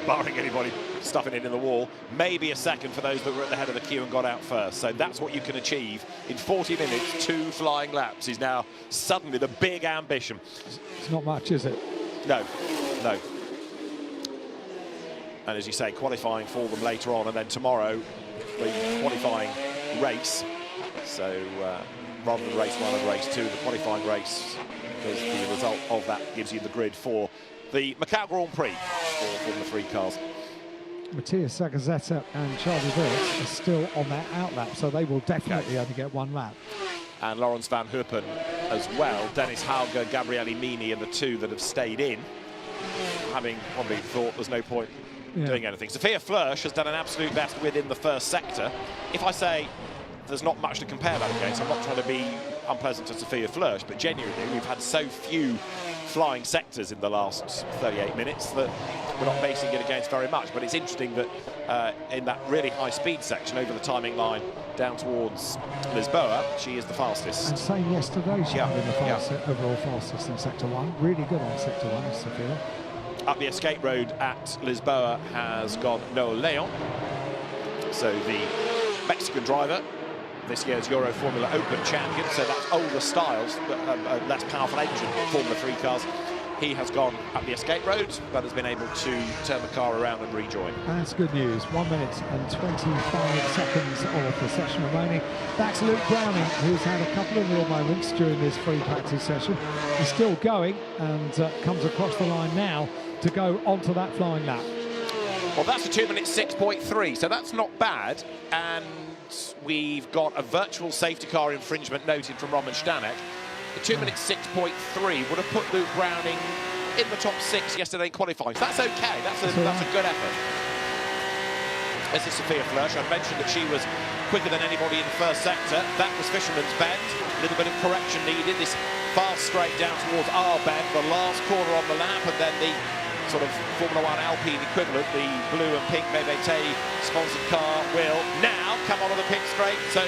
barring anybody stuffing it in the wall, maybe a second for those that were at the head of the queue and got out first. So that's what you can achieve in 40 minutes. 2 flying laps is now suddenly the big ambition. It's not much, is it? No, no. And as you say, qualifying for them later on, and then tomorrow, the qualifying race. So rather than race 1 and race 2, the qualifying race, because the result of that gives you the grid for the Macau Grand Prix for Formula 3 cars. Matthias Sagazetta and Charlie Wirtz are still on their outlap, so they will definitely only get 1 lap. and Laurens van Heupen as well. Dennis Hauger, Gabriele Mini are the two that have stayed in, having probably thought there's no point doing anything. Sophia Flörsch has done an absolute best within the first sector. If I say there's not much to compare that against, I'm not trying to be unpleasant to Sophia Flörsch, but genuinely we've had so few flying sectors in the last 38 minutes that we're not basing it against very much. But it's interesting that in that really high speed section over the timing line down towards Lisboa, she is the fastest. And same yesterday, she had the overall fastest in sector 1. Really good on sector 1, Sophia. Up the escape road at Lisboa has gone Noel Leon. So the Mexican driver, this year's Euro Formula Open champion, so that's older styles, but a less powerful engine Formula 3 cars. He has gone up the escape road, but has been able to turn the car around and rejoin. That's good news. 1 minute and 25 seconds of the session remaining. That's Luke Browning, who's had a couple of real moments during this free practice session. He's still going and comes across the line now to go onto that flying lap. Well, that's a 2 minute 6.3, so that's not bad. And we've got a virtual safety car infringement noted from Roman Stanek. The 2 minute 6.3 would have put Luke Browning in the top 6 yesterday in qualifying. So that's okay. That's a good effort. This is Sophia Flörsch. I mentioned that she was quicker than anybody in the first sector. That was Fisherman's Bend. A little bit of correction needed. This fast straight down towards our bend, the last corner on the lap, and then the sort of Formula 1 Alpine equivalent, the blue and pink BBT sponsored car will now come onto the pit straight. So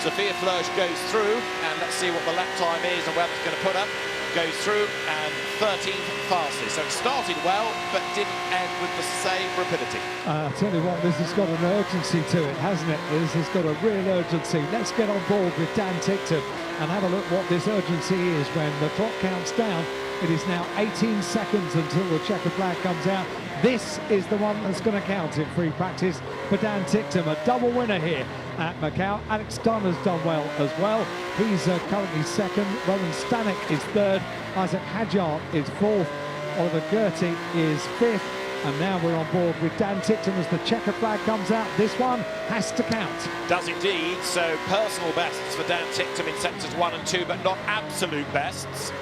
Sophia Flörsch goes through, and let's see what the lap time is and where it's going to put up. Goes through, and 13th fastest. So it started well, but didn't end with the same rapidity. I'll tell you what, this has got an urgency to it, hasn't it? This has got a real urgency. Let's get on board with Dan Ticktum and have a look what this urgency is when the clock counts down. It is now 18 seconds until the checkered flag comes out. This is the one that's going to count in free practice for Dan Ticktum, a double winner here at Macau. Alex Dunn has done well as well. He's currently second. Roman Stanek is third. Isaac Hadjar is fourth. Oliver Gertie is fifth. And now we're on board with Dan Ticktum as the checkered flag comes out. This one has to count. Does indeed. So personal bests for Dan Ticktum in sectors 1 and 2, but not absolute bests.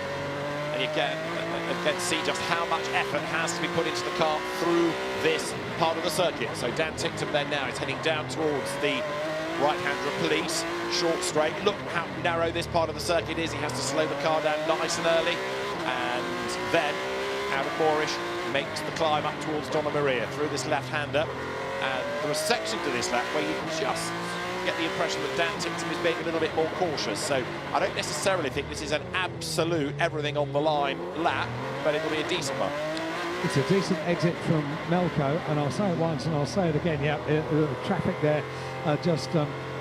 And you can see just how much effort has to be put into the car through this part of the circuit. So Dan Ticktum then now is heading down towards the right-hander of Police, short straight. Look how narrow this part of the circuit is. He has to slow the car down nice and early. And then Aaron Moorish makes the climb up towards Donna Maria through this left-hander. And there are sections of this lap where you can just get the impression that Dan Ticktum is being a little bit more cautious. So I don't necessarily think this is an absolute everything on the line lap, but it'll be a decent one. It's a decent exit from Melco, and I'll say it once and I'll say it again. Yeah, the traffic there just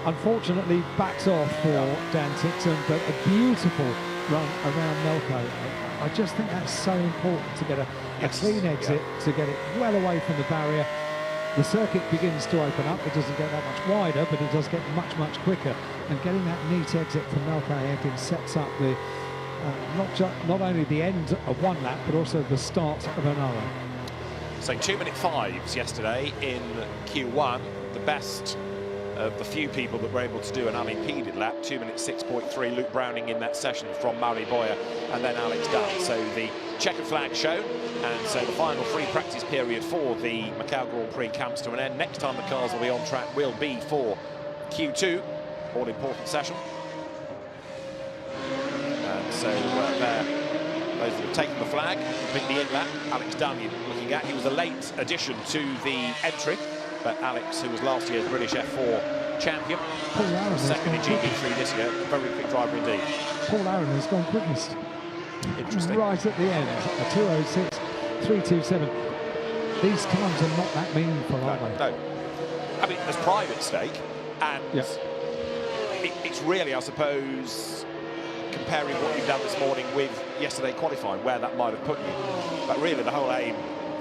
unfortunately backs off for Dan Ticktum, but a beautiful run around Melco. I just think that's so important to get a clean exit, to get it well away from the barrier. The circuit begins to open up. It doesn't get that much wider, but it does get much, much quicker. And getting that neat exit from Melco Hairpin sets up the not only the end of one lap, but also the start of another. So 2 minute 5s yesterday in Q1, the best of the few people that were able to do an unimpeded lap. 2 minute 6.3, Luke Browning in that session from Mauri Boyer, and then Alex Dunn. So the checkered flag shown, and so the final free practice period for the Macau Grand Prix comes to an end. Next time the cars will be on track will be for Q2, all-important session. And so there, those that have taken the flag, the in lap, Alex Dunn you're looking at. He was a late addition to the entry, but Alex, who was last year's British F4 champion, second in GP3 this year, a very quick driver indeed. Paul Aaron has gone quickest. Interesting. Right at the end, a 2:06.327. These times are not that meaningful, are they? No. I mean, there's pride at stake, and it's really, I suppose, comparing what you've done this morning with yesterday qualifying, where that might have put you. But really, the whole aim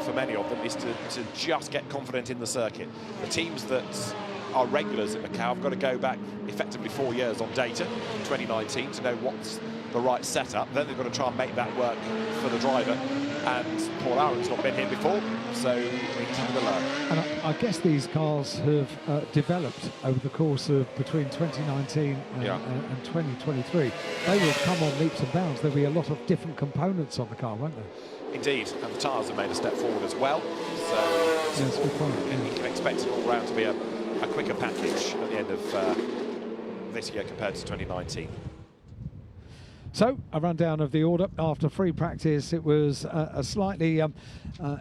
for many of them is to just get confident in the circuit. The teams that are regulars at Macau have got to go back effectively 4 years on data, 2019, to know what's the right setup. Then they've got to try and make that work for the driver. And Paul Aaron's not been here before, so he's having to learn. And I guess these cars have developed over the course of between 2019 and 2023. They will come on leaps and bounds. There'll be a lot of different components on the car, won't there? Indeed, and the tyres have made a step forward as well. So yes, good point. You can expect it all round to be a quicker package at the end of this year compared to 2019. So, a rundown of the order after free practice. It was a slightly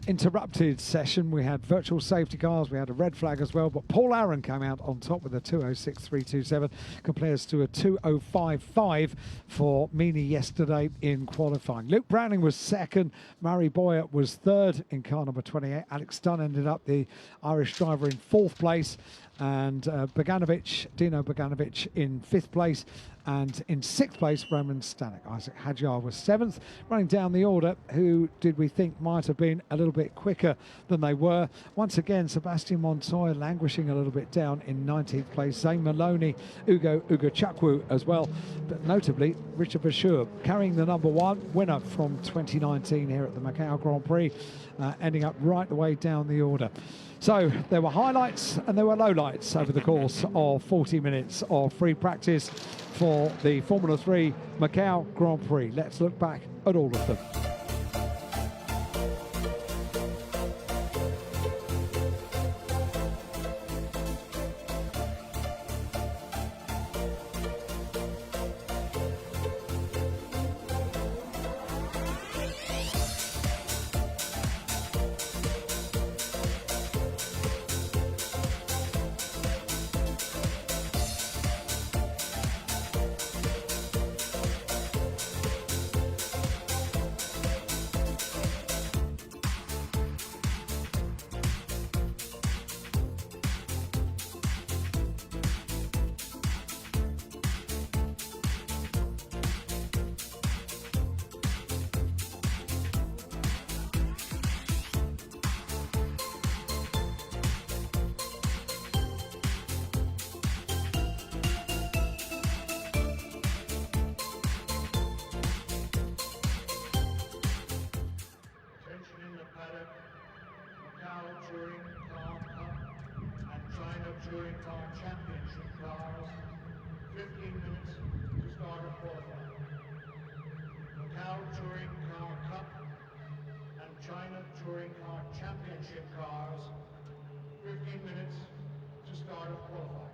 interrupted session. We had virtual safety cars, we had a red flag as well, but Paul Aaron came out on top with a 206.327, compares to a 205.5 for Meany yesterday in qualifying. Luke Browning was second, Murray Boyer was third in car number 28. Alex Dunn ended up, the Irish driver, in fourth place, and Dino Boganovic in fifth place, and in sixth place, Roman Stanek. Isaac Hadjar was seventh. Running down the order, who did we think might have been a little bit quicker than they were? Once again, Sebastian Montoya languishing a little bit down in 19th place. Zane Maloney, Ugo Chakwu as well. But notably, Richard Bashur carrying the number one, winner from 2019 here at the Macau Grand Prix, ending up right the way down the order. So there were highlights and there were lowlights over the course of 40 minutes of free practice for the Formula 3 Macau Grand Prix. Let's look back at all of them. Touring Car Championship cars, 15 minutes to start of qualifying. Macau Touring Car Cup and China Touring Car Championship cars, 15 minutes to start of qualifying.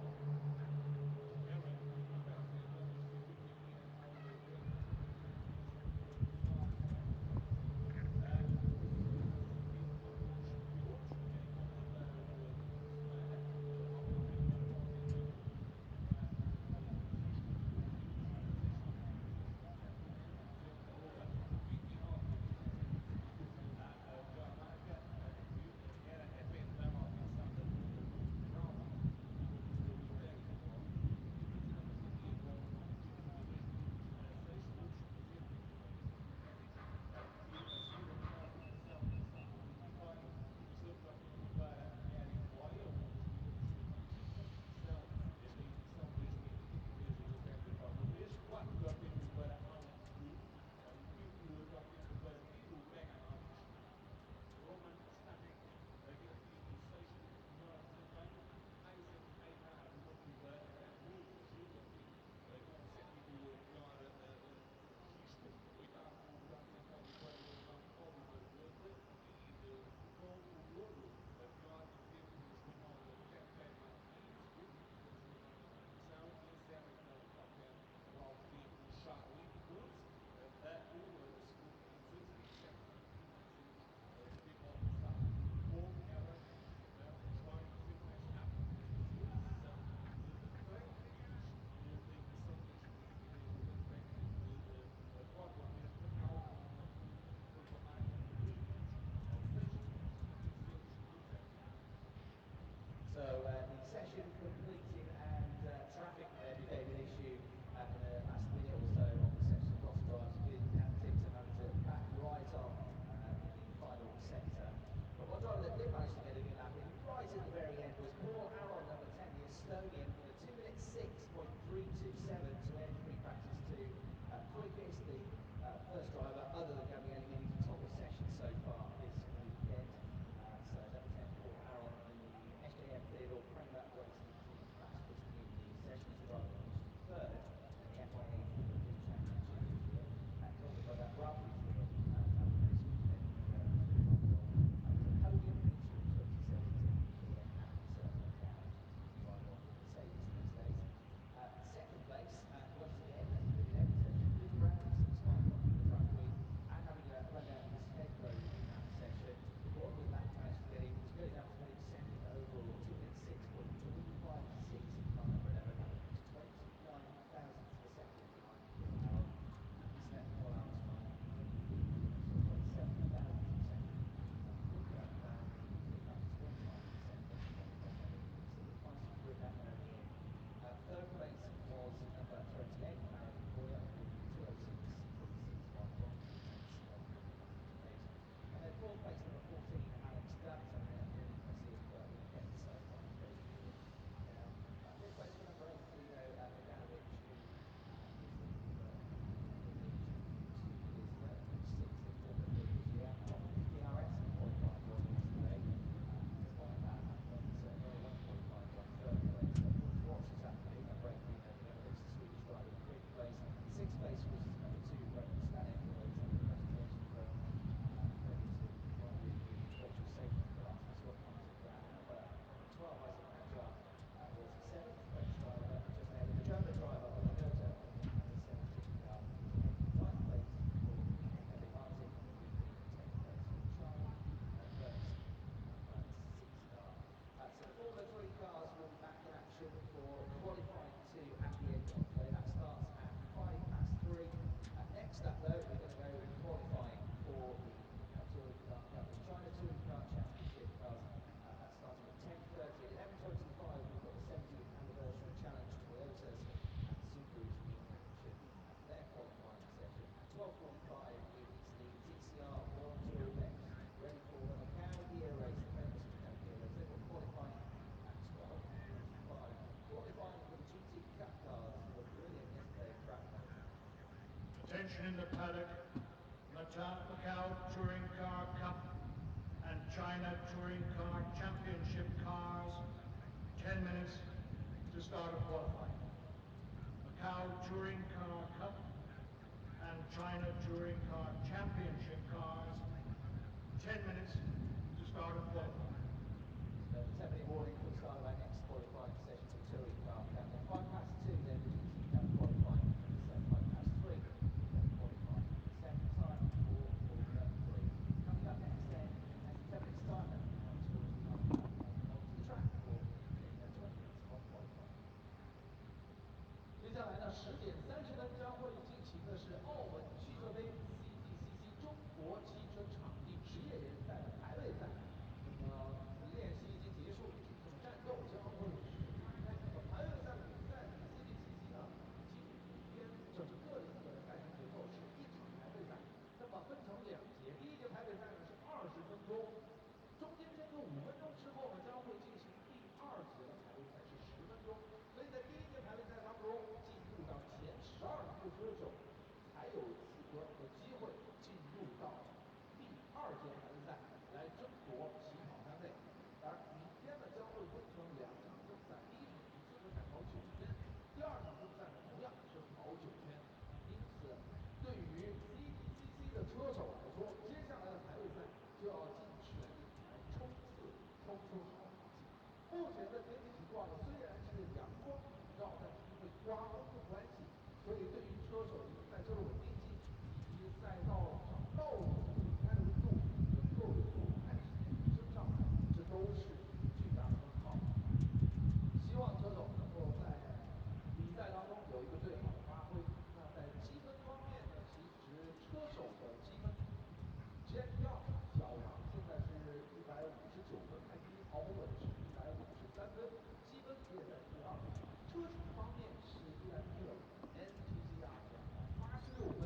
Attention in the paddock. Macau Touring Car Cup and China Touring Car Championship cars. 10 minutes to start of qualifying. Macau Touring Car Cup and China Touring Car Championship cars. 10 minutes to start of qualifying. 10-minute warning for the start of our next qualifying session for Touring Car Cup. At 2:05, then we'll qualifying for 3. Qualifying second time for Formula 3. Coming up next then, as 10 minutes time then, onto the track for 20 minutes of qualifying. 接下来呢10:30将会进行的是澳门汽车杯 CTCC 中国汽车场地职业联赛的排位赛。练习已经结束，这个战斗将会开始。排位赛比赛呢 ，CTCC 呢，今天整个的一个赛程结构是一场排位赛，那么分成2节，第一节排位赛呢是20分钟，中间间隔5分钟之后呢将会进行第2节的排位赛是10分钟，所以在第一节排位赛当中进入到前12名的车手才有资格和机会进入到第2节排位赛来争夺起跑单位。而明天呢将会分成2场正赛，第一场是资格赛跑9圈，第2场正赛呢同样是跑9圈。因此，对于 CTCC 的车手来说，接下来的排位赛就要尽全力来冲刺，冲出好成绩。目前的天气情况呢虽然是阳光普照，但是因为刮风的关系，所以对于车手的赛车的稳定性以及赛道上道路的离开的温度能够有多快的时间提升上来，这都是巨大的问号。希望车手能够在比赛当中有一个最好的发挥。那在积分方面呢，其实车手的积分前第2名小杨现在是159分，排第1毫不稳是153分，积分也在第2。车型方面是伊兰特 NTCR 286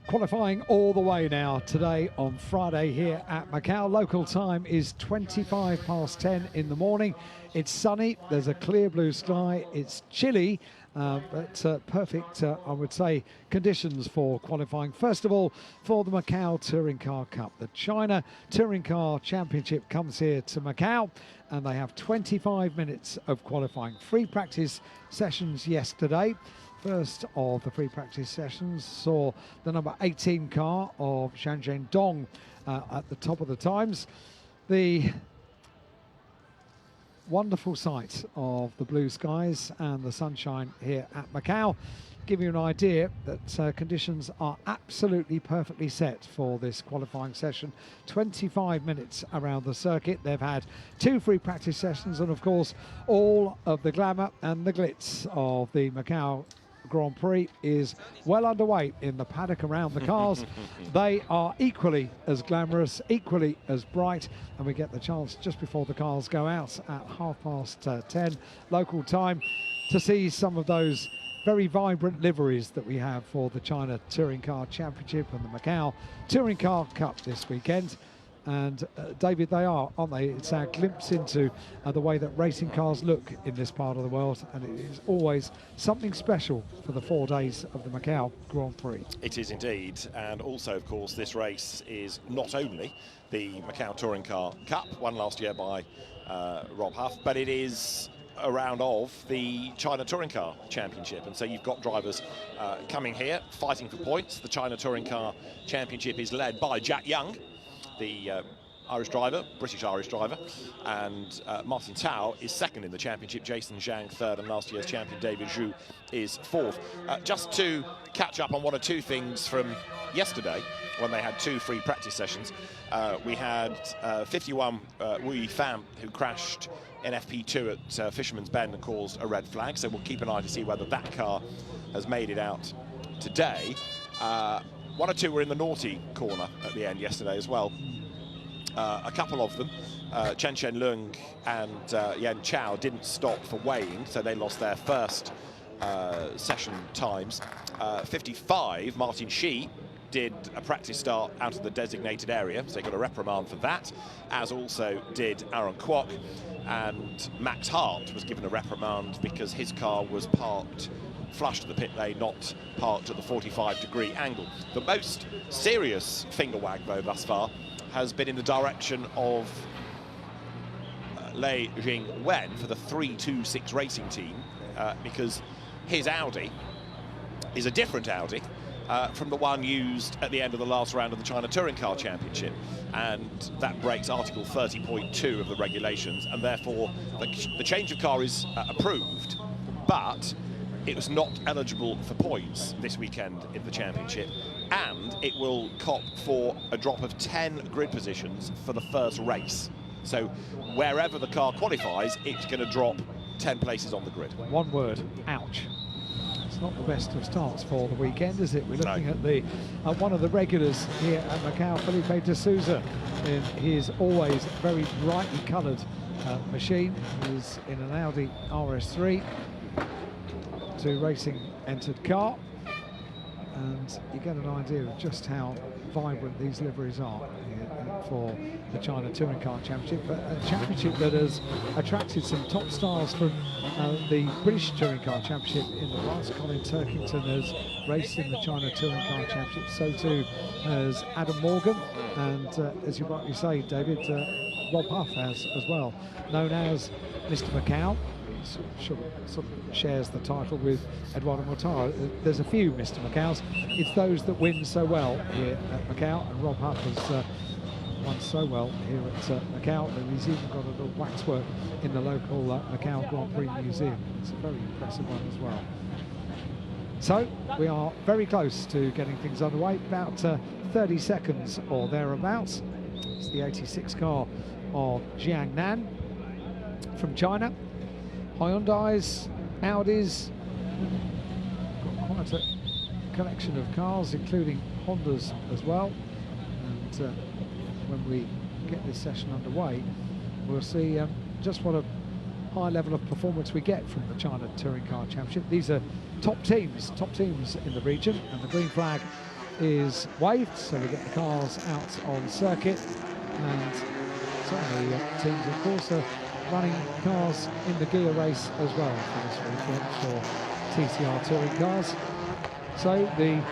Qualifying all the way now today on Friday here at Macau. Local time is 10:25 in the morning. It's sunny, there's a clear blue sky, it's chilly, but perfect, I would say, conditions for qualifying. First of all, for the Macau Touring Car Cup. The China Touring Car Championship comes here to Macau, and they have 25 minutes of qualifying. Free practice sessions yesterday. First of the free practice sessions saw the number 18 car of Shanzhen Dong at the top of the times. The wonderful sight of the blue skies and the sunshine here at Macau give you an idea that conditions are absolutely perfectly set for this qualifying session. 25 minutes around the circuit. They've had 2 free practice sessions, and of course all of the glamour and the glitz of the Macau Grand Prix is well underway in the paddock around the cars. They are equally as glamorous, equally as bright, and we get the chance just before the cars go out at 10:30 local time to see some of those very vibrant liveries that we have for the China Touring Car Championship and the Macau Touring Car Cup this weekend. And David, they are, aren't they? It's our glimpse into the way that racing cars look in this part of the world, and it is always something special for the 4 days of the Macau Grand Prix. It is indeed, and also, of course, this race is not only the Macau Touring Car Cup, won last year by Rob Huff, but it is a round of the China Touring Car Championship, and so you've got drivers coming here fighting for points. The China Touring Car Championship is led by Jack Young, the Irish driver, British-Irish driver, and Martin Tao is second in the championship, Jason Zhang third, and last year's champion David Zhu is fourth. Just to catch up on 1 or 2 things from yesterday, when they had 2 free practice sessions, we had 51 Wu Fan, who crashed in FP2 at Fisherman's Bend and caused a red flag, so we'll keep an eye to see whether that car has made it out today. 1 or 2 were in the naughty corner at the end yesterday as well. A couple of them, Chen Chen Lung and Yan Chao, didn't stop for weighing, so they lost their first session times. 55, Martin Shi did a practice start out of the designated area, so he got a reprimand for that, as also did Aaron Kwok, and Max Hart was given a reprimand because his car was parked flush to the pit lane, not parked at the 45-degree angle. The most serious finger wag, though, thus far, has been in the direction of Lei Jing-wen for the 326 Racing team, because his Audi is a different Audi from the one used at the end of the last round of the China Touring Car Championship, and that breaks Article 30.2 of the regulations, and therefore the change of car is approved, but it was not eligible for points this weekend in the championship, and it will cop for a drop of 10 grid positions for the first race. So wherever the car qualifies, it's going to drop 10 places on the grid. One word: ouch. It's not the best of starts for the weekend, is it? We're looking at the one of the regulars here at Macau, Felipe de Souza, in his always very brightly coloured machine. He's in an Audi RS3. 2 racing entered car, and you get an idea of just how vibrant these liveries are for the China Touring Car Championship, but a championship that has attracted some top stars from the British Touring Car Championship in the past. Colin Turkington has raced in the China Touring Car Championship, so too has Adam Morgan, and as you rightly say, David, Rob Huff has as well, known as Mr. Macau. Sort of shares the title with Eduardo Mortara. There's a few Mr. Macaus. It's those that win so well here at Macau, and Rob Huff has won so well here at Macau that he's even got a little waxwork in the local Macau Grand Prix Museum. It's a very impressive one as well. So we are very close to getting things underway, about 30 seconds or thereabouts. It's the 86 car of Jiangnan from China. Hyundais, Audis, got quite a collection of cars, including Hondas as well. And when we get this session underway, we'll see just what a high level of performance we get from the China Touring Car Championship. These are top teams in the region, and the green flag is waved, so we get the cars out on circuit, and certainly teams, of course, are running cars in the Guia race as well for this weekend for TCR touring cars. So the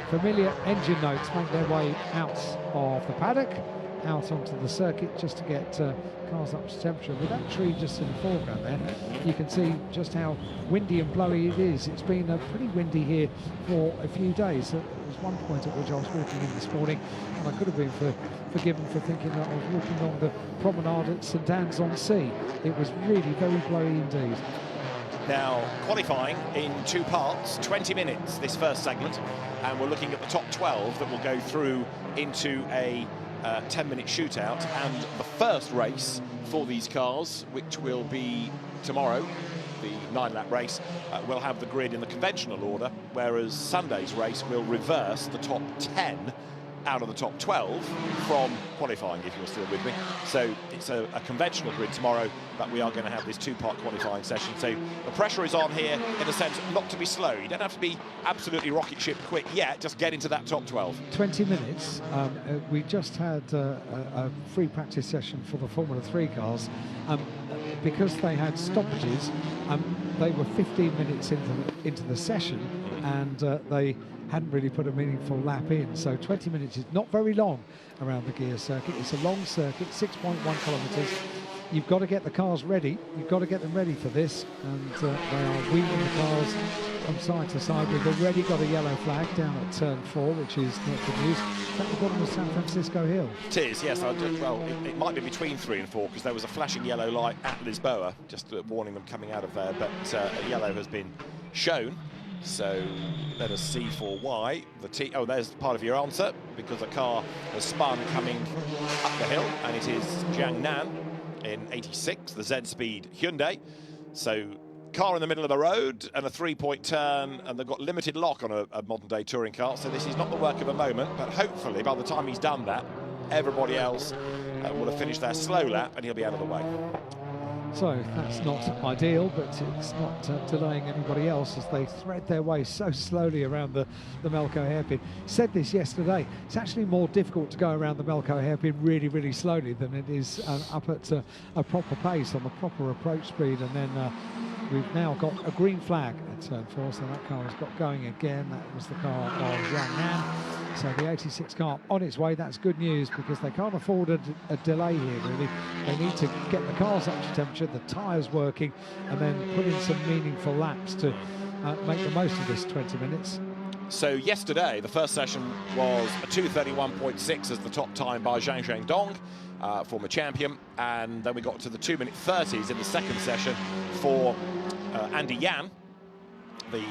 familiar engine notes make their way out of the paddock, out onto the circuit, just to get cars up to temperature. With that tree just in the foreground there, you can see just how windy and blowy it is. It's been pretty windy here for a few days. There was one point at which I was walking in this morning, and I could have been forgiven for thinking that I was walking along the promenade at St Anne's on Sea. It was really very blowy indeed. Now, qualifying in two parts, 20 minutes this first segment, and we're looking at the top 12 that will go through into a 10-minute shootout, and the first race for these cars, which will be tomorrow, the 9-lap race, will have the grid in the conventional order, whereas Sunday's race will reverse the top 10 out of the top 12 from qualifying, if you're still with me. So it's a conventional grid tomorrow, but we are going to have this two-part qualifying session. So the pressure is on here, in a sense, not to be slow. You don't have to be absolutely rocket ship quick yet, just get into that top 12. 20 minutes. We just had a free practice session for the Formula 3 cars. Because they had stoppages, they were 15 minutes into the session, and they hadn't really put a meaningful lap in. So 20 minutes is not very long around the Guia circuit. It's a long circuit, 6.1 kilometres. You've got to get the cars ready. You've got to get them ready for this, and they are wheeling the cars from side to side. We've already got a yellow flag down at turn 4, which is not good news. Is that the bottom of San Francisco Hill? It is, yes. Well, it might be between 3 and 4, because there was a flashing yellow light at Lisboa, just warning them coming out of there, but a yellow has been shown. So let us see for why. Oh, there's part of your answer, because a car has spun coming up the hill, and it is Jiang Nan in 86, the Z-Speed Hyundai. So car in the middle of the road and a 3-point turn, and they've got limited lock on a modern-day touring car, so this is not the work of a moment, but hopefully by the time he's done that, everybody else will have finished their slow lap and he'll be out of the way. So that's not ideal, but it's not delaying anybody else as they thread their way so slowly around the Melco hairpin. Said this yesterday, it's actually more difficult to go around the Melco hairpin really, really slowly than it is up at a proper pace on the proper approach speed. And then we've now got a green flag at turn 4, so that car has got going again. That was the car of Jiang Nan. So the 86 car on its way. That's good news, because they can't afford a delay here, really. They need to get the cars up to temperature, the tyres working, and then put in some meaningful laps to make the most of this 20 minutes. So yesterday, the first session was a 2:31.6 as the top time by Zhang Zhendong, former champion, and then we got to the 2-minute 30s in the second session for Andy Yan, the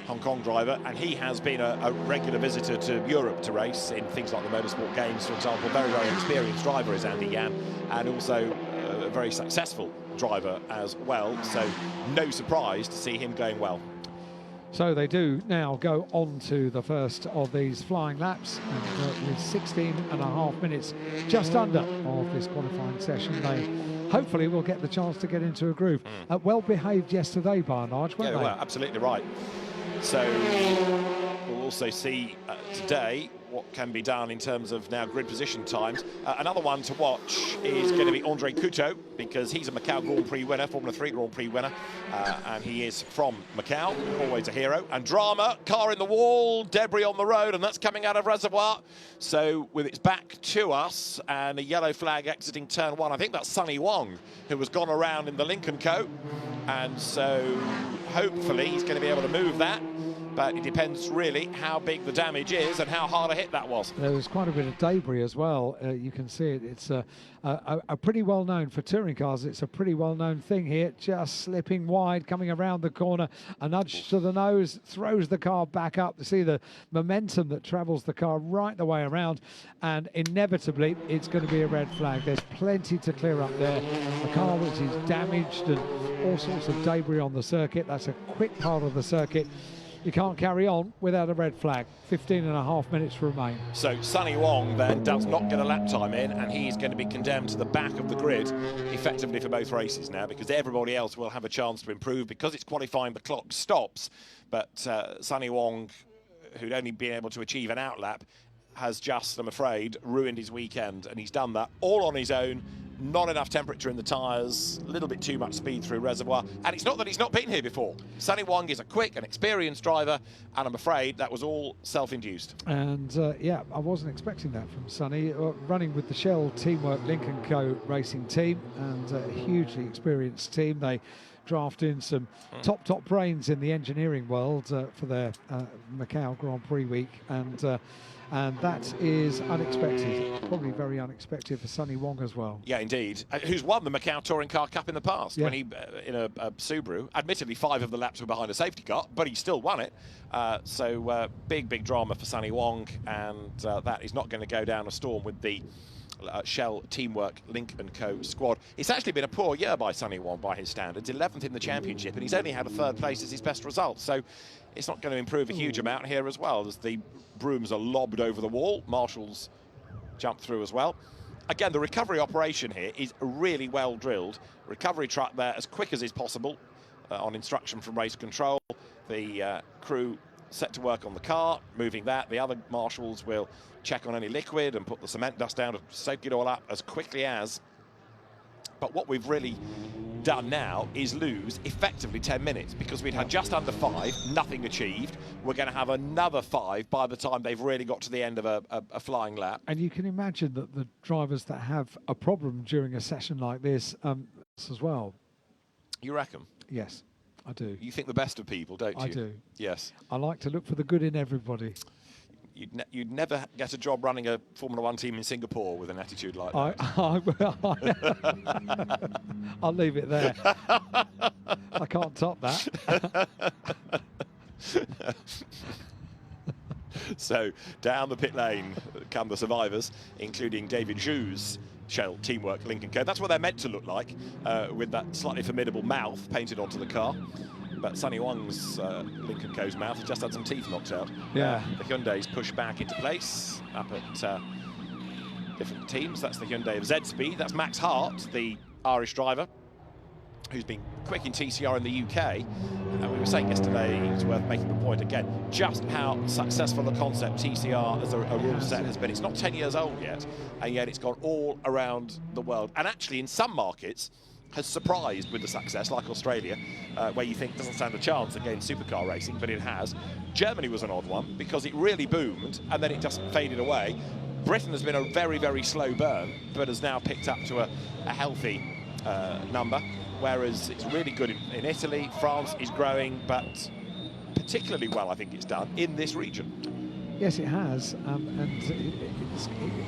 Hong Kong driver, and he has been a regular visitor to Europe to race in things like the Motorsport Games, for example. Very, very experienced driver is Andy Yan, and also a very successful driver as well, so no surprise to see him going well. So they do now go on to the first of these flying laps, and with 16.5 minutes just under of this qualifying session, they hopefully will get the chance to get into a groove. Well behaved yesterday by and large, weren't they? Well, absolutely right. So we'll also see today what can be done in terms of now grid position times. Another one to watch is going to be Andre Couto, because he's a Macau Grand Prix winner, Formula 3 Grand Prix winner, and he is from Macau, always a hero. And drama, car in the wall, debris on the road, and that's coming out of Reservoir. So with its back to us and a yellow flag exiting turn 1, I think that's Sonny Wong, who has gone around in the Lincoln Co. And so hopefully he's going to be able to move that. But it depends really how big the damage is and how hard a hit that was. There was quite a bit of debris as well. You can see it. It's a pretty well-known, for touring cars, it's a pretty well-known thing here. Just slipping wide, coming around the corner, a nudge to the nose, throws the car back up. To see the momentum that travels the car right the way around, and inevitably it's going to be a red flag. There's plenty to clear up there. A car which is damaged and all sorts of debris on the circuit. That's a quick part of the circuit. You can't carry on without a red flag. 15.5 minutes remain. So Sonny Wong then does not get a lap time in, and he's going to be condemned to the back of the grid effectively for both races now, because everybody else will have a chance to improve. Because it's qualifying, the clock stops, but Sonny Wong, who'd only been able to achieve an outlap, has just, I'm afraid, ruined his weekend. And he's done that all on his own. Not enough temperature in the tyres, a little bit too much speed through reservoir. And it's not that he's not been here before. Sonny Wong is a quick and experienced driver, and I'm afraid that was all self-induced. And yeah, I wasn't expecting that from Sonny. Running with the Shell Teamwork Link & Co racing team, and a hugely experienced team. They draft in some top brains in the engineering world for their Macau Grand Prix week, and that is unexpected, probably very unexpected for Sonny Wong as well. Yeah, indeed. Who's won the Macau Touring Car Cup in the past, yeah. when he, in a Subaru. Admittedly, 5 of the laps were behind a safety car, but he still won it. So big drama for Sonny Wong, and that is not going to go down a storm with the Shell Teamwork Link & Co squad. It's actually been a poor year by Sonny Wong by his standards, 11th in the championship, and he's only had a 3rd place as his best result. So it's not going to improve a huge amount here as well, as the brooms are lobbed over the wall. Marshall's jumped through as well. Again, the recovery operation here is really well drilled. Recovery truck there as quick as is possible on instruction from race control. The crew set to work on the car, moving that. The other marshals will check on any liquid and put the cement dust down to soak it all up as quickly as. But what we've really done now is lose effectively 10 minutes, because we'd had just under 5, nothing achieved. We're going to have another 5 by the time they've really got to the end of a flying lap. And you can imagine that the drivers that have a problem during a session like this as well. You reckon? Yes, I do. You think the best of people, don't you? I do. Yes. I like to look for the good in everybody. You'd never get a job running a Formula 1 team in Singapore with an attitude like that. I'll leave it there. I can't top that. So down the pit lane come the survivors, including David Zhu's Shell Teamwork Link & Co. That's what they're meant to look like, with that slightly formidable mouth painted onto the car. But Sonny Wong's Link & Co.'s mouth has just had some teeth knocked out. Yeah. The Hyundai's pushed back into place up at different teams. That's the Hyundai of Z-Speed. That's Max Hart, the Irish driver, who's been quick in TCR in the UK. And we were saying yesterday, it's worth making the point again, just how successful a concept TCR as a rule set has been. It's not 10 years old yet, and yet it's gone all around the world. And actually, in some markets, has surprised with the success, like Australia, where you think doesn't stand a chance against supercar racing, but it has. Germany was an odd one, because it really boomed, and then it just faded away. Britain has been a very, very slow burn, but has now picked up to a healthy number, whereas it's really good in Italy. France is growing, but particularly well, I think it's done in this region. Yes, it has, and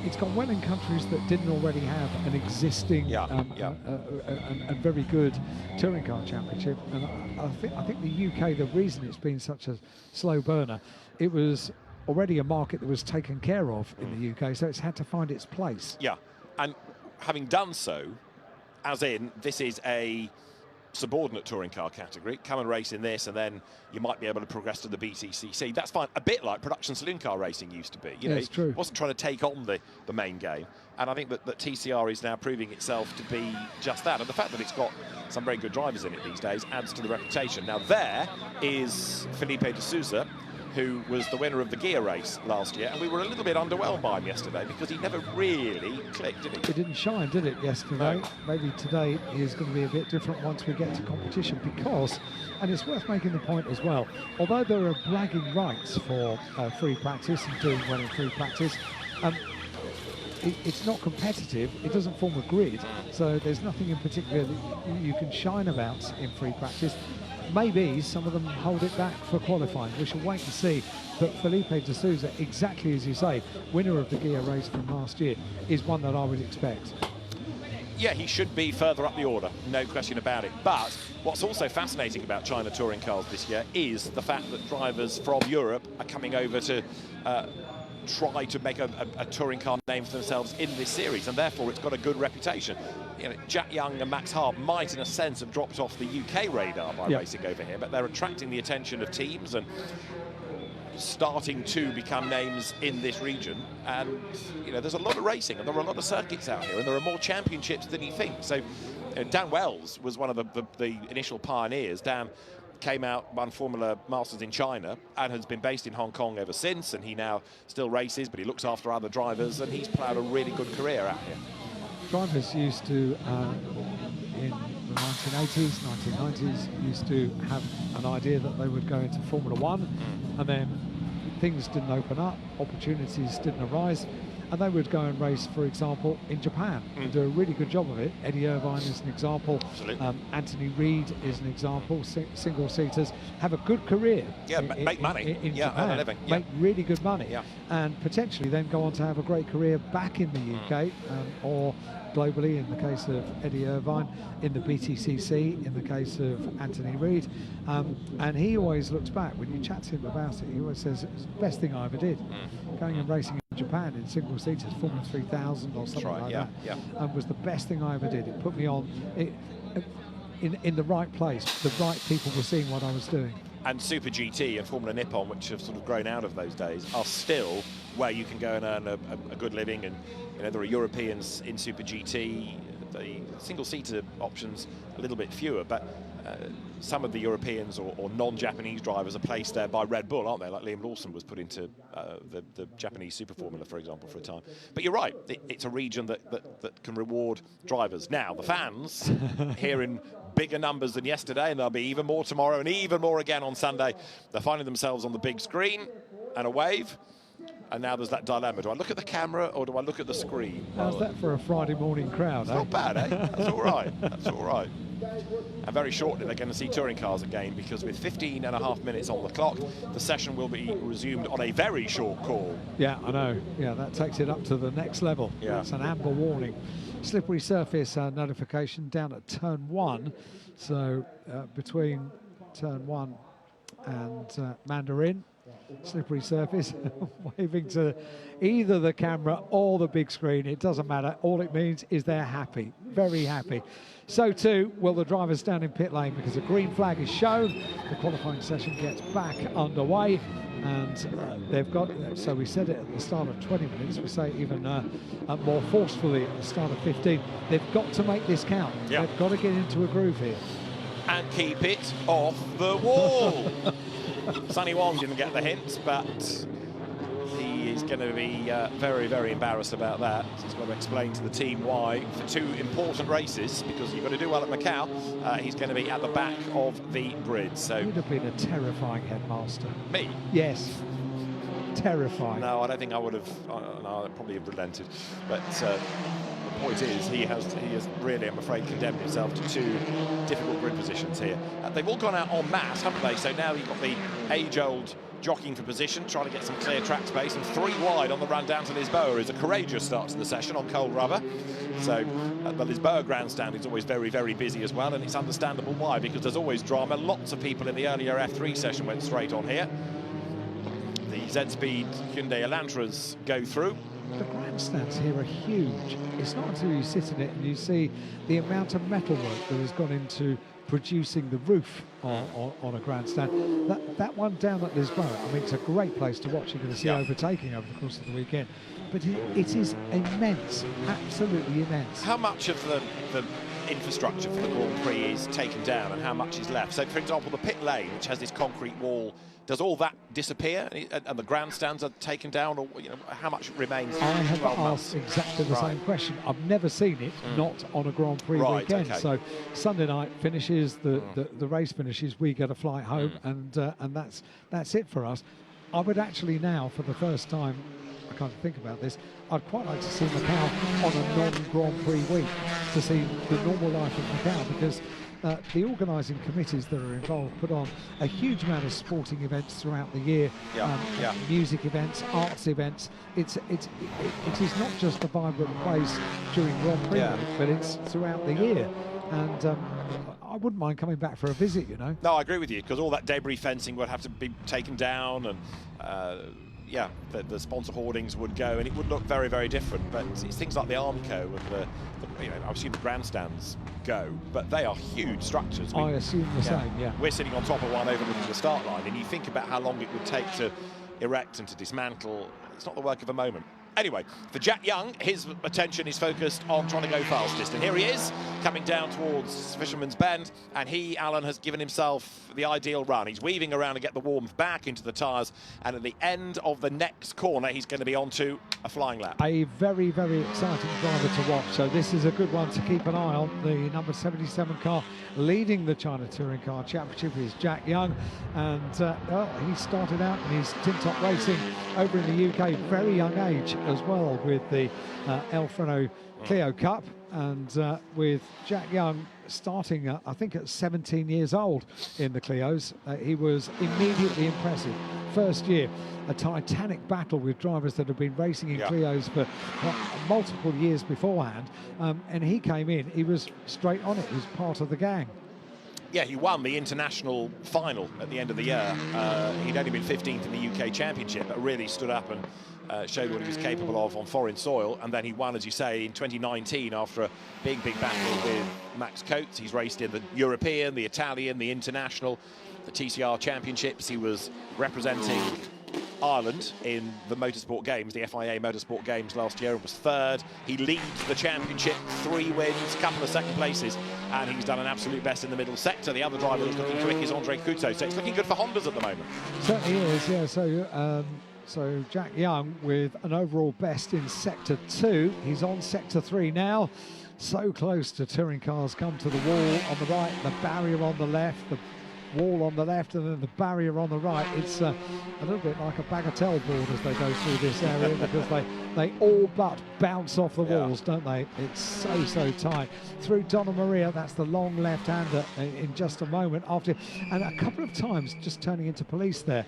it's gone well in countries that didn't already have an existing and very good touring car championship. And I think the UK, the reason it's been such a slow burner, it was already a market that was taken care of in the UK, so it's had to find its place. Yeah, and having done so, as in this is a subordinate touring car category, come and race in this, and then you might be able to progress to the BTCC. That's fine, a bit like production saloon car racing used to be. You know, it's true. It wasn't trying to take on the main game, and I think that TCR is now proving itself to be just that, and the fact that it's got some very good drivers in it these days adds to the reputation. Now there is Felipe de Sousa, who was the winner of the Guia race last year, and we were a little bit underwhelmed by him yesterday because he never really clicked, did he? It didn't shine, did it, yesterday? No. Maybe today is going to be a bit different once we get to competition, because, and it's worth making the point as well, although there are bragging rights for free practice and doing well in free practice, it's not competitive, it doesn't form a grid, so there's nothing in particular that you can shine about in free practice. Maybe some of them hold it back for qualifying. We shall wait and see. But Felipe de Sousa, exactly as you say, winner of the Guia race from last year, is one that I would expect. Yeah, he should be further up the order, no question about it. But what's also fascinating about China touring cars this year is the fact that drivers from Europe are coming over to try to make a touring car name for themselves in this series, and therefore it's got a good reputation. You know, Jack Young and Max Hart might, in a sense, have dropped off the UK radar by racing over here, but they're attracting the attention of teams and starting to become names in this region. And you know, there's a lot of racing, and there are a lot of circuits out here, and there are more championships than you think. So Dan Wells was one of the initial pioneers. Dan came out, won Formula Masters in China, and has been based in Hong Kong ever since, and he now still races, but he looks after other drivers, and he's ploughed a really good career out here. Drivers used to, in the 1980s, 1990s, used to have an idea that they would go into Formula One, and then things didn't open up, opportunities didn't arise, and they would go and race, for example, in Japan and do a really good job of it. Eddie Irvine is an example. Anthony Reid is an example. Single-seaters have a good career. Yeah, make money. In yeah, Japan, earn a living. make really good money. Yeah. And potentially then go on to have a great career back in the UK or globally, in the case of Eddie Irvine, in the BTCC, in the case of Anthony Reid. And he always looks back, when you chat to him about it, he always says, it's the best thing I ever did. Going and racing in Japan in single-seaters, Formula 3000 or something like that, was the best thing I ever did. It put me on in the right place. The right people were seeing what I was doing. And Super GT and Formula Nippon, which have sort of grown out of those days, are still where you can go and earn a good living. And you know, there are Europeans in Super GT. The single-seater options a little bit fewer, but some of the Europeans or non-Japanese drivers are placed there by Red Bull, aren't they? Like Liam Lawson was put into the Japanese Super Formula, for example, for a time. But you're right, it's a region that can reward drivers. Now, the fans here in bigger numbers than yesterday, and there'll be even more tomorrow and even more again on Sunday. They're finding themselves on the big screen and a wave. And now there's that dilemma. Do I look at the camera or do I look at the screen? How's that for a Friday morning crowd? It's not bad, eh? That's all right. That's all right. And very shortly they're going to see touring cars again, because with 15.5 minutes on the clock, the session will be resumed on a very short call. Yeah, I know. Yeah, that takes it up to the next level. Yeah. It's an amber warning. Slippery surface notification down at turn 1. So between turn 1 and Mandarin, slippery surface, waving to either the camera or the big screen. It doesn't matter. All it means is they're happy, very happy. So too will the drivers down in pit lane, because a green flag is shown. The qualifying session gets back underway, and they've got, so we said it at the start of 20 minutes, we say even more forcefully at the start of 15, they've got to make this count. Yeah. They've got to get into a groove here. And keep it off the wall. Sonny Wong didn't get the hint, but he is going to be very, very embarrassed about that. He's got to explain to the team why, for 2 important races, because you've got to do well at Macau, he's going to be at the back of the grid. So You'd have been a terrifying headmaster. Me? Yes. Terrifying. No, I don't think I would have. No, I'd probably have relented. But the point is, he has really, I'm afraid, condemned himself to 2 difficult grid positions here. They've all gone out en masse, haven't they? So now you've got the age-old jockeying for position, trying to get some clear track space, and 3 wide on the run down to Lisboa is a courageous start to the session on cold rubber. So the Lisboa grandstand is always very, very busy as well, and it's understandable why, because there's always drama. Lots of people in the earlier F3 session went straight on here. The Z-Speed Hyundai Elantras go through. The grandstands here are huge. It's not until you sit in it and you see the amount of metalwork that has gone into producing the roof on a grandstand. That one down at Lisboa, I mean, it's a great place to watch. You're going to see overtaking over the course of the weekend. But it is immense, absolutely immense. How much of the infrastructure for the Grand Prix is taken down and how much is left? So, for example, the pit lane, which has this concrete wall, does all that disappear and the grandstands are taken down, or how much remains? I have asked exactly the same question. I've never seen it not on a Grand Prix weekend. Okay. So Sunday night finishes, the race finishes, we get a flight home, and that's it for us. I would actually now, for the first time, I can't think about this, I'd quite like to see Macau on a non-Grand Prix week, to see the normal life of Macau, because the organising committees that are involved put on a huge amount of sporting events throughout the year, music events, arts events. It is not just a vibrant place during Grand Prix, but it's throughout the year. And I wouldn't mind coming back for a visit, No, I agree with you, because all that debris fencing would have to be taken down, and the sponsor hoardings would go, and it would look very, very different. But it's things like the Armco and I assume the grandstands go, but they are huge structures. I assume the same, yeah. We're sitting on top of one overlooking the start line, and you think about how long it would take to erect and to dismantle. It's not the work of a moment. Anyway, for Jack Young, his attention is focused on trying to go fastest. And here he is, coming down towards Fisherman's Bend. And he, Alan, has given himself the ideal run. He's weaving around to get the warmth back into the tyres. And at the end of the next corner, he's going to be onto a flying lap. A very, very exciting driver to watch. So this is a good one to keep an eye on. The number 77 car leading the China Touring Car Championship is Jack Young. And he started out in his tin top racing over in the UK, very young age as well, with the El Freno Clio Cup, and with Jack Young starting I think at 17 years old in the Clios. He was immediately impressive. First year, a titanic battle with drivers that have been racing in Clios for multiple years beforehand, and he came in, he was straight on it, he was part of the gang. Yeah, he won the international final at the end of the year. He'd only been 15th in the UK Championship, but really stood up and showed what he was capable of on foreign soil. And then he won, as you say, in 2019 after a big battle with Max Coates. He's raced in the European, the Italian, the International, the TCR Championships. He was representing Ireland in the motorsport games, the FIA motorsport games last year, and was third. He leads the championship, 3 wins, couple of second places, and he's done an absolute best in the middle sector. The other driver that's looking quick is Andre Couto, so it's looking good for Hondas at the moment. Certainly is, yeah. So Jack Young with an overall best in Sector 2. He's on Sector 3 now. So close to touring cars come to the wall on the right, the barrier on the left, the wall on the left, and then the barrier on the right. It's a little bit like a bagatelle board as they go through this area, because they all but bounce off the walls, don't they? It's so tight. Through Donna Maria, that's the long left-hander in just a moment after, and a couple of times just turning into police there.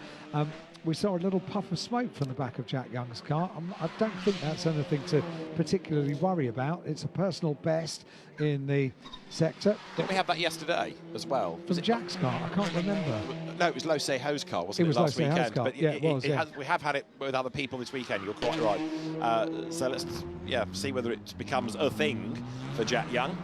We saw a little puff of smoke from the back of Jack Young's car. I don't think that's anything to particularly worry about. It's a personal best in the sector. Didn't we have that yesterday as well? From Jack's car? I can't remember. No, it was Lo Seho's car, wasn't it, last weekend? Car. But yeah, it was. we have had it with other people this weekend, you're quite right. So let's see whether it becomes a thing for Jack Young,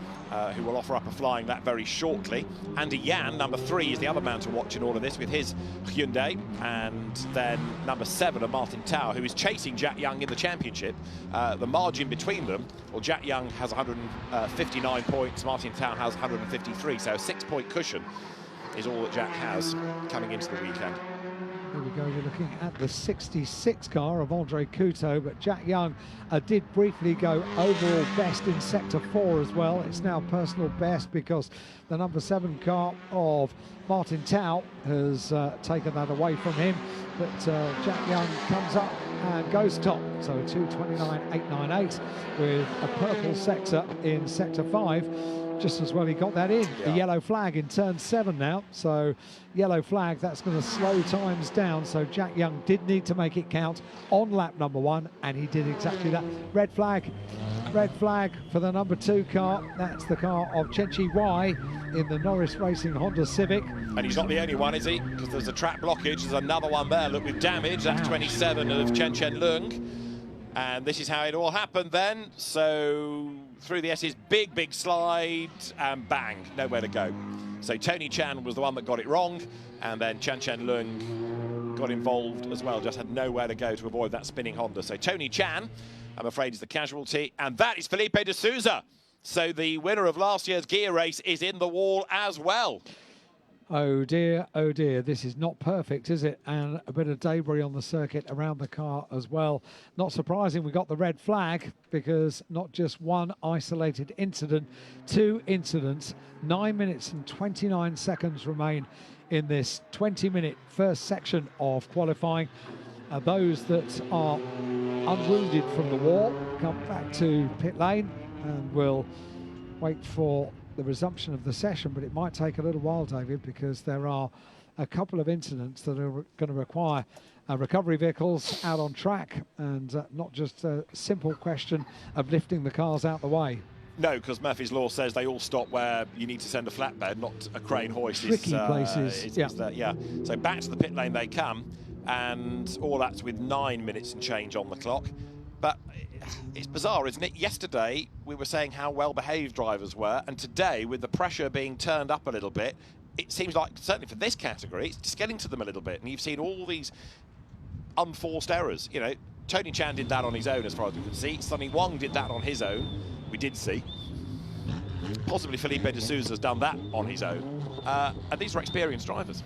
who will offer up a flying lap very shortly. Andy Yan, number 3, is the other man to watch in all of this with his Hyundai. And then number 7 of Martin Tau, who is chasing Jack Young in the championship. The margin between them, well, Jack Young has 159 points, Martin Tau has 153, so a 6-point cushion is all that Jack has coming into the weekend. Here we go, we're looking at the 66 car of Andre Couto, but Jack Young did briefly go overall best in Sector 4 as well. It's now personal best because the number 7 car of Martin Tau has taken that away from him, but Jack Young comes up and goes top, so 2:29.898 with a purple sector in Sector 5. Just as well he got that in. The yellow flag in turn 7 now, so yellow flag, that's going to slow times down, so Jack Young did need to make it count on lap number 1, and he did exactly that. Red flag for the number 2 car. That's the car of Chen Chi Wai in the Norris Racing Honda Civic. And he's not the only one, is he? Because there's a track blockage. There's another one there, look, with damage. That's 27 of Chen Lung. And this is how it all happened then. So through the S's, big slide, and bang, nowhere to go. So Tony Chan was the one that got it wrong, and then Chen Lung got involved as well, just had nowhere to go to avoid that spinning Honda. So Tony Chan, I'm afraid, is the casualty, and that is Felipe de Souza. So the winner of last year's Guia race is in the wall as well. Oh dear, this is not perfect, is it? And a bit of debris on the circuit around the car as well. Not surprising we got the red flag, because not just one isolated incident, 2 incidents. 9 minutes and 29 seconds remain in this 20-minute first section of qualifying. Those that are unwounded from the war come back to pit lane and will wait for the resumption of the session, but it might take a little while, David, because there are a couple of incidents that are going to require recovery vehicles out on track, and not just a simple question of lifting the cars out the way. No, because Murphy's Law says they all stop where you need to send a flatbed, not a crane hoist. Tricky places. So back to the pit lane they come, and all that's with 9 minutes and change on the clock. But it's bizarre, isn't it? Yesterday, we were saying how well-behaved drivers were, and today, with the pressure being turned up a little bit, it seems like, certainly for this category, it's just getting to them a little bit. And you've seen all these unforced errors. You know, Tony Chan did that on his own, as far as we could see. Sonny Wong did that on his own, we did see. Possibly Felipe de Sousa's done that on his own. And these are experienced drivers.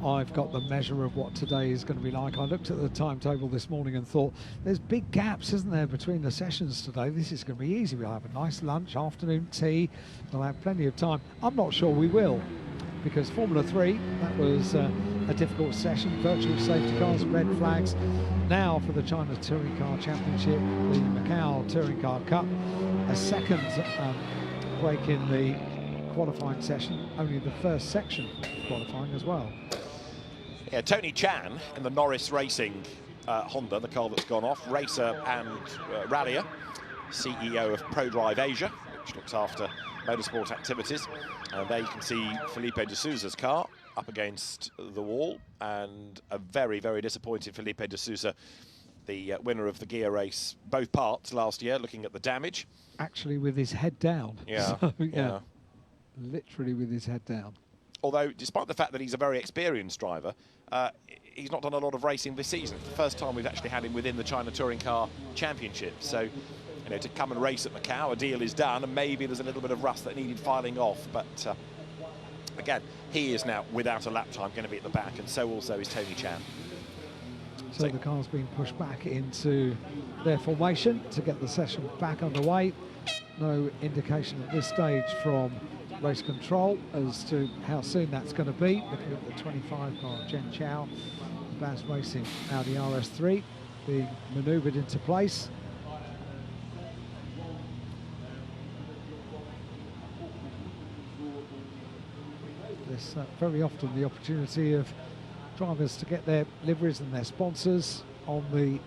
I've got the measure of what today is going to be like. I looked at the timetable this morning and thought, there's big gaps, isn't there, between the sessions today? This is going to be easy. We'll have a nice lunch, afternoon tea. We'll have plenty of time. I'm not sure we will, because Formula 3, that was a difficult session. Virtual safety cars, red flags. Now for the China Touring Car Championship, the Macau Touring Car Cup, a second break in the qualifying session, only the first section qualifying as well. Yeah, Tony Chan in the Norris Racing Honda, the car that's gone off, racer and rallier, CEO of ProDrive Asia, which looks after motorsport activities. And there you can see Felipe de Sousa's car up against the wall, and a very, very disappointed Felipe de Sousa, the winner of the Guia race, both parts last year, looking at the damage. Actually with his head down. Yeah, So, yeah. Literally with his head down. Although, despite the fact that he's a very experienced driver, he's not done a lot of racing this season. It's the first time we've actually had him within the China Touring Car Championship. So, you know, to come and race at Macau, a deal is done, and maybe there's a little bit of rust that needed filing off. But, again, he is now, without a lap time, going to be at the back, and so also is Tony Chan. So the car's being pushed back into their formation to get the session back underway. No indication at this stage from race control as to how soon that's going to be. Looking at the 25 car, Jen Chow, Baz Racing Audi RS3 being manoeuvred into place. There's very often the opportunity of drivers to get their liveries and their sponsors on the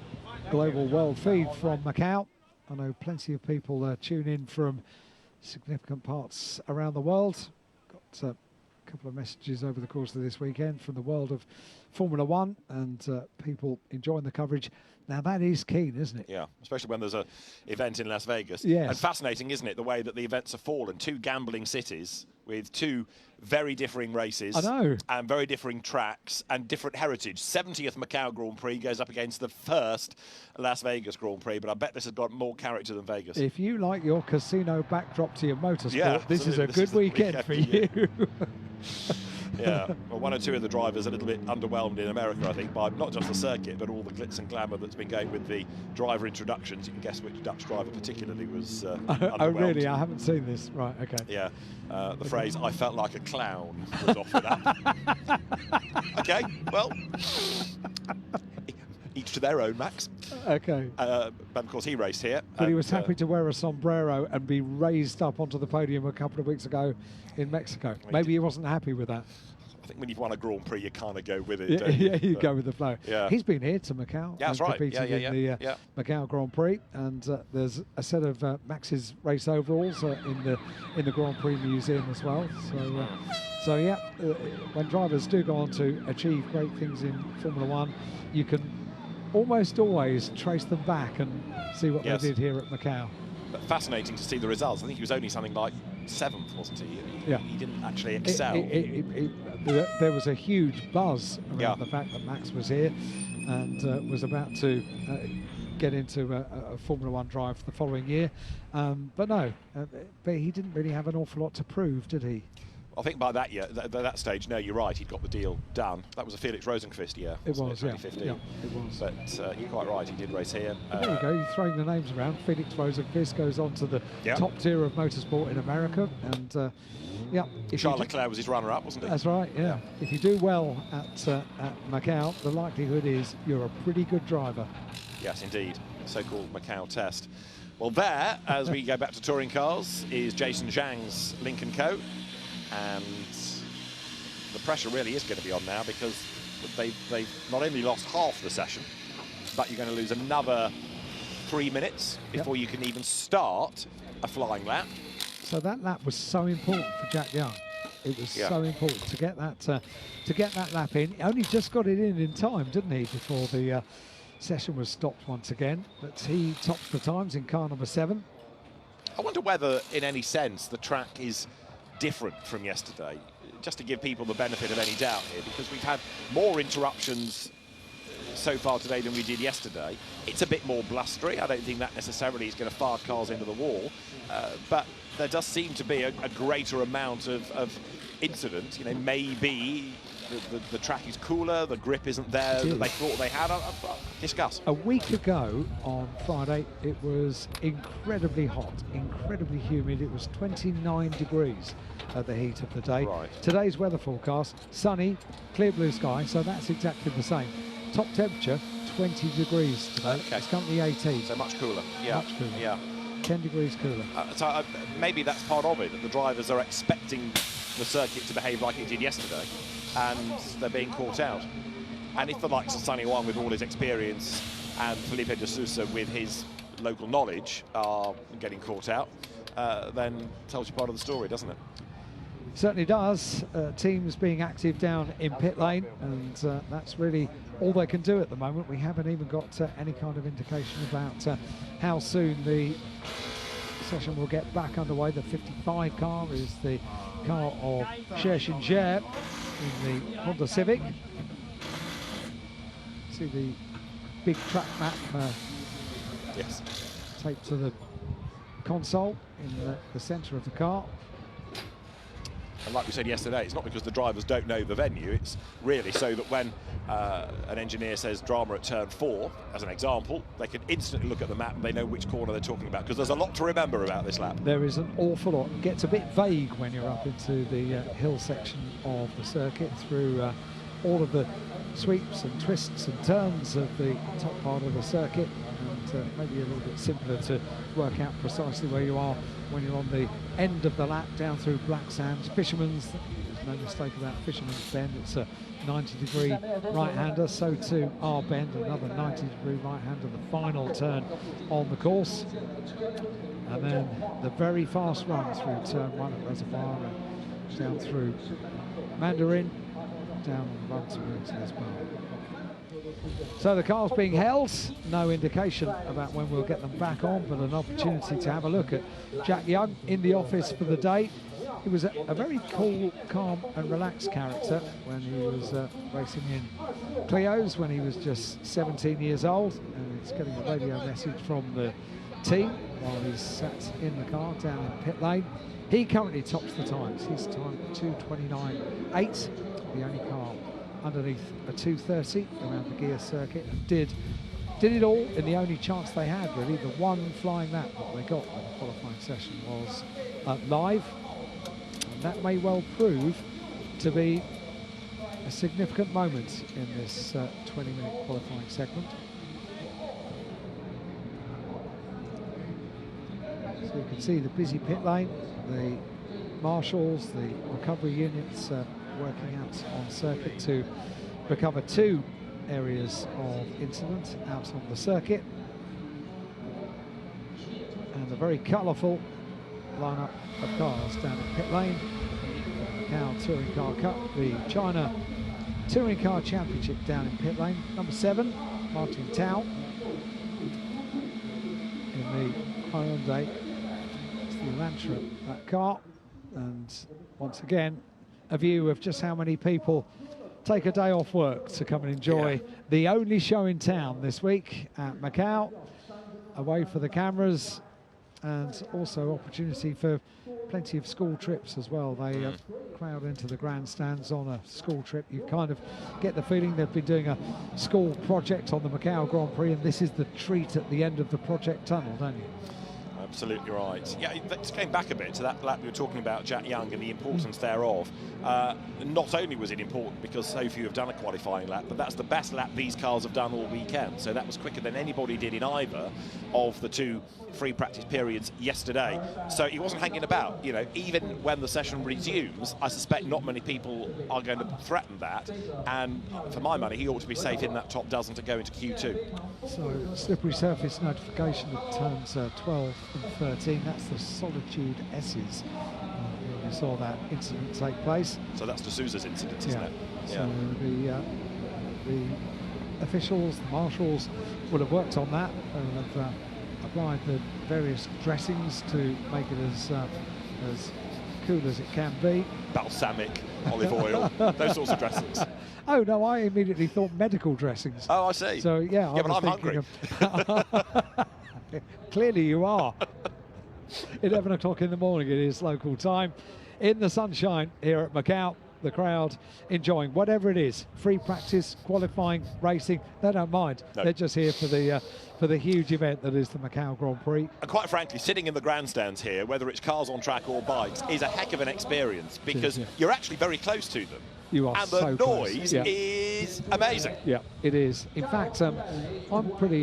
global world feed from Macau. I know plenty of people tune in from significant parts around the world. Got a couple of messages over the course of this weekend from the world of Formula One, and people enjoying the coverage. Now that is keen, isn't it? Yeah, especially when there's an event in Las Vegas. Yes. And fascinating, isn't it, the way that the events have fallen. Two gambling cities with two very differing races. I know. And very differing tracks and different heritage. 70th Macau Grand Prix goes up against the first Las Vegas Grand Prix, but I bet this has got more character than Vegas. If you like your casino backdrop to your motorsport, Yeah, this is a good weekend for you. Yeah, well, one or two of the drivers a little bit underwhelmed in America, I think, by not just the circuit, but all the glitz and glamour that's been going with the driver introductions. You can guess which Dutch driver particularly was underwhelmed. Oh, really? I haven't seen this. Right, okay. Yeah, the phrase, "I felt like a clown," was off with that. Okay, well, each to their own, Max. Okay. But of course he raced here. But he was happy to wear a sombrero and be raised up onto the podium a couple of weeks ago in Mexico. Maybe he wasn't happy with that. I think when you've won a Grand Prix, you kind of go with it. Yeah, don't you? you go with the flow. Yeah. He's been here to Macau. Yeah, that's and right. competed in the Macau Grand Prix, and there's a set of Max's race overalls in the Grand Prix Museum as well. So yeah, when drivers do go on to achieve great things in Formula One, you can almost always trace them back and see what they did here at Macau. But fascinating to see the results. I think he was only something like 7th, wasn't he? Yeah. He didn't actually excel. There was a huge buzz around the fact that Max was here and was about to get into a Formula One drive the following year. But no, but he didn't really have an awful lot to prove, did he? I think by that year, that stage, no, you're right, he'd got the deal done. That was a Felix Rosenqvist year. It was, 2015. yeah, it was. But you're quite right, he did race here. There you go, you're throwing the names around. Felix Rosenqvist goes on to the top tier of motorsport in America, and Charles Leclerc was his runner-up, wasn't he? That's right, yeah. If you do well at Macau, the likelihood is you're a pretty good driver. Yes, indeed, so-called Macau test. Well, there, as we go back to touring cars, is Jason Zhang's Lincoln Co. And the pressure really is going to be on now, because they've not only lost half the session, but you're going to lose another 3 minutes before you can even start a flying lap. So that lap was so important for Jack Young. It was so important to get that lap in. He only just got it in time, didn't he, before the session was stopped once again. But he topped the times in car number 7. I wonder whether, in any sense, the track is different from yesterday, just to give people the benefit of any doubt here, because we've had more interruptions so far today than we did yesterday. It's a bit more blustery. I don't think that necessarily is going to fire cars into the wall, but there does seem to be a greater amount of incident. You know, maybe the track is cooler, the grip isn't there that they thought they had. Discuss. A week ago on Friday, it was incredibly hot, incredibly humid. It was 29 degrees at the heat of the day. Right. Today's weather forecast, sunny, clear blue sky, so that's exactly the same. Top temperature, 20 degrees today. Okay. It's currently 18. So much cooler. Yeah. Much cooler. Yeah. 10 degrees cooler. So maybe that's part of it, that the drivers are expecting the circuit to behave like it did yesterday, and they're being caught out. And if the likes of Sonny Wang with all his experience and Felipe de Sousa with his local knowledge are getting caught out, then tells you part of the story, doesn't it? Certainly does. Teams being active down in pit lane, and that's really all they can do at the moment. We haven't even got any kind of indication about how soon the session will get back underway. The 55 car is the car of Xie Xinjie in the Honda Civic. See the big track map yes, taped to the console in the centre of the car. And like we said yesterday, it's not because the drivers don't know the venue, it's really so that when an engineer says drama at turn 4, as an example, they can instantly look at the map and they know which corner they're talking about, because there's a lot to remember about this lap. There is an awful lot. It gets a bit vague when you're up into the hill section of the circuit through all of the sweeps and twists and turns of the top part of the circuit, and maybe a little bit simpler to work out precisely where you are when you're on the end of the lap down through Black Sands. Fisherman's, there's no mistake about Fisherman's Bend, it's a 90-degree right-hander, so too our bend, another 90-degree right-hander, the final turn on the course. And then the very fast run through turn 1 at Reservoir and down through Mandarin, down on the run to Rington as well. So the car's being held, no indication about when we'll get them back on, but an opportunity to have a look at Jack Young in the office for the day. He was a very cool, calm and relaxed character when he was racing in Clio's when he was just 17 years old, and he's getting a radio message from the team while he's sat in the car down in pit lane. He currently tops the times. His time 2:29.8, the only car underneath a 2:30 around the Guia circuit, and did it all in the only chance they had, really. The one flying lap that they got in the qualifying session was live, and that may well prove to be a significant moment in this 20-minute qualifying segment. So you can see the busy pit lane, the marshals, the recovery units working out on circuit to recover 2 areas of incident out on the circuit, and a very colourful lineup of cars down in pit lane. The Macau Touring Car Cup, the China Touring Car Championship down in pit lane. Number 7, Martin Tao in the Hyundai. It's the Elantra, that car, and once again a view of just how many people take a day off work to come and enjoy the only show in town this week at Macau. Away for the cameras, and also opportunity for plenty of school trips as well. They crowd into the grandstands on a school trip. You kind of get the feeling they've been doing a school project on the Macau Grand Prix, and this is the treat at the end of the project tunnel, don't you? Absolutely right. Yeah, let's came back a bit to that lap we were talking about, Jack Young, and the importance thereof. Not only was it important because so few have done a qualifying lap, but that's the best lap these cars have done all weekend. So that was quicker than anybody did in either of the 2 free practice periods yesterday. So he wasn't hanging about. You know, even when the session resumes, I suspect not many people are going to threaten that. And for my money, he ought to be safe in that top dozen to go into Q2. So slippery surface notification at turns 12 and 13. That's the Solitude S's. We saw that incident take place. So that's de Sousa's incident, isn't it? So the officials, the marshals, will have worked on that and have applied the various dressings to make it as cool as it can be. Balsamic, olive oil, those sorts of dressings. Oh no, I immediately thought medical dressings. Oh, I see. So yeah, Yeah, but I'm thinking hungry. of clearly you are. 11 o'clock in the morning, it is local time. In the sunshine here at Macau, the crowd enjoying whatever it is, free practice, qualifying, racing, they don't mind. No. They're just here for the huge event that is the Macau Grand Prix. And quite frankly, sitting in the grandstands here, whether it's cars on track or bikes, is a heck of an experience because yeah. you're actually very close to them. You are and so the close. noise Yeah. is amazing. Yeah, it is. In fact, I'm pretty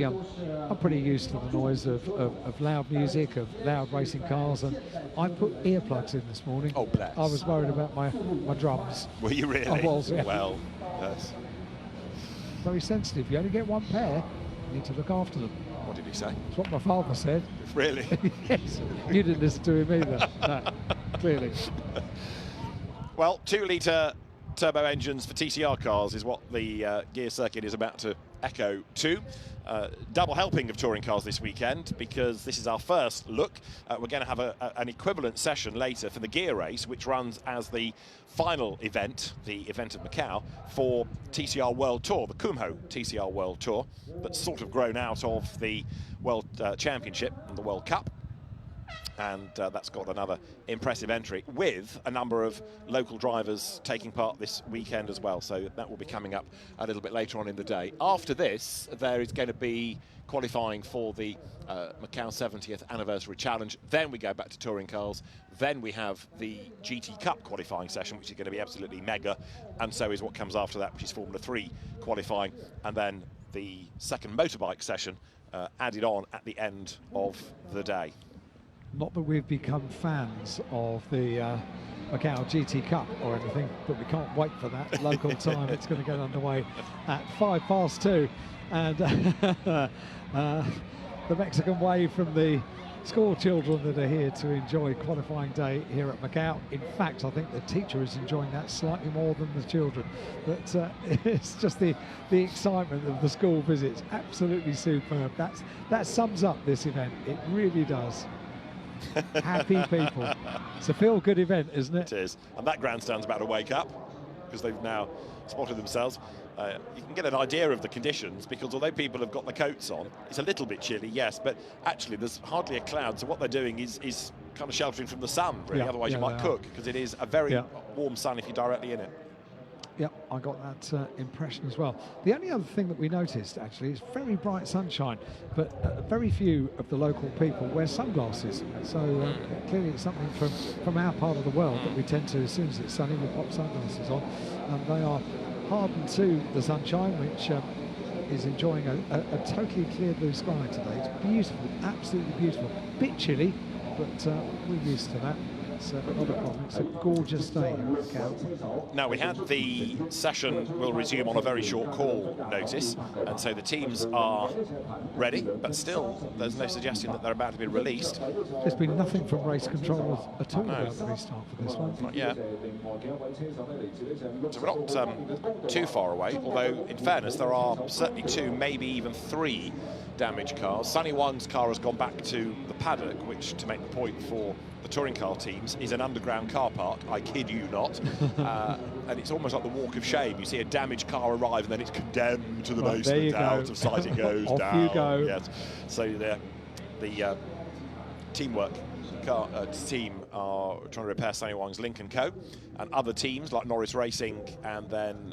used to the noise of loud music, of loud racing cars, and I put earplugs in this morning. Oh, bless. I was worried about my drums. Were you really? I was, yeah. Well, yes. Very sensitive. You only get one pair. You need to look after them. What did he say? That's what my father said. Really? Yes. You didn't listen to him either. No, clearly. Well, 2-litre turbo engines for TCR cars is what the Guia circuit is about to echo to. Double helping of touring cars this weekend because this is our first look. We're going to have an equivalent session later for the Guia race, which runs as the final event, the event of Macau, for TCR World Tour, the Kumho TCR World Tour, that's sort of grown out of the World Championship and the World Cup. And that's got another impressive entry with a number of local drivers taking part this weekend as well. So that will be coming up a little bit later on in the day. After this, there is going to be qualifying for the Macau 70th Anniversary Challenge. Then we go back to touring cars. Then we have the GT Cup qualifying session, which is going to be absolutely mega. And so is what comes after that, which is Formula 3 qualifying. And then the second motorbike session added on at the end of the day. Not that we've become fans of the Macau GT Cup or anything, but we can't wait for that local time. It's going to get underway at 2:05, and the Mexican wave from the school children that are here to enjoy qualifying day here at Macau. In fact, I think the teacher is enjoying that slightly more than the children. But it's just the excitement of the school visits. Absolutely superb. That sums up this event. It really does. Happy people. It's a feel-good event, isn't it? It is. And that grandstand's about to wake up because they've now spotted themselves. You can get an idea of the conditions because although people have got the coats on, it's a little bit chilly, yes, but actually there's hardly a cloud. So what they're doing is kind of sheltering from the sun, really. Yeah, Otherwise you might cook because it is a very warm sun if you're directly in it. Yeah, I got that impression as well. The only other thing that we noticed, actually, is very bright sunshine, but very few of the local people wear sunglasses. So clearly it's something from our part of the world that we tend to, as soon as it's sunny, we pop sunglasses on. And they are hardened to the sunshine, which is enjoying a totally clear blue sky today. It's beautiful, absolutely beautiful. Bit chilly, but we're used to that. It's not a problem. It's a gorgeous day in Macau. Now, we had the session will resume on a very short call notice, and so the teams are ready, but still there's no suggestion that they're about to be released. There's been nothing from race controllers at all about the restart for this one. Not yet. So we're not too far away, although in fairness there are certainly 2, maybe even 3 damaged cars. Sunny Wang's car has gone back to the paddock, which, to make the point for the touring car teams, is an underground car park, I kid you not. And it's almost like the walk of shame. You see a damaged car arrive and then it's condemned to the basement, out of sight it goes, Off down. you go. Yes. So the teamwork team are trying to repair Sunny Wang's Lincoln Co. And other teams like Norris Racing and then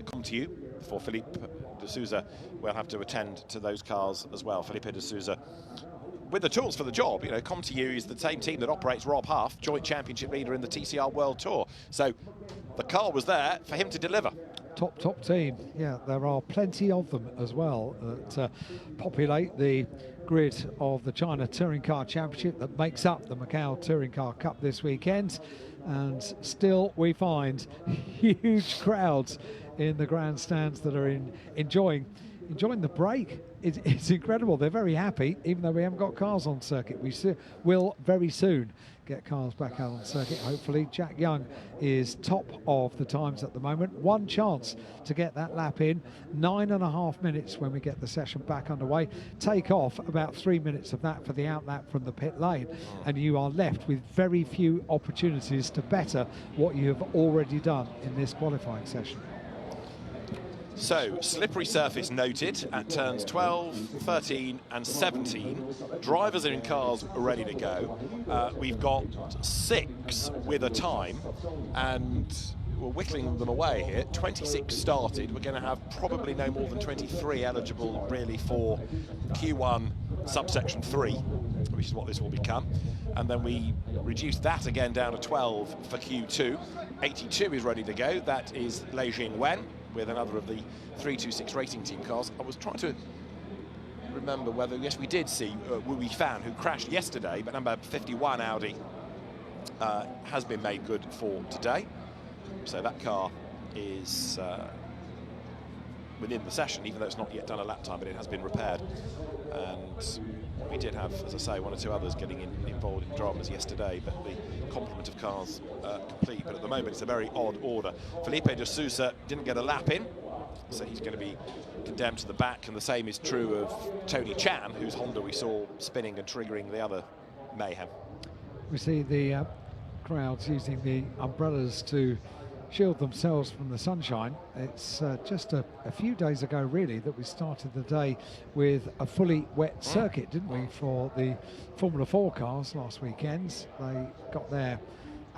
Kumho for Philippe de Souza will have to attend to those cars as well. Felipe de Souza with the tools for the job. You know, Kumho is the same team that operates Rob Huff, joint championship leader in the TCR World Tour. So the car was there for him to deliver. Top team. Yeah, there are plenty of them as well that populate the grid of the China Touring Car Championship that makes up the Macau Touring Car Cup this weekend. And still we find huge crowds in the grandstands that are enjoying the break. It's incredible. They're very happy, even though we haven't got cars on circuit. We will very soon get cars back out on circuit, hopefully. Jack Young is top of the times at the moment. One chance to get that lap in. 9.5 minutes when we get the session back underway. Take off about 3 minutes of that for the outlap from the pit lane. And you are left with very few opportunities to better what you have already done in this qualifying session. So, slippery surface noted at turns 12, 13 and 17. Drivers are in cars ready to go. We've got 6 with a time, and we're whittling them away here. 26 started. We're going to have probably no more than 23 eligible, really, for Q1 subsection 3, which is what this will become. And then we reduce that again down to 12 for Q2. 82 is ready to go. That is Lei Jingwen with another of the 326 racing team cars. I was trying to remember whether, yes, we did see Wu Yifan, who crashed yesterday, but number 51 Audi has been made good for today. So that car is within the session, even though it's not yet done a lap time, but it has been repaired. And we did have, as I say, 1 or 2 others getting involved in dramas yesterday, but the complement of cars complete. But at the moment, it's a very odd order. Felipe de Sousa didn't get a lap in, so he's going to be condemned to the back. And the same is true of Tony Chan, whose Honda we saw spinning and triggering the other mayhem. We see the crowds using the umbrellas to shield themselves from the sunshine. It's just a few days ago, really, that we started the day with a fully wet circuit, didn't we, for the Formula 4 cars last weekend. They got their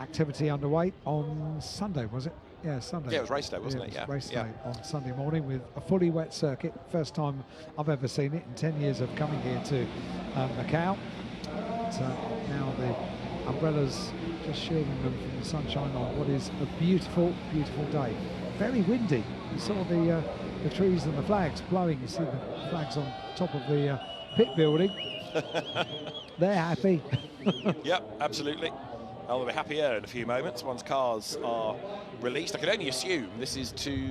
activity underway on Sunday, was it? Yeah, Sunday. Yeah, it was race day, wasn't it? Yeah, race day on Sunday morning with a fully wet circuit. First time I've ever seen it in 10 years of coming here to Macau. So now the umbrellas just shielding them from the sunshine on what is a beautiful, beautiful day. Very windy. You saw the trees and the flags blowing. You see the flags on top of the pit building. They're happy. Yep, absolutely. They'll be happier in a few moments once cars are released. I can only assume this is to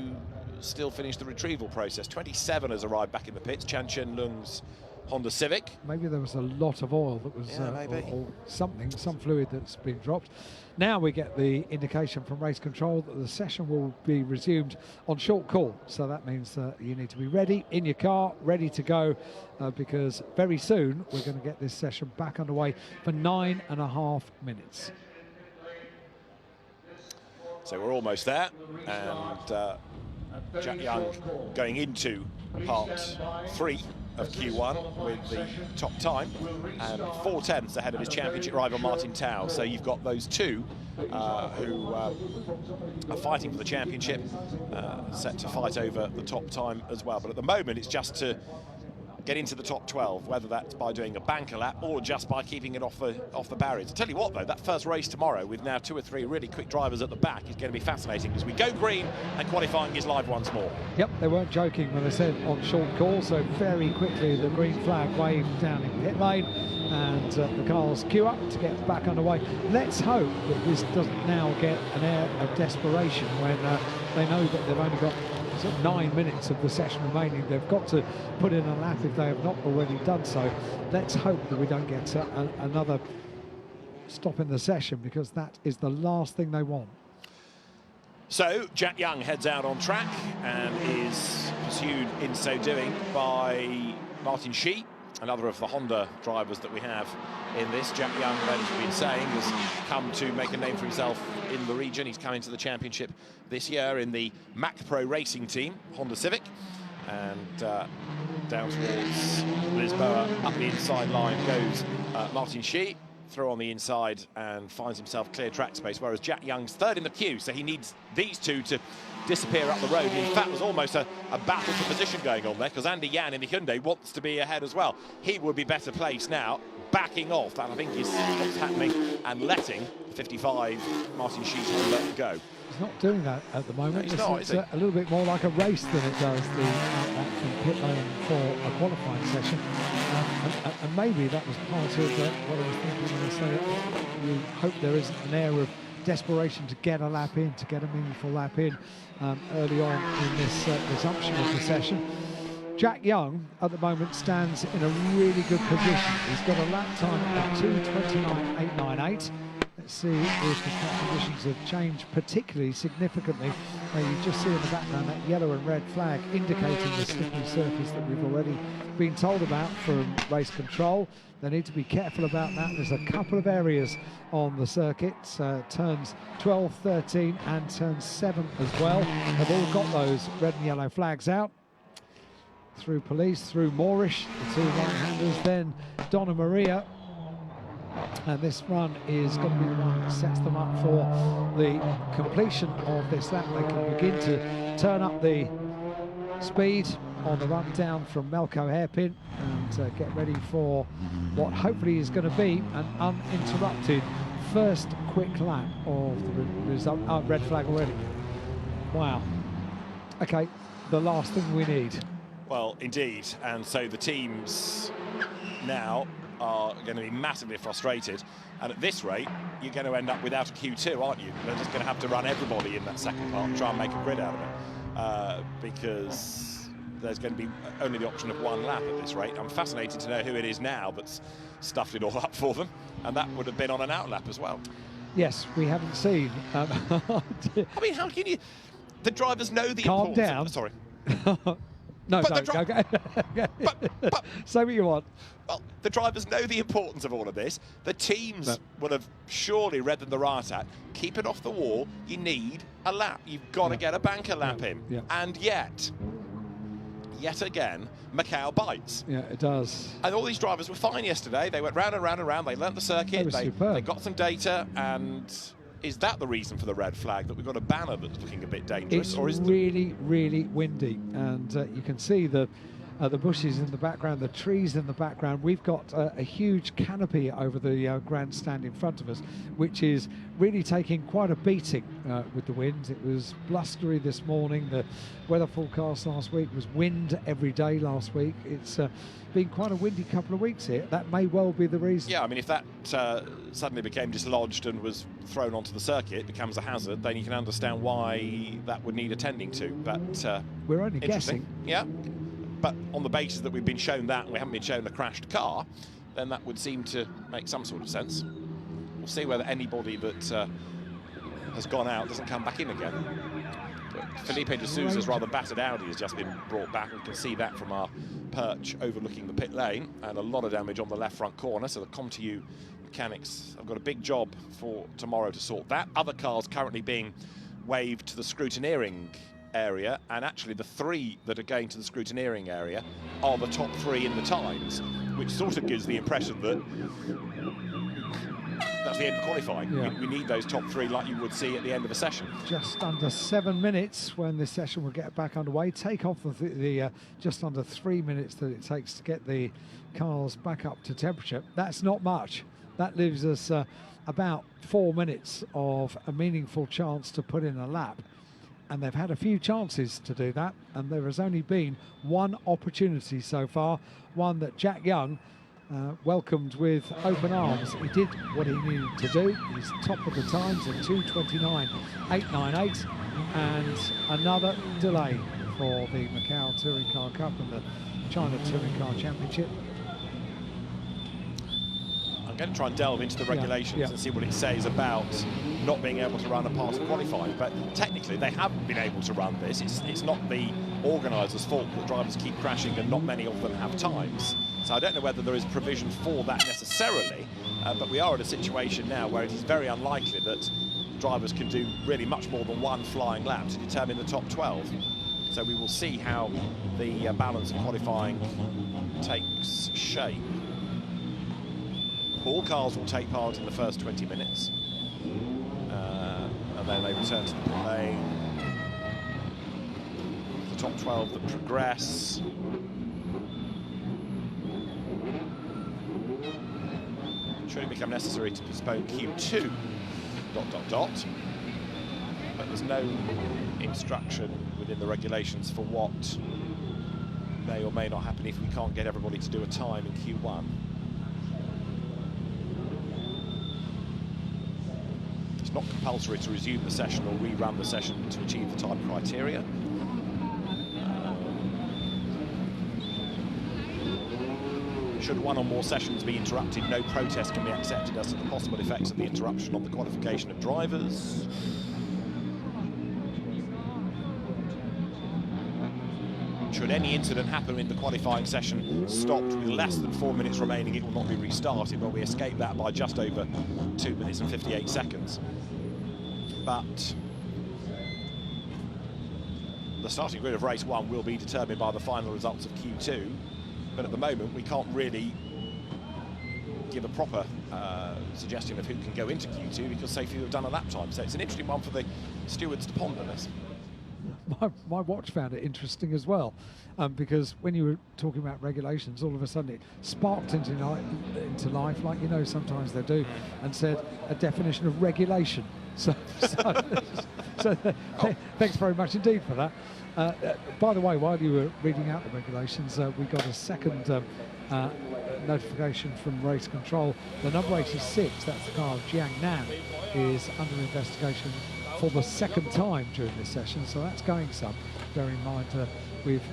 still finish the retrieval process. 27 has arrived back in the pits. Chan Chen Lung's Honda Civic. Maybe there was a lot of oil that was, or something, some fluid that's been dropped. Now we get the indication from race control that the session will be resumed on short call. So that means that you need to be ready in your car, ready to go, because very soon we're going to get this session back underway for 9.5 minutes. So we're almost there, and Jack Young going into part 3 of Q1 with the top time and 4 tenths ahead of his championship rival Martin Tao. So you've got those 2 who are fighting for the championship, set to fight over the top time as well. But at the moment, it's just to get into the top 12, whether that's by doing a banker lap or just by keeping it off the barriers. I'll tell you what, though, that first race tomorrow with now 2 or 3 really quick drivers at the back is going to be fascinating as we go green and qualifying is live once more. Yep, they weren't joking when they said on short call, so very quickly the green flag waved down in pit lane and the cars queue up to get back underway. Let's hope that this doesn't now get an air of desperation when they know that they've only got 9 minutes of the session remaining. They've got to put in a lap if they have not already done so. Let's hope that we don't get another stop in the session, because that is the last thing they want. So Jack Young heads out on track and is pursued in so doing by Martin Shi, another of the Honda drivers that we have in this. Jack Young, as we've been saying, has come to make a name for himself in the region. He's come into the championship this year in the macRacing team, Honda Civic. And down towards Lisboa, up the inside line goes Martin Shi, through on the inside and finds himself clear track space, whereas Jack Young's third in the queue, so he needs these 2 to disappear up the road. In fact, there's almost a battle for position going on there, because Andy Yan in the Hyundai wants to be ahead as well. He would be better placed now, backing off. That, I think, is what's happening, and letting 55 Martin Shi's Honda go. He's not doing that at the moment. No, he's not, it's a little bit more like a race than it does the outback from pit lane for a qualifying session. And maybe that was part of what I was thinking when I say you hope there isn't an air of desperation to get a lap in, to get a meaningful lap in early on in this resumption of the session. Jack Young at the moment stands in a really good position. He's got a lap time of 2:29.898. let's see if the track conditions have changed particularly significantly. You just see in the background that yellow and red flag indicating the slippery surface that we've already been told about from race control. They need to be careful about that. There's a couple of areas on the circuit, turns 12, 13 and turn 7 as well. They've all got those red and yellow flags out. Through Police, through Moorish, the two right-handers, then Donna Maria. And this run is going to be the one that sets them up for the completion of this lap. They can begin to turn up the speed on the run down from Melco hairpin and get ready for what hopefully is going to be an uninterrupted first quick lap of the result. Oh, red flag already. Wow. Okay, the last thing we need. Well, indeed, and so the teams now are going to be massively frustrated, and at this rate you're going to end up without a Q2, aren't you? They're just going to have to run everybody in that second part and try and make a grid out of it, because there's going to be only the option of one lap at this rate. I'm fascinated to know who it is now that's stuffed it all up for them, and that would have been on an outlap as well. Yes, we haven't seen. I mean, how can you... The drivers know the Calm importance down. Of, sorry. No, but don't. Okay. but say what you want. Well, the drivers know the importance of all of this. The teams will have surely read them the right at. Keep it off the wall. You need a lap. You've got to get a banker lap in. Yeah. And yet again, Macau bites. Yeah, it does. And all these drivers were fine yesterday. They went round and round and round. They learnt the circuit. They got some data. And is that the reason for the red flag, that we've got a banner that's looking a bit dangerous? It's or is really, really windy, and you can see the bushes in the background, the trees in the background. We've got a huge canopy over the grandstand in front of us, which is really taking quite a beating with the wind. It was blustery this morning. The weather forecast last week was wind every day last week. It's been quite a windy couple of weeks here. That may well be the reason. Yeah, I mean, if that suddenly became dislodged and was thrown onto the circuit, becomes a hazard, then you can understand why that would need attending to. But we're only guessing. Yeah, but on the basis that we've been shown that and we haven't been shown a crashed car, then that would seem to make some sort of sense. We'll see whether anybody that has gone out doesn't come back in again. But Felipe de Souza's rather battered Audi has just been brought back. We can see that from our perch overlooking the pit lane, and a lot of damage on the left front corner. So the Comtu mechanics have got a big job for tomorrow to sort that. Other cars currently being waved to the scrutineering area, and actually the three that are going to the scrutineering area are the top three in the times, which sort of gives the impression that that's the end of qualifying. Yeah. We need those top three like you would see at the end of a session. Just under 7 minutes when this session will get back underway. Take off the just under 3 minutes that it takes to get the cars back up to temperature. That's not much. That leaves us about 4 minutes of a meaningful chance to put in a lap. And they've had a few chances to do that, and there has only been one opportunity so far, one that Jack Young welcomed with open arms. He did what he needed to do. He's top of the times at 2:29.898, and another delay for the Macau Touring Car Cup and the China Touring Car Championship. I'm going to try and delve into the regulations and see what it says about not being able to run a part of qualifying, but technically they haven't been able to run this. It's not the organisers' fault that drivers keep crashing and not many of them have times. So I don't know whether there is provision for that necessarily, but we are in a situation now where it is very unlikely that drivers can do really much more than one flying lap to determine the top 12. So we will see how the balance of qualifying takes shape. All cars will take part in the first 20 minutes. And then they return to the pit lane. The top 12 that progress. Should it become necessary to postpone Q2, ... But there's no instruction within the regulations for what may or may not happen if we can't get everybody to do a time in Q1. It's not compulsory to resume the session or rerun the session to achieve the time criteria. should one or more sessions be interrupted, no protest can be accepted as to the possible effects of the interruption on the qualification of drivers. Should any incident happen in the qualifying session stopped with less than 4 minutes remaining, it will not be restarted, but we escape that by just over 2 minutes and 58 seconds. But the starting grid of race 1 will be determined by the final results of Q2, but at the moment we can't really give a proper suggestion of who can go into Q2 because so few have done a lap time. So it's an interesting one for the stewards to ponder this. My watch found it interesting as well, because when you were talking about regulations, all of a sudden it sparked into life, like you know sometimes they do, and said a definition of regulation. So thanks very much indeed for that. By the way, while you were reading out the regulations, we got a second notification from race control. The number 86, that's the car of Jiang Nan, is under investigation for the second time during this session, so that's going some. Bear in mind we've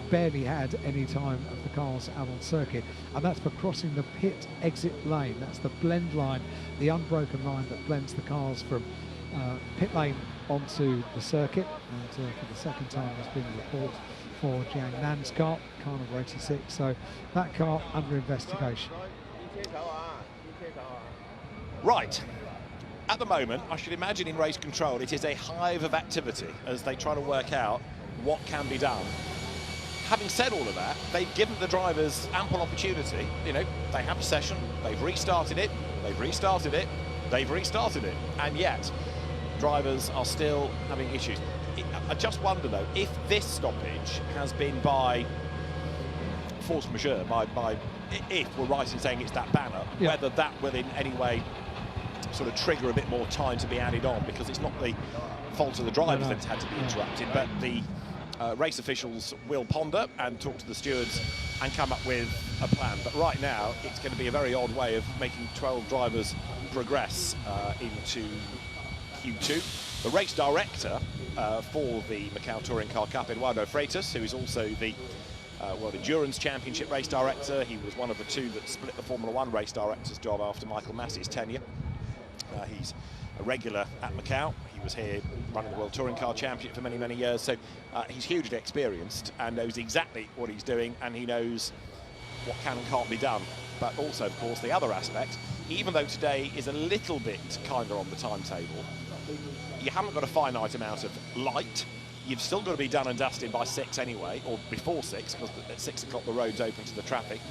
barely had any time of the cars out on circuit, and that's for crossing the pit exit lane. That's the blend line, the unbroken line that blends the cars from pit lane onto the circuit, and for the second time there's been a report for Jiang Nan's car number 86, so that car under investigation. Right. At the moment, I should imagine in race control, it is a hive of activity as they try to work out what can be done. Having said all of that, they've given the drivers ample opportunity. You know, they have a session, they've restarted it, they've restarted it, they've restarted it, and yet drivers are still having issues. I just wonder, though, if this stoppage has been by force majeure, if we're right in saying it's that banner, whether that will in any way sort of trigger a bit more time to be added on, because it's not the fault of the drivers that it's had to be interrupted, but the race officials will ponder and talk to the stewards and come up with a plan. But right now, it's going to be a very odd way of making 12 drivers progress into Q2. The race director for the Macau Touring Car Cup, Eduardo Freitas, who is also the World Endurance Championship race director. He was one of the two that split the Formula 1 race director's job after Michael Massey's tenure. He's a regular at Macau. He was here running the World Touring Car Championship for many, many years. So he's hugely experienced and knows exactly what he's doing, and he knows what can and can't be done. But also, of course, the other aspect, even though today is a little bit kinder on the timetable, you haven't got a finite amount of light. You've still got to be done and dusted by 6 anyway, or before 6, because at 6 o'clock the road's open to the traffic.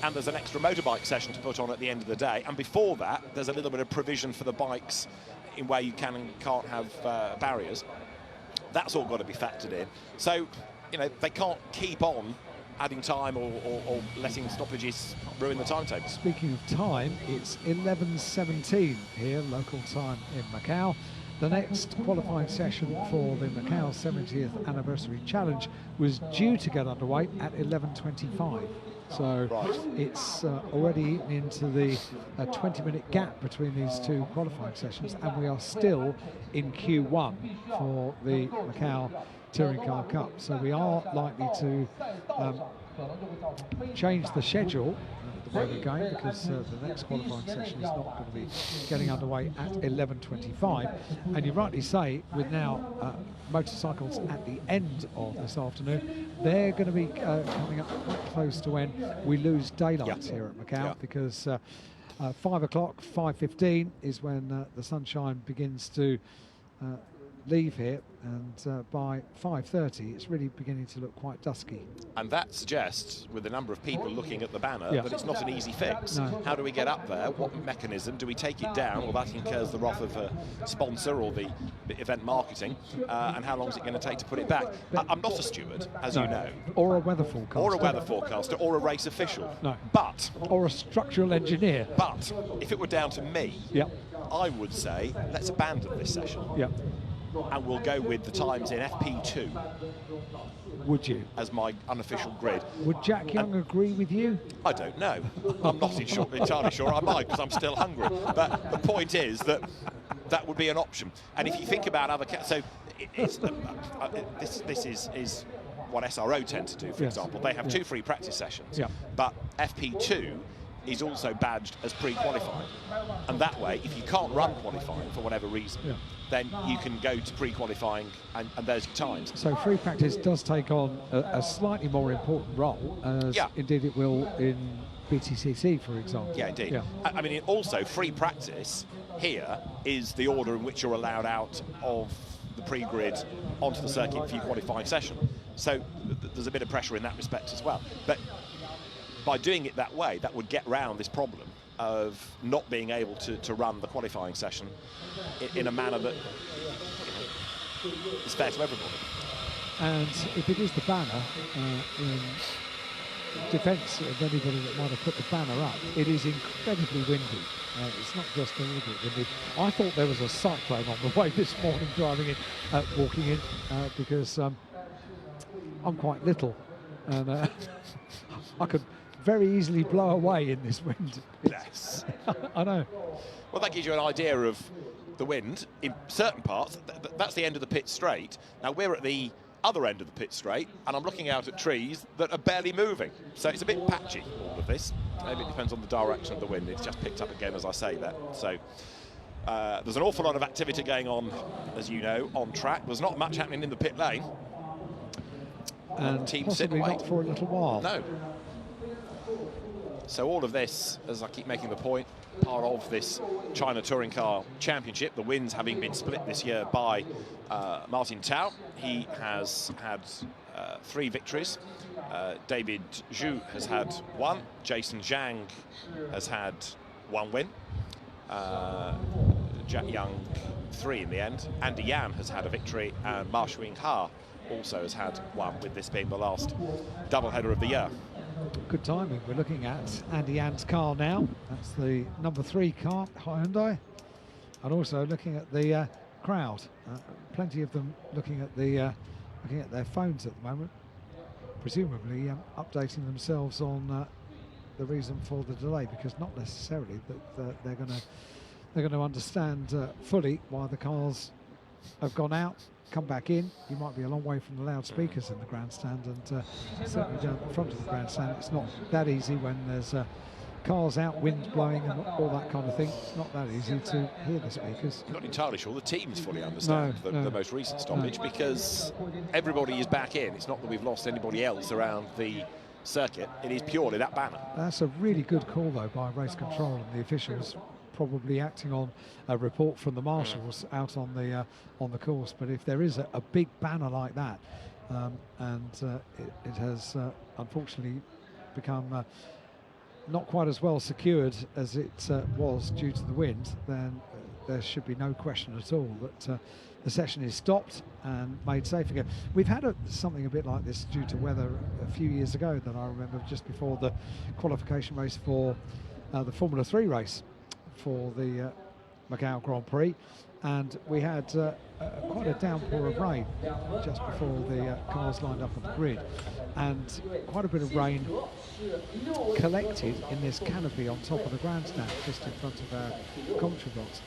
And there's an extra motorbike session to put on at the end of the day. And before that, there's a little bit of provision for the bikes in where you can and can't have barriers. That's all got to be factored in. So, you know, they can't keep on adding time or letting stoppages ruin the timetable. Speaking of time, it's 11:17 here, local time in Macau. The next qualifying session for the Macau 70th Anniversary Challenge was due to get underway at 11:25. So it's already into the 20-minute gap between these two qualifying sessions, and we are still in Q1 for the Macau Touring Car Cup. So we are likely to change the schedule the way we're going, because the next qualifying session is not going to be getting underway at 11:25. And you rightly say, with now motorcycles at the end of this afternoon, they're going to be coming up quite close to when we lose daylight here at Macau, because 5 o'clock, 5:15 is when the sunshine begins to leave here, and by 5:30 it's really beginning to look quite dusky. And that suggests, with the number of people looking at the banner, that it's not an easy fix. No. How do we get up there? What mechanism? Do we take it down? Well, that incurs the wrath of a sponsor or the event marketing. And how long is it going to take to put it back? I'm not a steward, as you know. Or a weather forecaster. Or a weather forecaster, or a race official. No. But... Or a structural engineer. But, if it were down to me, I would say, let's abandon this session. And we'll go with the times in FP2. Would you? As my unofficial grid. Would Jack Young agree with you? I don't know. I'm not entirely sure I might, because I'm still hungry. But the point is that that would be an option. And if you think about other... So this is what SRO tend to do, for example. They have 2 free practice sessions, but FP2 is also badged as pre-qualifying. And that way, if you can't run qualifying for whatever reason, then you can go to pre-qualifying and there's your times. So free practice does take on a slightly more important role, as indeed it will in BTCC, for example. Yeah, indeed. I mean, also free practice here is the order in which you're allowed out of the pre-grid onto the circuit for your qualifying session. So there's a bit of pressure in that respect as well. But by doing it that way, that would get round this problem of not being able to run the qualifying session in a manner that is fair to everybody. And if it is the banner, in defence of anybody that might have put the banner up, it is incredibly windy. It's not just a little bit windy. I thought there was a cyclone on the way this morning driving in, walking in, because I'm quite little, and I could very easily blow away in this wind. Yes. I know. Well, that gives you an idea of the wind. In certain parts, that's the end of the pit straight. Now, we're at the other end of the pit straight, and I'm looking out at trees that are barely moving. So it's a bit patchy, all of this. Maybe it depends on the direction of the wind. It's just picked up again as I say that. So there's an awful lot of activity going on, as you know, on track. There's not much happening in the pit lane. And teams sit and possibly wait. not for a little while. No. So all of this, as I keep making the point, part of this China Touring Car Championship, the wins having been split this year by Martin Tao. He has had 3 victories. David Zhu has had 1. Jason Zhang has had 1 win. Jack Young 3 in the end. Andy Yan has had a victory, and Ma Xuing Ha also has had 1, with this being the last doubleheader of the year. Good timing. We're looking at Andy Yan's car now. That's the number 3 car, Hyundai. And also looking at the crowd. Plenty of them looking at their phones at the moment, presumably updating themselves on the reason for the delay, because not necessarily that they're going to understand fully why the cars have gone out, come back in. You might be a long way from the loudspeakers in the grandstand, and certainly down the front of the grandstand it's not that easy when there's cars out, wind blowing and all that kind of thing. It's not that easy to hear the speakers. I'm not entirely sure the teams fully understand the most recent stoppage, because everybody is back in. It's not that we've lost anybody else around the circuit. It is purely that banner. That's a really good call though by race control and the officials, probably acting on a report from the marshals out on the course. But if there is a big banner like that, and it has unfortunately become not quite as well secured as it was due to the wind, then there should be no question at all that the session is stopped and made safe again. We've had something a bit like this due to weather a few years ago that I remember, just before the qualification race for the Formula 3 race for the Macau Grand Prix, and we had quite a downpour of rain just before the cars lined up on the grid, and quite a bit of rain collected in this canopy on top of the grandstand just in front of our commentary box,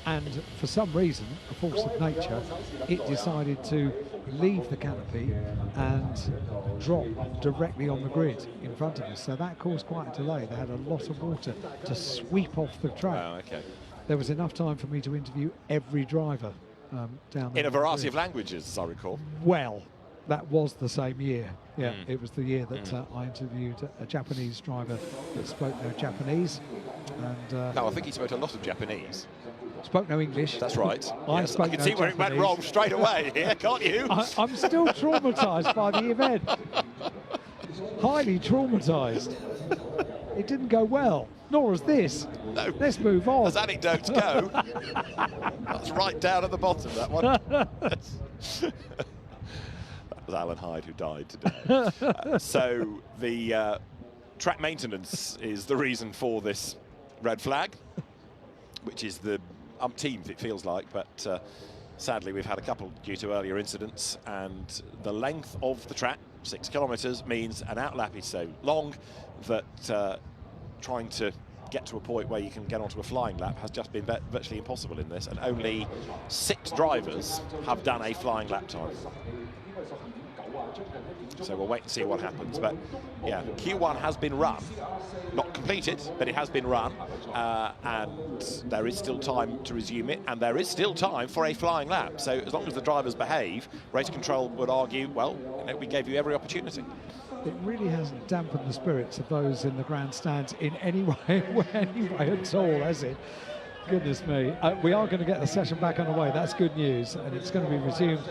and for some reason, a force of nature, it decided to leave the canopy and drop directly on the grid in front of us. So that caused quite a delay. They had a lot of water to sweep off the track. Oh, okay. There was enough time for me to interview every driver down there. In a variety of languages, as I recall. Well, that was the same year. Yeah, it was the year that I interviewed a Japanese driver that spoke no Japanese. And no, I think he spoke a lot of Japanese. Spoke no English. That's right. I Yes, I can see where it went wrong straight away here, can't you? I'm still traumatised by the event. Highly traumatised. It didn't go well, nor has this. No. Let's move on. As anecdotes go, that's right down at the bottom, that one. That was Alan Hyde who died today. So the track maintenance is the reason for this red flag, which is the umpteenth, it feels like, but sadly we've had a couple due to earlier incidents, and the length of the track, 6 kilometres, means an outlap is so long that trying to get to a point where you can get onto a flying lap has just been virtually impossible in this, and only 6 drivers have done a flying lap time. So we'll wait and see what happens. But yeah, Q1 has been run, not completed, but it has been run, and there is still time to resume it, and there is still time for a flying lap. So as long as the drivers behave, race control would argue, well, you know, we gave you every opportunity. It really hasn't dampened the spirits of those in the grandstands in any way, at all, has it? Goodness me. We are going to get the session back underway. That's good news, and it's going to be resumed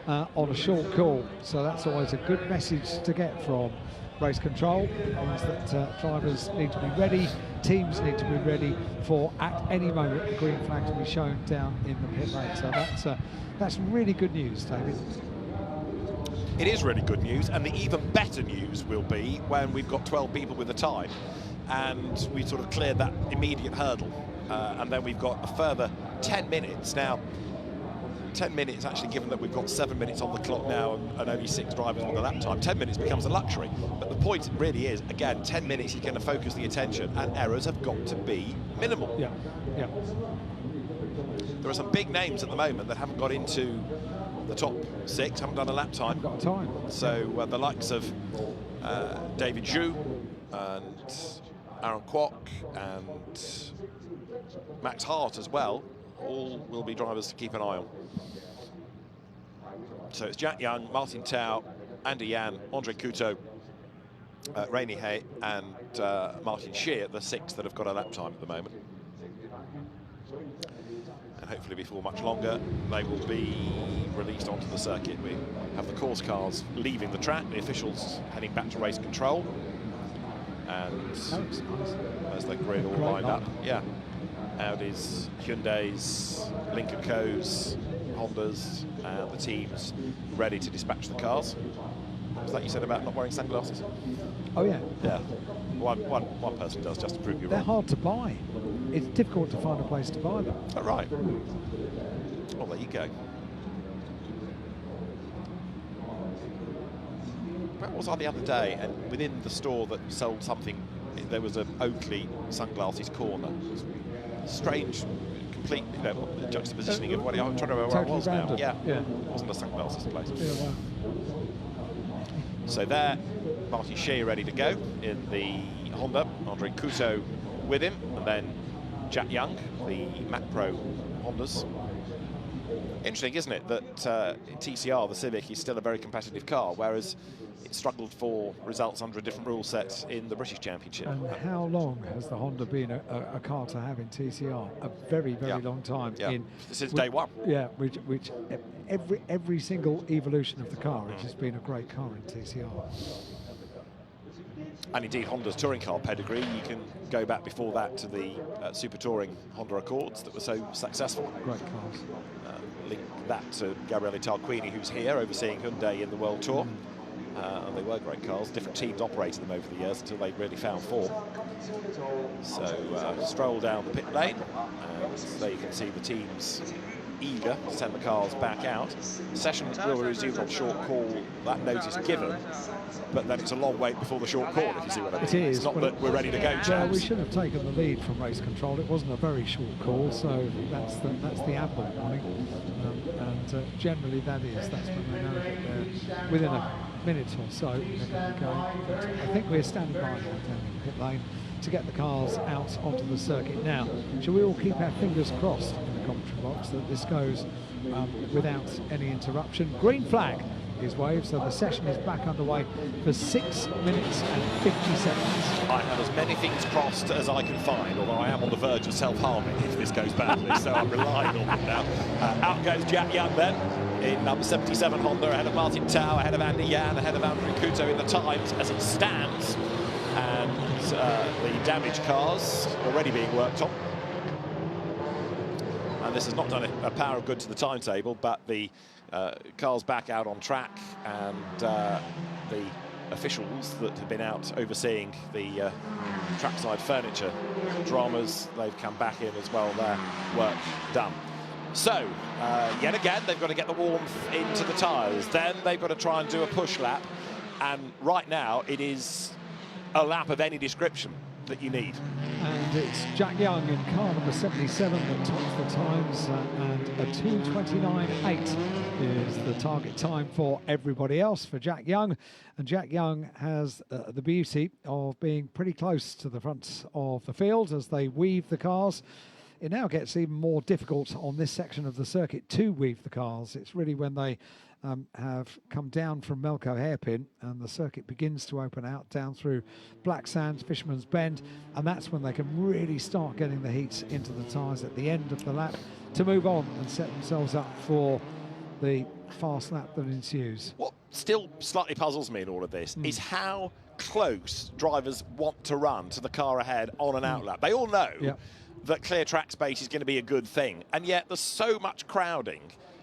on a short call. So that's always a good message to get from race control. It means that drivers need to be ready, teams need to be ready for, at any moment, the green flag to be shown down in the pit lane. So that's really good news, David. It is really good news, and the even better news will be when we've got 12 people with a time and we sort of cleared that immediate hurdle, and then we've got a further 10 minutes. Now, 10 minutes, actually, given that we've got 7 minutes on the clock now and only 6 drivers with a lap time, 10 minutes becomes a luxury. But the point really is, again, 10 minutes is going to focus the attention, and errors have got to be minimal. Yeah, yeah. There are some big names at the moment that haven't got into the top 6, haven't done a lap time. Got time. So the likes of David Zhu and Aaron Kwok and Max Hart as well, all will be drivers to keep an eye on. So it's Jack Young, Martin Tao, Andy Yan, Andre Couto, Rainy Hay and Martin Scheer, the 6 that have got a lap time at the moment. And hopefully before much longer they will be released onto the circuit. We have the course cars leaving the track, the officials heading back to race control, and as the grid all lined up, yeah, Audis, Hyundais, Lincoln Co's, Hondas, and the teams ready to dispatch the cars. Was that you said about not wearing sunglasses? Oh yeah. Yeah. One person does, just to prove you They're wrong. hard to buy. It's difficult to find a place to buy them. Oh, right. Well, there you go. Where was I the other day? And within the store that sold something, there was an Oakley sunglasses corner. Strange, complete, you know, juxtapositioning of what I'm trying to remember where I was now. Yeah, it wasn't a sunglasses place. Yeah, wow. So there, Martin Scheer ready to go in the Honda, Andre Couto with him, and then Jack Young, the Mac Pro Hondas. Interesting, isn't it, that TCR, the Civic, is still a very competitive car, whereas it struggled for results under a different rule set in the British Championship. And how long has the Honda been a car to have in TCR? A very, very long time. Yeah. Since day one. Yeah, which every single evolution of the car, it's just been a great car in TCR. And indeed, Honda's touring car pedigree, you can go back before that to the Super Touring Honda Accords that were so successful. Great cars. Link that to Gabriele Tarquini, who's here overseeing Hyundai in the World Tour. And they were great cars. Different teams operated them over the years until they really found form. So stroll down the pit lane, and there you can see the teams eager to send the cars back out. The session will resume on short call, that notice given, but then it's a long wait before the short call, if you see what I mean. It is. It's not that we're ready to go, chaps. Yeah, we should have taken the lead from race control. It wasn't a very short call, so that's the Apple warning. And generally that's when we know that they're within a minute or so they're going to be going. But I think we're standing by now down in the pit lane to get the cars out onto the circuit now. Shall we all keep our fingers crossed in the commentary box that this goes without any interruption? Green flag is waved, so the session is back underway for 6 minutes and 50 seconds. I have as many things crossed as I can find, although I am on the verge of self-harming if this goes badly, so I'm relying on it now. Out goes Jack Young then, in number 77 Honda, ahead of Martin Tao, ahead of Andy Yan, ahead of Andre Couto in the times as it stands. And the damaged cars already being worked on. And this has not done a power of good to the timetable, but the cars back out on track, and the officials that have been out overseeing the trackside furniture dramas, they've come back in as well, their work done. So, yet again, they've got to get the warmth into the tyres. Then they've got to try and do a push lap. And right now, it is a lap of any description. that you need. And it's Jack Young in car number 77 that tops the times, and a 2:29.8 is the target time for everybody else for Jack Young. And Jack Young has the beauty of being pretty close to the front of the field as they weave the cars. It now gets even more difficult on this section of the circuit to weave the cars. It's really when they have come down from Melco Hairpin and the circuit begins to open out down through Black Sands, Fisherman's Bend, and that's when they can really start getting the heats into the tyres at the end of the lap to move on and set themselves up for the fast lap that ensues. What still slightly puzzles me in all of this is how close drivers want to run to the car ahead on an outlap. They all know that clear track space is going to be a good thing, and yet there's so much crowding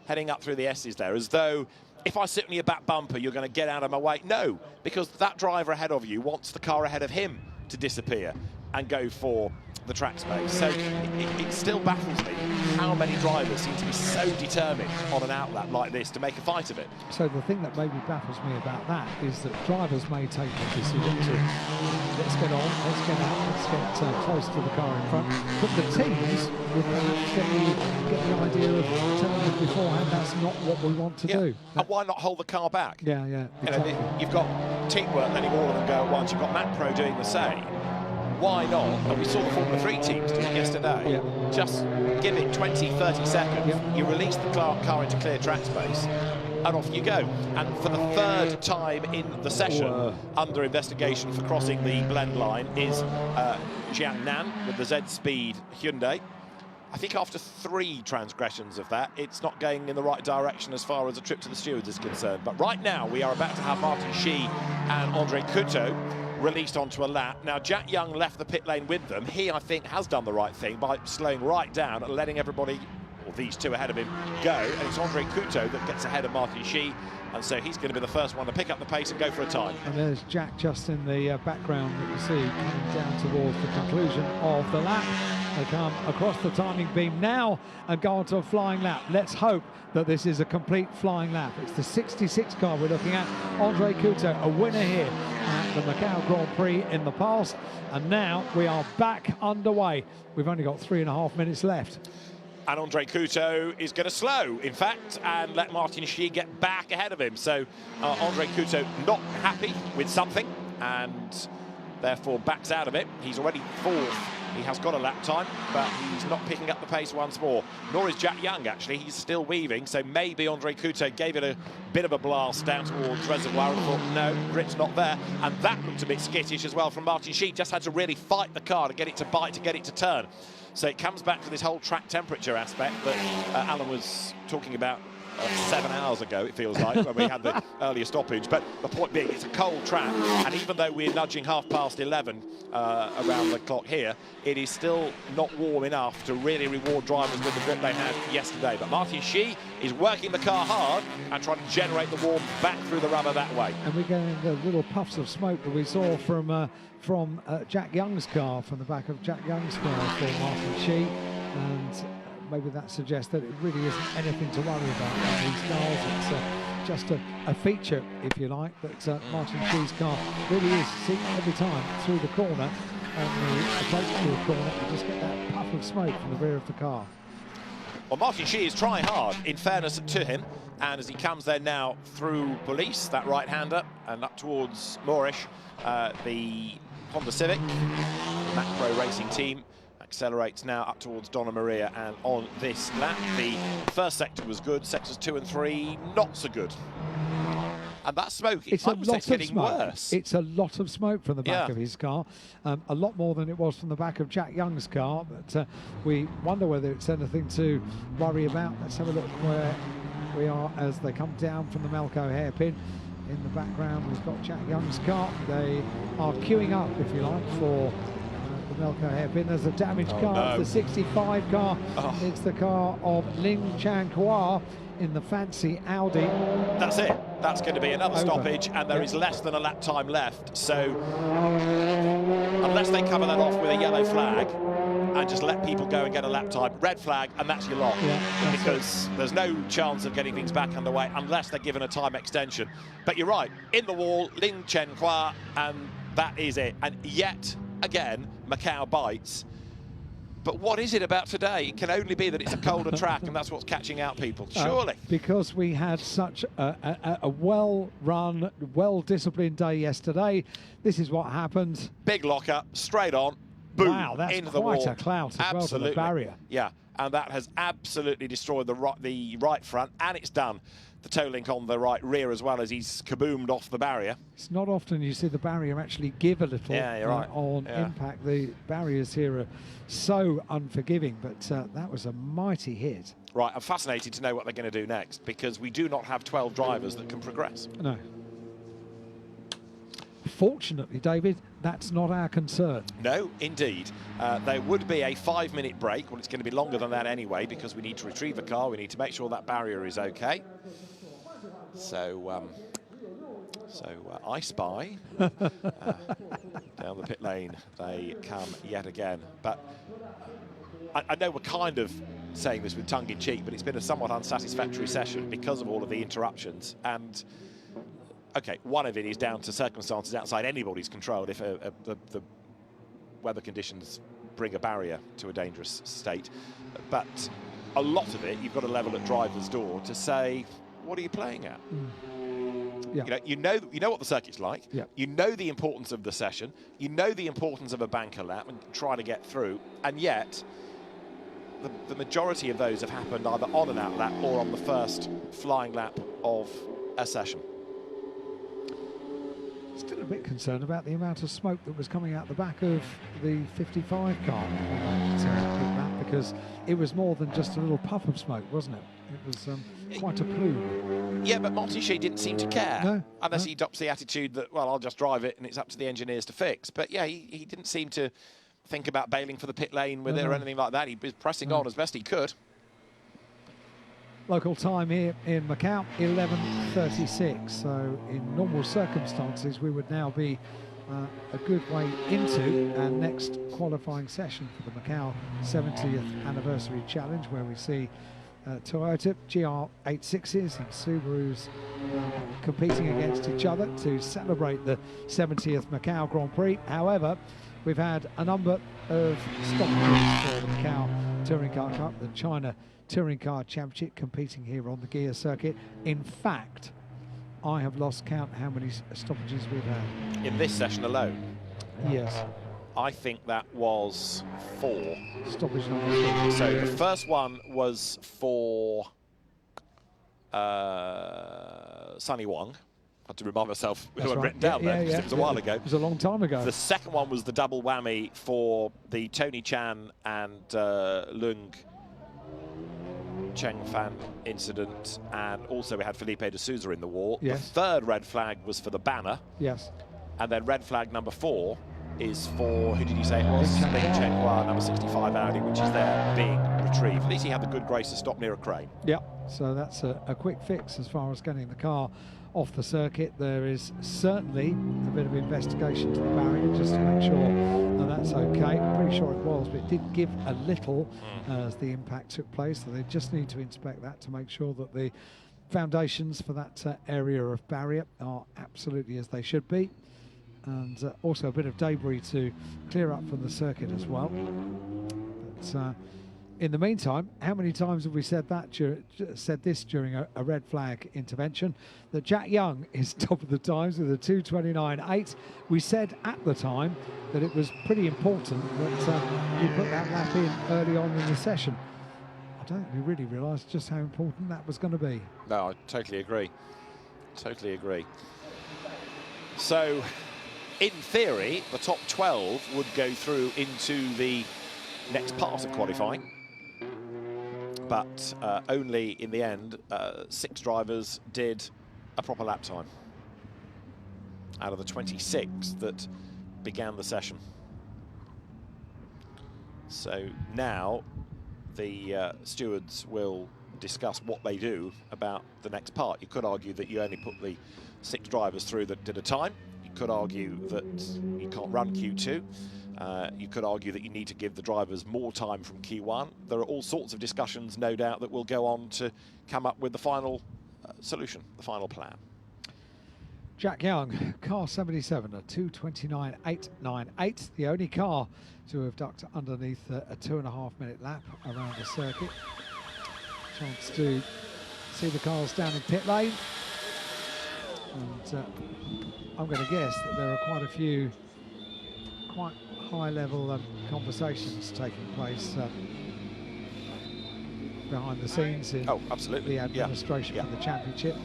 heading up through the S's there, as though if I sit on your back bumper, you're going to get out of my way. No, because that driver ahead of you wants the car ahead of him to disappear and go for the track space. So it still baffles me how many drivers seem to be so determined on an outlap like this to make a fight of it. So the thing that maybe baffles me about that is that drivers may take the decision to let's get on, let's get out, let's get close to the car in front. But the teams would get the idea of telling them beforehand that's not what we want to do. And why not hold the car back? Yeah, exactly. You know, you've got teamwork letting all of them go at once. You've got Mac Pro doing the same. Why not? And we saw the Formula 3 teams do it yesterday. Just give it 20, 30 seconds. You release the car into clear track space, and off you go. And for the third time in the session, under investigation for crossing the blend line is Jiang Nan with the Z-Speed Hyundai. I think after 3 transgressions of that, it's not going in the right direction as far as a trip to the stewards is concerned. But right now, we are about to have Martin Shi and Andre Couto released onto a lap. Now, Jack Young left the pit lane with them. He, I think, has done the right thing by slowing right down and letting everybody, or these two ahead of him, go. And it's Andre Couto that gets ahead of Martin Shi. And so he's going to be the first one to pick up the pace and go for a time. And there's Jack just in the background that you see coming down towards the conclusion of the lap. They come across the timing beam now and go on to a flying lap. Let's hope that this is a complete flying lap. It's the 66 car we're looking at. Andre Couto, a winner here at the Macau Grand Prix in the past. And now we are back underway. We've only got 3.5 minutes left. And Andre Couto is going to slow, in fact, and let Martin Shi get back ahead of him. So Andre Couto not happy with something and therefore backs out of it. He's already 4th. He has got a lap time, but he's not picking up the pace once more. Nor is Jack Young, actually. He's still weaving, so maybe Andre Couto gave it a bit of a blast down towards Reservoir and thought, no, grip's not there. And that looked a bit skittish as well from Martin Shi. Just had to really fight the car to get it to bite, to get it to turn. So it comes back to this whole track temperature aspect that Alan was talking about 7 hours ago, it feels like, when we had the earlier stoppage. But the point being, it's a cold track, and even though we're nudging 11:30 around the clock here, it is still not warm enough to really reward drivers with the grip they had yesterday. But Martin Shi is working the car hard and trying to generate the warmth back through the rubber that way. And we're getting the little puffs of smoke that we saw from Jack Young's car, from the back of Jack Young's car for Martin Shi, and maybe that suggests that it really isn't anything to worry about on these cars. It's just a feature, if you like, that Martin Shi's car really is seen every time through the corner, and the approach to the corner, you just get that puff of smoke from the rear of the car. Well, Martin Shi is trying hard, in fairness to him, and as he comes there now through Police, that right-hander, and up towards Moorish, the Honda Civic, the macXony.racing team, accelerates now up towards Donna Maria, and on this lap the first sector was good, sectors 2 and 3 not so good. And that smoke, it's a lot of smoke. Worse. It's a lot of smoke from the back of his car, a lot more than it was from the back of Jack Young's car, but we wonder whether it's anything to worry about. Let's have a look where we are as they come down from the Melco hairpin. In the background we've got Jack Young's car. They are queuing up, if you like, for the Melco hairpin. There's a damaged car, the 65 car. It's the car of Ling Changhua in the fancy Audi. That's it. That's going to be another stoppage, and there is less than a lap time left. So unless they cover that off with a yellow flag and just let people go and get a lap time, red flag, and that's your lot. Because there's no chance of getting things back underway unless they're given a time extension. But you're right, in the wall, Ling Changhua, and that is it. And yet again, Macau bites. But what is it about today? It can only be that it's a colder track, and that's what's catching out people, surely. Because we had such a well-run, well-disciplined day yesterday. This is what happened. Big lock-up, straight on, boom, wow, that's into the wall. quite a clout as well to the barrier. Yeah, and that has absolutely destroyed the right front, and it's done the toe link on the right rear as well as he's kaboomed off the barrier. It's not often you see the barrier actually give a little on impact. The barriers here are so unforgiving, but that was a mighty hit. Right, I'm fascinated to know what they're going to do next, because we do not have 12 drivers that can progress. No. Fortunately, David, that's not our concern. No, indeed. There would be a 5-minute break. Well, it's going to be longer than that anyway, because we need to retrieve the car. We need to make sure that barrier is okay. So I spy down the pit lane. They come yet again. But I know we're kind of saying this with tongue-in-cheek, but it's been a somewhat unsatisfactory session because of all of the interruptions. And okay, one of it is down to circumstances outside anybody's control. If the weather conditions bring a barrier to a dangerous state, but a lot of it you've got to level at driver's door to say, what are you playing at? Yeah. You know what the circuit's like. Yeah. You know the importance of the session. You know the importance of a banker lap and trying to get through. And yet, the majority of those have happened either on an out lap or on the first flying lap of a session. Still a bit concerned about the amount of smoke that was coming out the back of the 55 car because it was more than just a little puff of smoke, wasn't it? It was quite a plume. Yeah, but Montichy didn't seem to care. No, unless he adopts the attitude that, well, I'll just drive it and it's up to the engineers to fix. But yeah, he didn't seem to think about bailing for the pit lane with it or anything like that. He was pressing on as best he could. Local time here in Macau, 11:36. So in normal circumstances, we would now be a good way into our next qualifying session for the Macau 70th Anniversary Challenge, where we see Toyota GR86s and Subarus competing against each other to celebrate the 70th Macau Grand Prix. However, we've had a number of stoppages for the Macau Touring Car Cup, the China Touring Car Championship, competing here on the Guia circuit. In fact, I have lost count how many stoppages we've had. In this session alone? Yes. I think that was 4. Stoppage number 4. So the first one was for Sunny Wong. I had to remind myself who I'd written down there, because it was a while ago. It was a long time ago. The second one was the double whammy for the Tony Chan and Lung Cheng Fan incident, and also we had Felipe de Souza in the wall. Yes. The third red flag was for the banner. Yes. And then red flag number 4 is for, who did you say it was? Ling Cheng Hua, number 65 Audi, which is there being retrieved. At least he had the good grace to stop near a crane. Yeah, so that's a quick fix as far as getting the car off the circuit. There is certainly a bit of investigation to the barrier just to make sure that that's okay. I'm pretty sure it was, but it did give a little as the impact took place, so they just need to inspect that to make sure that the foundations for that area of barrier are absolutely as they should be. And also a bit of debris to clear up from the circuit as well. But in the meantime, how many times have we said that? Said this during a red flag intervention, that Jack Young is top of the times with a 2:29.8. We said at the time that it was pretty important that you put that lap in early on in the session. I don't think we really realised just how important that was going to be. No, I totally agree. Totally agree. So, in theory, the top 12 would go through into the next part of qualifying. But only in the end, 6 drivers did a proper lap time out of the 26 that began the session. So now the stewards will discuss what they do about the next part. You could argue that you only put the 6 drivers through that did a time. You could argue that you can't run Q2. You could argue that you need to give the drivers more time from Q1. There are all sorts of discussions, no doubt, that will go on to come up with the final solution, the final plan. Jack Young, car 77, a 2:29.898, the only car to have ducked underneath a 2.5-minute lap around the circuit. Chance to see the cars down in pit lane. And I'm going to guess that there are quite a few quite high-level conversations taking place behind the scenes in absolutely. the administration for the championship.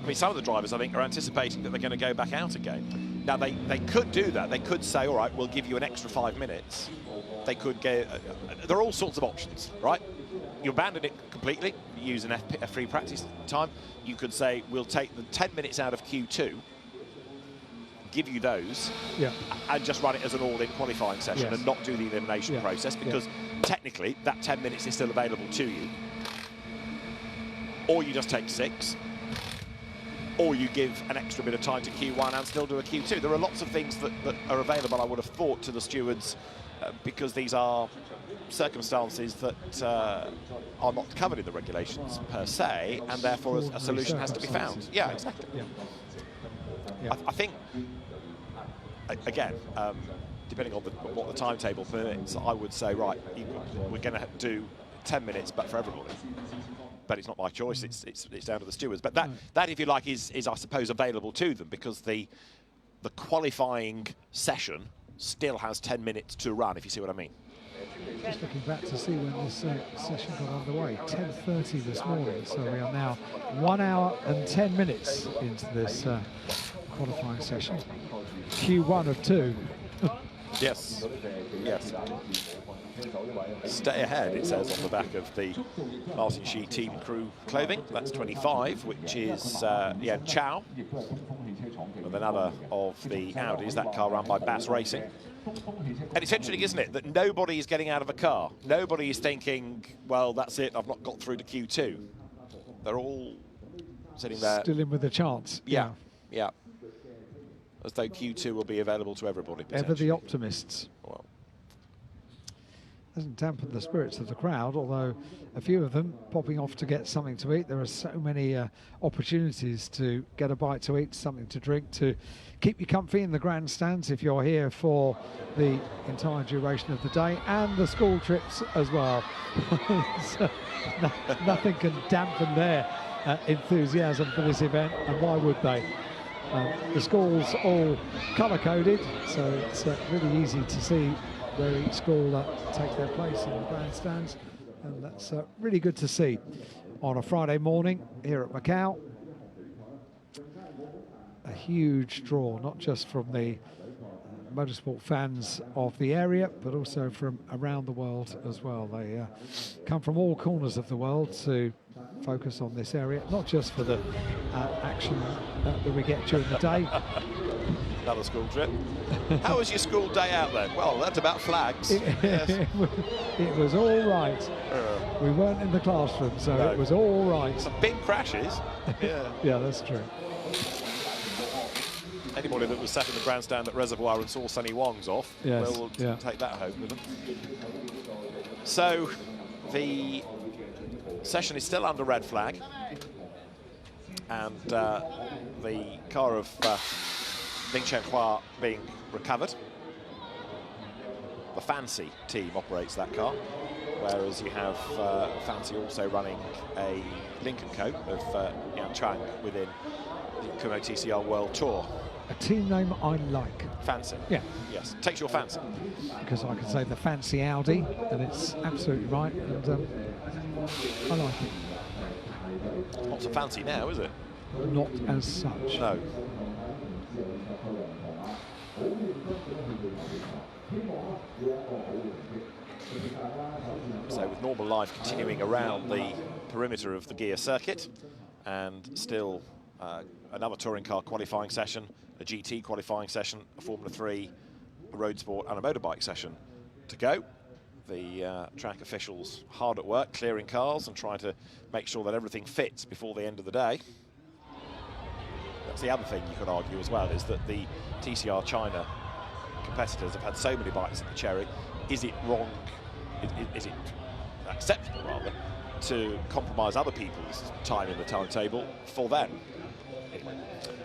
I mean, some of the drivers, I think, are anticipating that they're going to go back out again. Now, they could do that. They could say, all right, we'll give you an extra 5 minutes. They could go... there are all sorts of options, right? You abandon it completely, you use a free practice time. You could say, we'll take the 10 minutes out of Q2, give you those, and just run it as an all-in qualifying session and not do the elimination process, because technically that 10 minutes is still available to you. Or you just take 6, or you give an extra bit of time to Q1 and still do a Q2. There are lots of things that are available, I would have thought, to the stewards, because these are circumstances that are not covered in the regulations per se, and therefore a solution has to be found. Yeah, exactly. I think, again, depending on what the timetable permits, I would say, right, we're going to do 10 minutes, but for everybody. But it's not my choice, it's down to the stewards. But that, if you like, is I suppose, available to them, because the qualifying session still has 10 minutes to run, if you see what I mean. Just looking back to see when this session got underway, 10:30 this morning, so we are now 1 hour and 10 minutes into this qualifying session. Q1 of 2. Yes. Stay ahead, it says on the back of the Martin Shi team crew clothing. That's 25, which is Yan Chao, with another of the Audis, that car run by Bass Racing. And it's interesting, isn't it, that nobody is getting out of a car. Nobody is thinking, well, that's it, I've not got through to Q2. They're all sitting there. Still in with a chance. Yeah. As though Q2 will be available to everybody. Ever the optimists. Well, hasn't dampened the spirits of the crowd, although a few of them popping off to get something to eat. There are so many opportunities to get a bite to eat, something to drink, to keep you comfy in the grandstands if you're here for the entire duration of the day, and the school trips as well. So, nothing can dampen their enthusiasm for this event, and why would they? The schools all colour-coded, so it's really easy to see where each school take their place in the grandstands, and that's really good to see on a Friday morning here at Macau. A huge draw, not just from the motorsport fans of the area, but also from around the world as well. They come from all corners of the world to focus on this area, not just for the action that we get during the day. Another school trip. How was your school day out there? Well, that's about flags. It was all right. We weren't in the classroom, so it was all right. Some big crashes. Yeah, that's true. Anybody that was sat in the grandstand at Reservoir and saw Sonny Wong's off, we'll take that home with them. So the session is still under red flag, and the car of Ling Chenhua being recovered. The Fancy team operates that car, whereas you have Fancy also running a Lincoln Co of Yan Chang within the Kumho TCR World Tour. A team name I like. Fancy. Yeah. Yes, takes your fancy. Because I can say the Fancy Audi, and it's absolutely right, and I like it. Not so fancy now, is it? Not as such. No. So with normal life continuing around the perimeter of the Guia circuit, and still another touring car qualifying session, a GT qualifying session, a Formula 3, a road sport and a motorbike session to go. The track officials hard at work clearing cars and trying to make sure that everything fits before the end of the day. That's the other thing you could argue as well, is that the TCR China competitors have had so many bites at the cherry. Is it wrong, is it acceptable rather, to compromise other people's time in the timetable for them?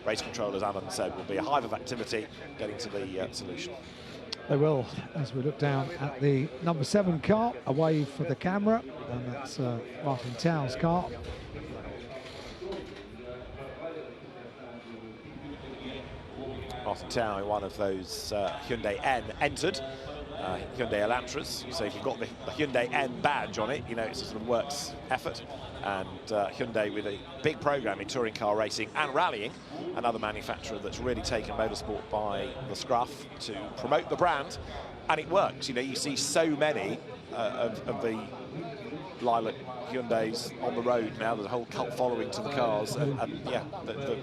race controllers, Alan said, will be a hive of activity getting to the solution. They will, as we look down at the number 7 car, away for the camera, and that's Martin Tao's car. Martin Tao, one of those Hyundai N entered, Hyundai Elantras. So if you've got the Hyundai N badge on it, you know it's a sort of works effort. And Hyundai with a big program in touring car racing and rallying, another manufacturer that's really taken motorsport by the scruff to promote the brand, and it works. You know, you see so many of the lilac Hyundais on the road now. There's a whole cult following to the cars, and yeah, the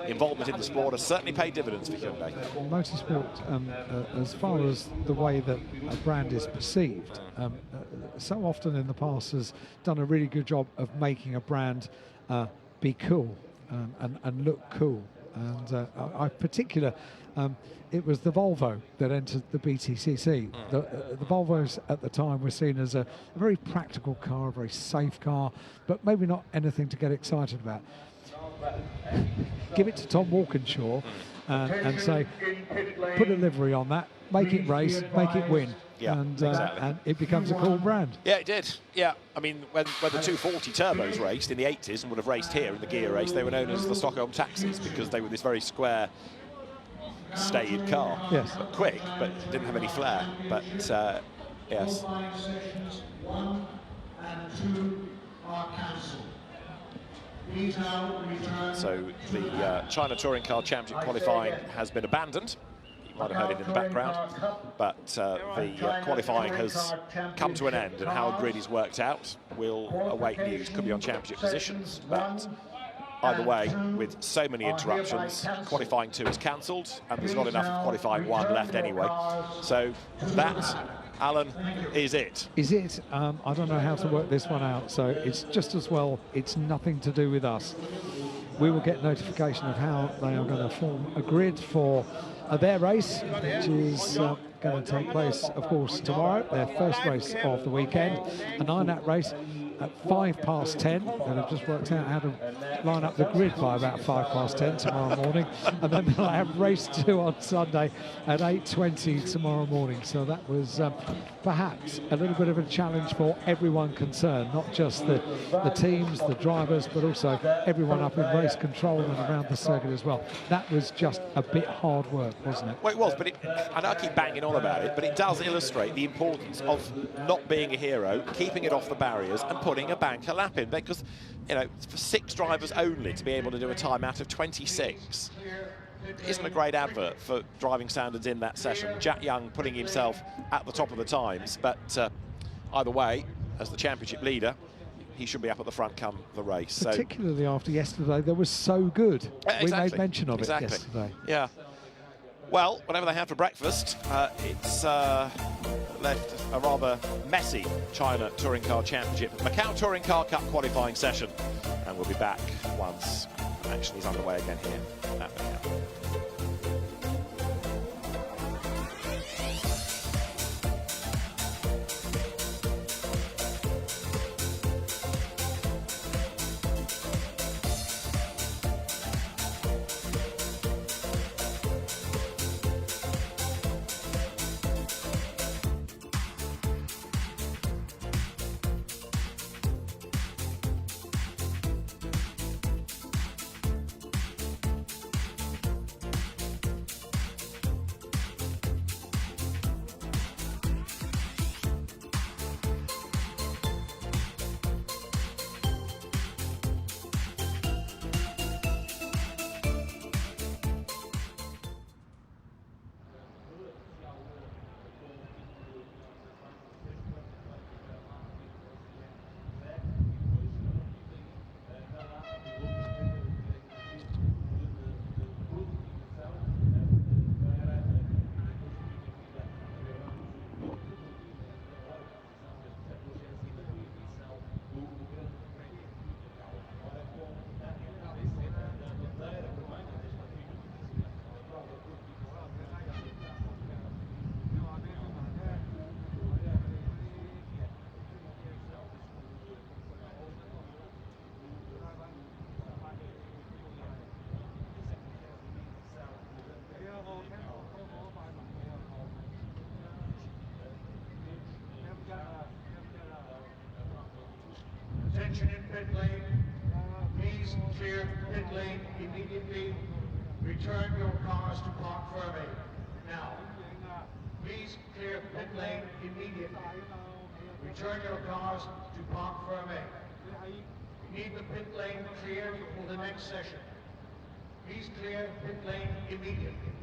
involvement in the sport has certainly paid dividends for Hyundai. Motorsport, as far as the way that a brand is perceived, so often in the past has done a really good job of making a brand be cool and look cool. And I particular, it was the Volvo that entered the BTCC. The Volvos at the time were seen as a very practical car, a very safe car, but maybe not anything to get excited about. Give it to Tom Walkinshaw and say, put a livery on that, make it race, make it win. Yeah, and exactly. And it becomes a cool brand. Yeah, it did. Yeah, I mean, when the 240 turbos raced in the 80s and would have raced here in the Guia race, they were known as the Stockholm taxis because they were this very square, staid car. Yes. But quick, but didn't have any flair. But yes. Sections 1 and 2 are cancelled. So the China Touring Car Championship qualifying has been abandoned. You might have heard it in the background, but the qualifying has come to an end, and how it really's worked out, we'll await news. Could be on championship positions, but either way, with so many interruptions, qualifying 2 is cancelled, and there's not enough of qualifying 1 left anyway. So that, Alan, is it. Is it? I don't know how to work this one out, so it's just as well it's nothing to do with us. We will get notification of how they are going to form a grid for their race, which is going to take place, of course, tomorrow, their first race of the weekend, a 9-lap race at 10:05. And I've just worked out how to line up the grid by about 10:05 tomorrow morning, and then they'll have race 2 on Sunday at 8:20 tomorrow morning. So that was perhaps a little bit of a challenge for everyone concerned, not just the teams, the drivers, but also everyone up in race control and around the circuit as well. That was just a bit hard work, wasn't it? Well, it was, but and I keep banging on about it, but it does illustrate the importance of not being a hero, keeping it off the barriers and putting a banker lap in, because, you know, for 6 drivers only to be able to do a time out of 26 isn't a great advert for driving standards in that session. Jack Young putting himself at the top of the times, but either way, as the championship leader, he should be up at the front come the race. Particularly after yesterday, they were so good. Exactly. We made mention of it yesterday. Yeah. Well, whatever they had for breakfast, it's left a rather messy China Touring Car Championship, Macau Touring Car Cup qualifying session, and we'll be back once action is underway again here at Macau. Attention in pit lane. Please clear pit lane immediately. Return your cars to park firmly. Now. Please clear pit lane immediately. Return your cars to park firmly. We need the pit lane cleared for the next session. Please clear pit lane immediately.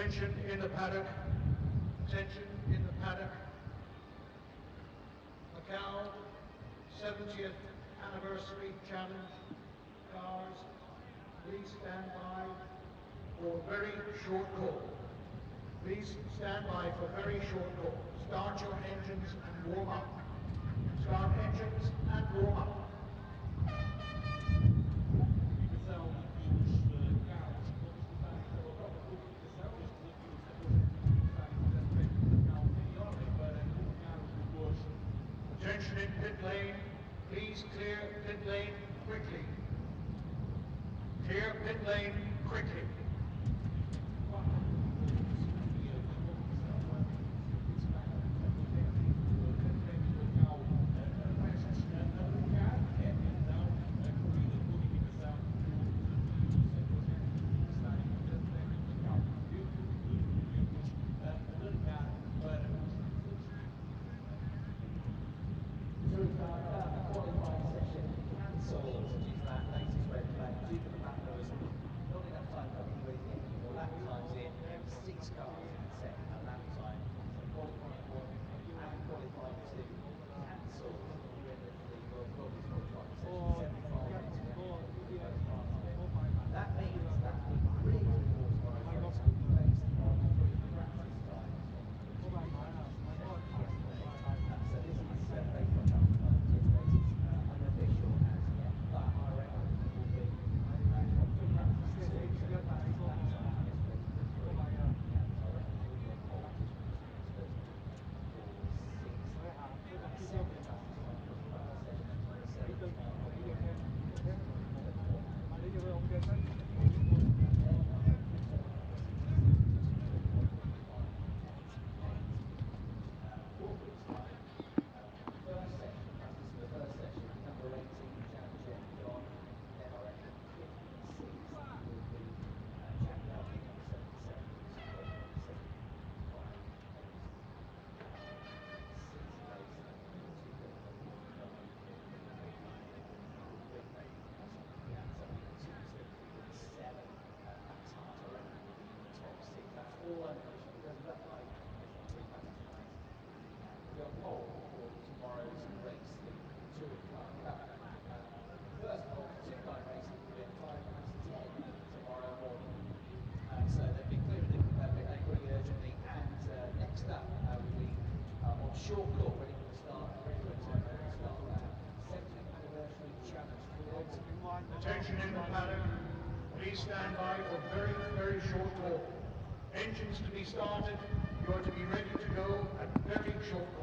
Attention in the paddock. Attention in the paddock. Macau 70th Anniversary Challenge. Cars, please stand by for very short call. Please stand by for very short call. Start your engines and warm up. Start engines and warm up. Attention in pit lane. Please clear pit lane quickly. Clear pit lane quickly. Attention in the paddock. Please stand by for very, very short call. Engines to be started. You are to be ready to go at very short call.